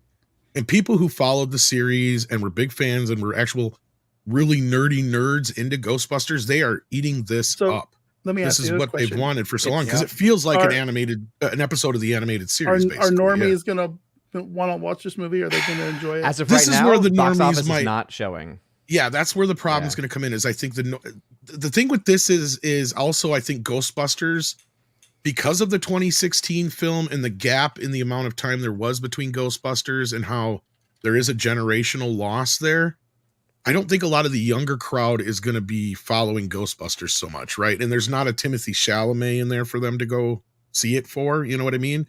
And people who followed the series and were big fans and were actual really nerdy nerds into Ghostbusters, they are eating this up. Let me ask this you is what question. they've wanted for so long, because it feels like an episode of the animated series. Are normies going to want to watch this movie? Are they going to enjoy it? As of This right is now, where the box normies office might- is not showing. Yeah, that's where the problem's going to come in. Is I think the thing with this is also, I think Ghostbusters, because of the 2016 film and the gap in the amount of time there was between Ghostbusters and how there is a generational loss there, I don't think a lot of the younger crowd is going to be following Ghostbusters so much, right? And there's not a Timothy Chalamet in there for them to go see it for, you know what I mean?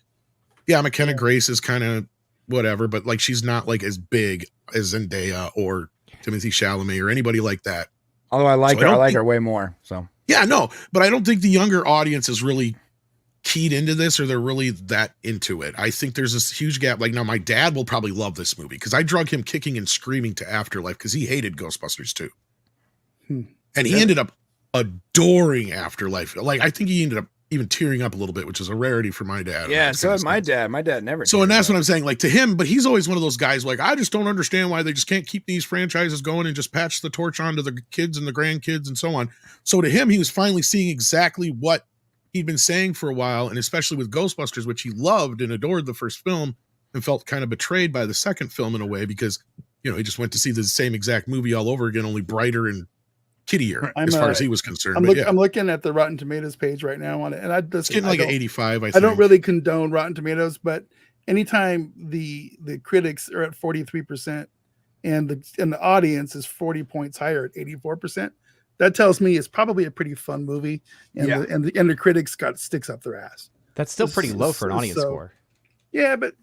Yeah, McKenna Grace is kind of whatever, but like she's not like as big as Zendaya or Timothy Chalamet or anybody like that. Although I like So her, I I don't like think- her way more. So Yeah, no, but I don't think the younger audience is really keyed into this, or they're really that into it. I think there's this huge gap. Like, now my dad will probably love this movie because I drug him kicking and screaming to Afterlife because he hated Ghostbusters too. And he ended up adoring Afterlife. Like, I think he ended up even tearing up a little bit, which is a rarity for my dad. yeah, so did my dad. My dad never. So, and that's what I'm saying, like, to him, but he's always one of those guys, like, I just don't understand why they just can't keep these franchises going and just patch the torch on to the kids and the grandkids and so on. So to him, he was finally seeing exactly what he'd been saying for a while, and especially with Ghostbusters, which he loved and adored the first film, and felt kind of betrayed by the second film in a way, because, he just went to see the same exact movie all over again, only brighter and kiddier as far as he was concerned. I'm looking at the Rotten Tomatoes page right now on it, and it's getting like an 85. I don't really condone Rotten Tomatoes, but anytime the critics are at 43% and the audience is 40 points higher at 84%, that tells me it's probably a pretty fun movie, and the critics got sticks up their ass. That's still pretty low for an audience score. Yeah, but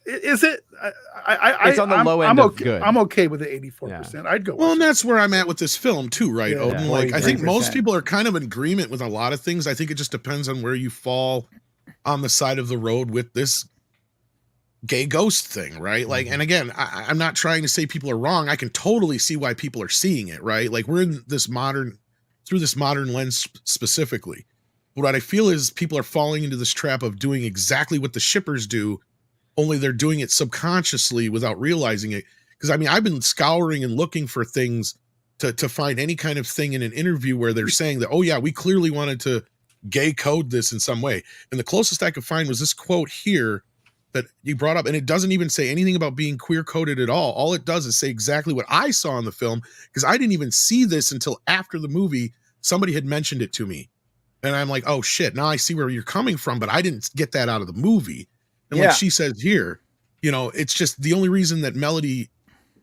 is it? It's on the low end of good. I'm okay with the 84%. I'd go. Well, and that's where I'm at with this film too, right? Yeah. Odin? Like, I think most people are kind of in agreement with a lot of things. I think it just depends on where you fall on the side of the road with this gay ghost thing, right? Like, and again, I'm not trying to say people are wrong. I can totally see why people are seeing it, right? Like, we're in this through this modern lens specifically. But what I feel is people are falling into this trap of doing exactly what the shippers do, only they're doing it subconsciously without realizing it. Because I mean, I've been scouring and looking for things to find any kind of thing in an interview where they're saying that, oh yeah, we clearly wanted to gay code this in some way. And the closest I could find was this quote here that you brought up. And it doesn't even say anything about being queer coded at all. All it does is say exactly what I saw in the film, because I didn't even see this until after the movie. Somebody had mentioned it to me. And I'm like, oh shit, now I see where you're coming from, but I didn't get that out of the movie. And like she says here, it's just the only reason that Melody,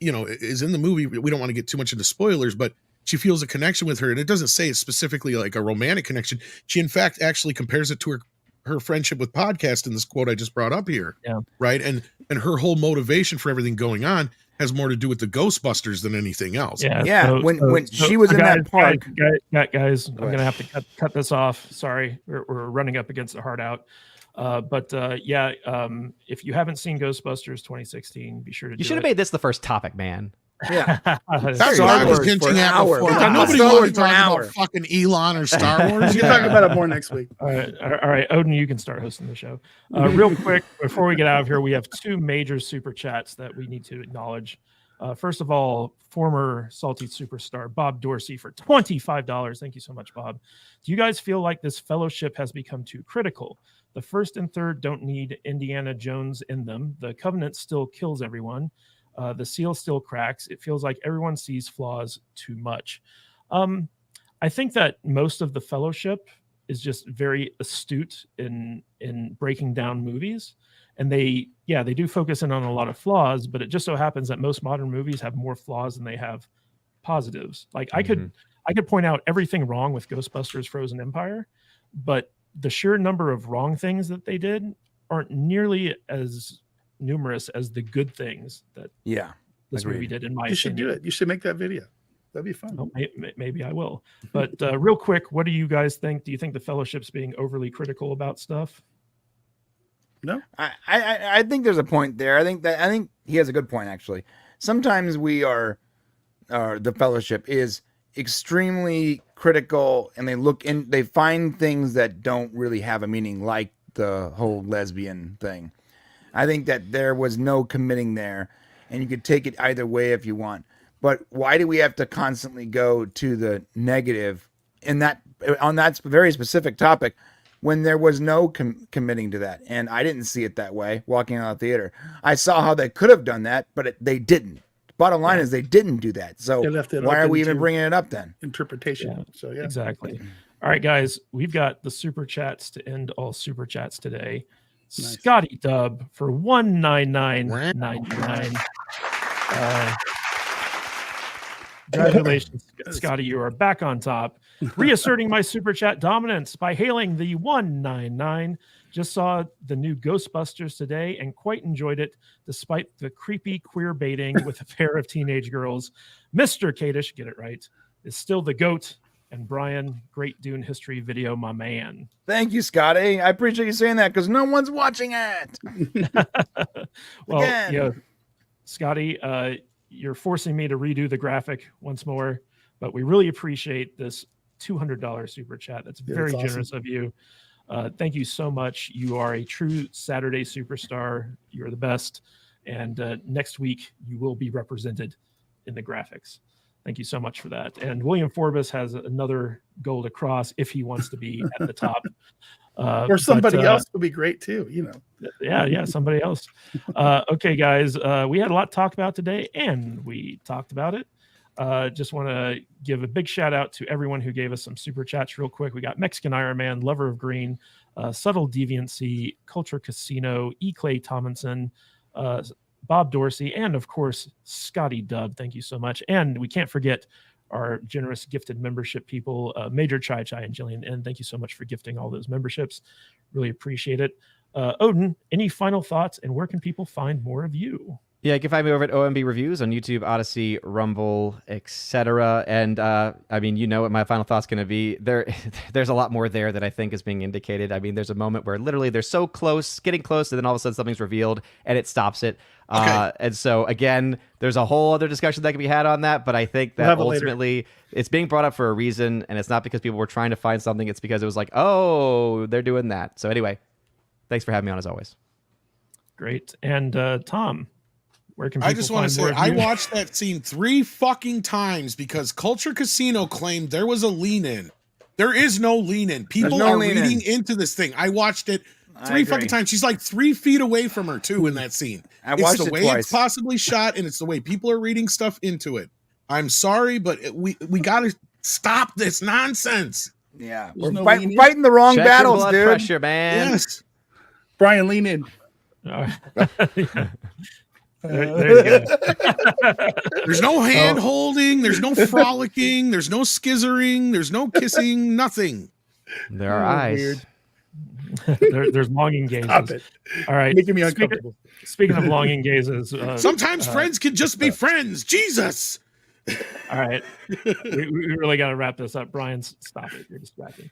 is in the movie. We don't want to get too much into spoilers, but she feels a connection with her. And it doesn't say it's specifically like a romantic connection. She, in fact, actually compares it to her friendship with Podcast in this quote I just brought up here. Yeah. Right. And her whole motivation for everything going on has more to do with the Ghostbusters than anything else. Yeah, So, when she was in that park. guys, I'm Go gonna ahead. have to cut this off. Sorry, we're running up against the hard out. If you haven't seen Ghostbusters 2016, be sure to. You should have made this the first topic, man. Yeah. That's Star what I was Wars for hinting an at hour. before. We're talking Nobody about Star wanted Wars to for an talk hour. about fucking Elon or Star Wars. We can talk about it more next week. All right, Odin, you can start hosting the show. Real quick, before we get out of here, we have two major super chats that we need to acknowledge. First of all, former Salty Superstar Bob Dorsey for $25. Thank you so much, Bob. Do you guys feel like this fellowship has become too critical? The first and third don't need Indiana Jones in them. The Covenant still kills everyone. The seal still cracks. It feels like everyone sees flaws too much. I think that most of the fellowship is just very astute in breaking down movies. And they do focus in on a lot of flaws, but it just so happens that most modern movies have more flaws than they have positives. Like I could point out everything wrong with Ghostbusters Frozen Empire, but the sheer number of wrong things that they did aren't nearly as numerous as the good things that this movie did, in my opinion. You should do it. You should make that video. That'd be fun. Oh, maybe I will. But real quick, what do you guys think? Do you think the fellowship's being overly critical about stuff? No, I think there's a point there. I think he has a good point, actually. Sometimes the fellowship is extremely critical, and they find things that don't really have a meaning, like the whole lesbian thing. I think that there was no committing there, and you could take it either way if you want. But why do we have to constantly go to the negative on that very specific topic when there was no committing to that? And I didn't see it that way walking out of the theater. I saw how they could have done that, but they didn't. Bottom line is they didn't do that. So why are we even bringing it up then? Interpretation. Yeah, So yeah, exactly. All right, guys, we've got the super chats to end all super chats today. Nice. Scotty Dub for $199.99. Congratulations, Scotty. You are back on top. Reasserting my super chat dominance by hailing the 199. Just saw the new Ghostbusters today and quite enjoyed it, despite the creepy queer baiting with a pair of teenage girls. Mr. Kadish, get it right, is still the GOAT. And Brian, great Dune history video, my man. Thank you, Scotty. I appreciate you saying that because no one's watching it. Well, Again. Scotty, you're forcing me to redo the graphic once more, but we really appreciate this $200 super chat. That's very that's awesome. generous of you. Thank you so much. You are a true Saturday superstar. You're the best. And next week, you will be represented in the graphics. Thank you so much for that. And William Forbus has another goal to cross if he wants to be at the top. or somebody else would be great too. You know. Yeah, somebody else. Okay, guys, we had a lot to talk about today, and we talked about it. Just want to give a big shout out to everyone who gave us some super chats real quick. We got Mexican Iron Man, Lover of Green, Subtle Deviancy, Culture Casino, E. Clay Tomlinson, Bob Dorsey, and of course, Scotty Dub. Thank you so much. And we can't forget our generous gifted membership people, Major Chai Chai and Jillian. And thank you so much for gifting all those memberships. Really appreciate it. Odin, any final thoughts, and where can people find more of you? Yeah, you can find me over at OMB Reviews on YouTube, Odyssey, Rumble, etc. And I mean, you know what my final thought's going to be. There's a lot more there that I think is being indicated. I mean, there's a moment where literally they're so close, getting close, and then all of a sudden something's revealed and it stops it. Okay. And so again, there's a whole other discussion that can be had on that, but I think that ultimately it's being brought up for a reason, and it's not because people were trying to find something. It's because it was like, oh, they're doing that. So anyway, thanks for having me on as always. Great. And Tom, where can people I just want to find say more of I you? watched that scene 3 fucking times because Culture Casino claimed there was a lean in. There is no lean in. People no are lean in. reading into this thing. I watched it I 3 agree. fucking times. She's like 3 feet away from her too in that scene. I It's watched the it way twice. it's possibly shot, and it's the way people are reading stuff into it. I'm sorry, but we got to stop this nonsense. Yeah, There's we're no fighting, lean in? fighting the wrong Check your battles, blood dude. pressure, man. Yes. Brian, lean in. Yeah. There you go. There's no hand holding. There's no frolicking. There's no scissoring. There's no kissing. Nothing. There are Oh, eyes. weird. There's longing gazes. Stop it. All right. Making me Speaking, uncomfortable. speaking of longing gazes, Sometimes friends can just be friends. Jesus. all right, we really got to wrap this up. Brian, stop it. You're distracting.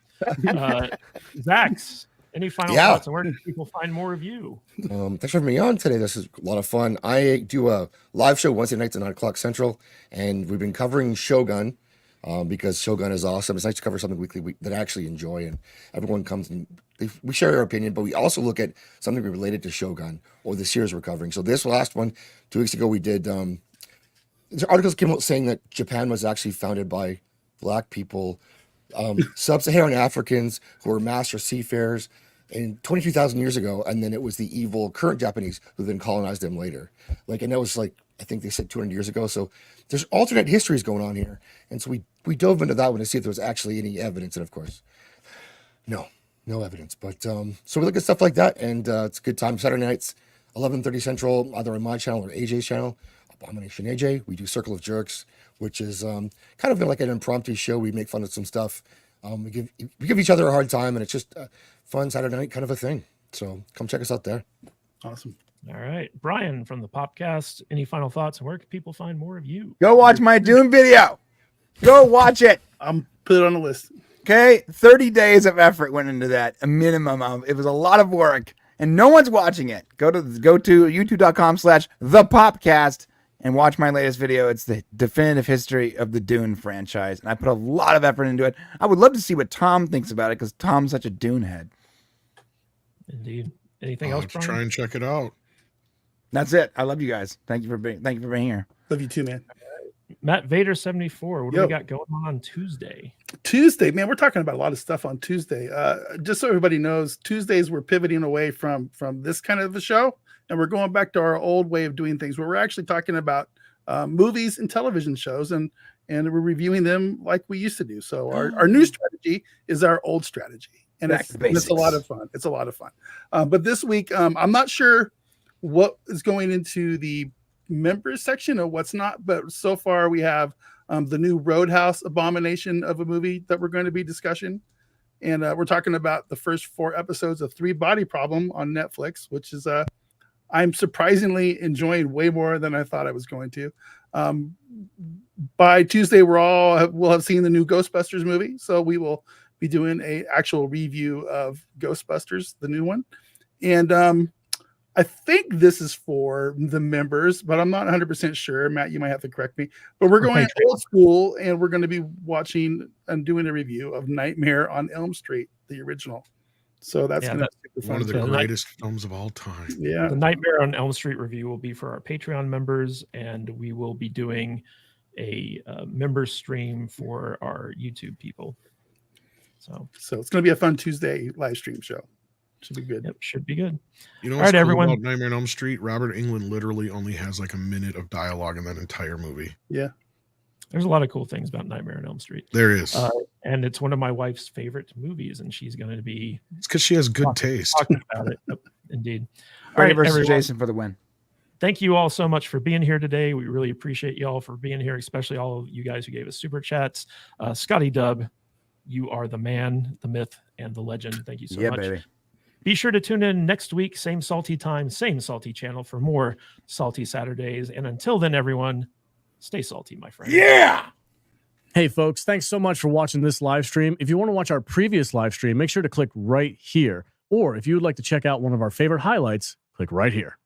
Zaxx, any final Yeah. thoughts on where can people find more of you? Thanks for having me on today. This is a lot of fun. I do a live show Wednesday nights at 9 o'clock Central, and we've been covering Shogun because Shogun is awesome. It's nice to cover something weekly that I actually enjoy, and everyone comes and we share our opinion, but we also look at something related to Shogun or the series we're covering. So this last one, 2 weeks ago, we did there articles came out saying that Japan was actually founded by black people, sub-Saharan Africans who were master seafarers in 22,000 years ago, and then it was the evil current Japanese who then colonized them later. And that was I think they said 200 years ago. So there's alternate histories going on here, and so we dove into that one to see if there was actually any evidence, and of course, no evidence. But so we look at stuff like that, and it's a good time. Saturday nights, 11:30 Central, either on my channel or AJ's channel. Abomination AJ. We do Circle of Jerks, which is kind of like an impromptu show. We make fun of some stuff. We give each other a hard time, and it's just a fun Saturday night kind of a thing. So come check us out there. Awesome. All right, Brian from the Popcast, any final thoughts and where can people find more of you? Go watch my Dune video. Go watch it. I'm put it on the list. Okay, 30 days of effort went into that, a minimum of. It was a lot of work, and no one's watching it. Go to youtube.com/thepopcast and watch my latest video. It's the definitive history of the Dune franchise, and I put a lot of effort into it. I would love to see what Tom thinks about it because Tom's such a Dune head. Indeed. Anything I'll else, have to Brian? try and check it out. That's it. I love you guys. Thank you for being here. Love you too, man. Matt Vader 74. What do Yo. we got going on Tuesday? Tuesday, man, we're talking about a lot of stuff on Tuesday. Just so everybody knows, Tuesdays we're pivoting away from this kind of a show, and we're going back to our old way of doing things, where we're actually talking about movies and television shows, and we're reviewing them like we used to do. So our new strategy is our old strategy, and it's a lot of fun. It's a lot of fun. But this week, I'm not sure what is going into the members section or what's not, but so far we have the new Roadhouse abomination of a movie that we're going to be discussing, and we're talking about the first 4 episodes of 3 Body Problem on Netflix, which is I'm surprisingly enjoying way more than I thought I was going to. By Tuesday, we'll have seen the new Ghostbusters movie, so we will be doing a actual review of Ghostbusters, the new one, and I think this is for the members, but I'm not 100% sure. Matt, you might have to correct me. But we're going old school, and we're going to be watching and doing a review of Nightmare on Elm Street, the original. So that's going to be super fun. One of the greatest films of all time. Yeah. The Nightmare on Elm Street review will be for our Patreon members, and we will be doing a member stream for our YouTube people. So it's going to be a fun Tuesday live stream show. Should be good. Yep, should be good. You know All what's right, cool everyone. about Nightmare on Elm Street? Robert Englund literally only has like a minute of dialogue in that entire movie. Yeah. There's a lot of cool things about Nightmare on Elm Street. There is. And it's one of my wife's favorite movies, and she's going to be It's because she has good taste. talking about it. Yep, indeed. All Brady right, versus everyone. Jason for the win. Thank you all so much for being here today. We really appreciate you all for being here, especially all of you guys who gave us super chats. Scotty Dub, you are the man, the myth, and the legend. Thank you so much. Baby. Be sure to tune in next week, same salty time, same salty channel for more Salty Saturdays. And until then, everyone, stay salty, my friend. Yeah. Hey, folks, thanks so much for watching this live stream. If you want to watch our previous live stream, make sure to click right here. Or if you would like to check out one of our favorite highlights, click right here.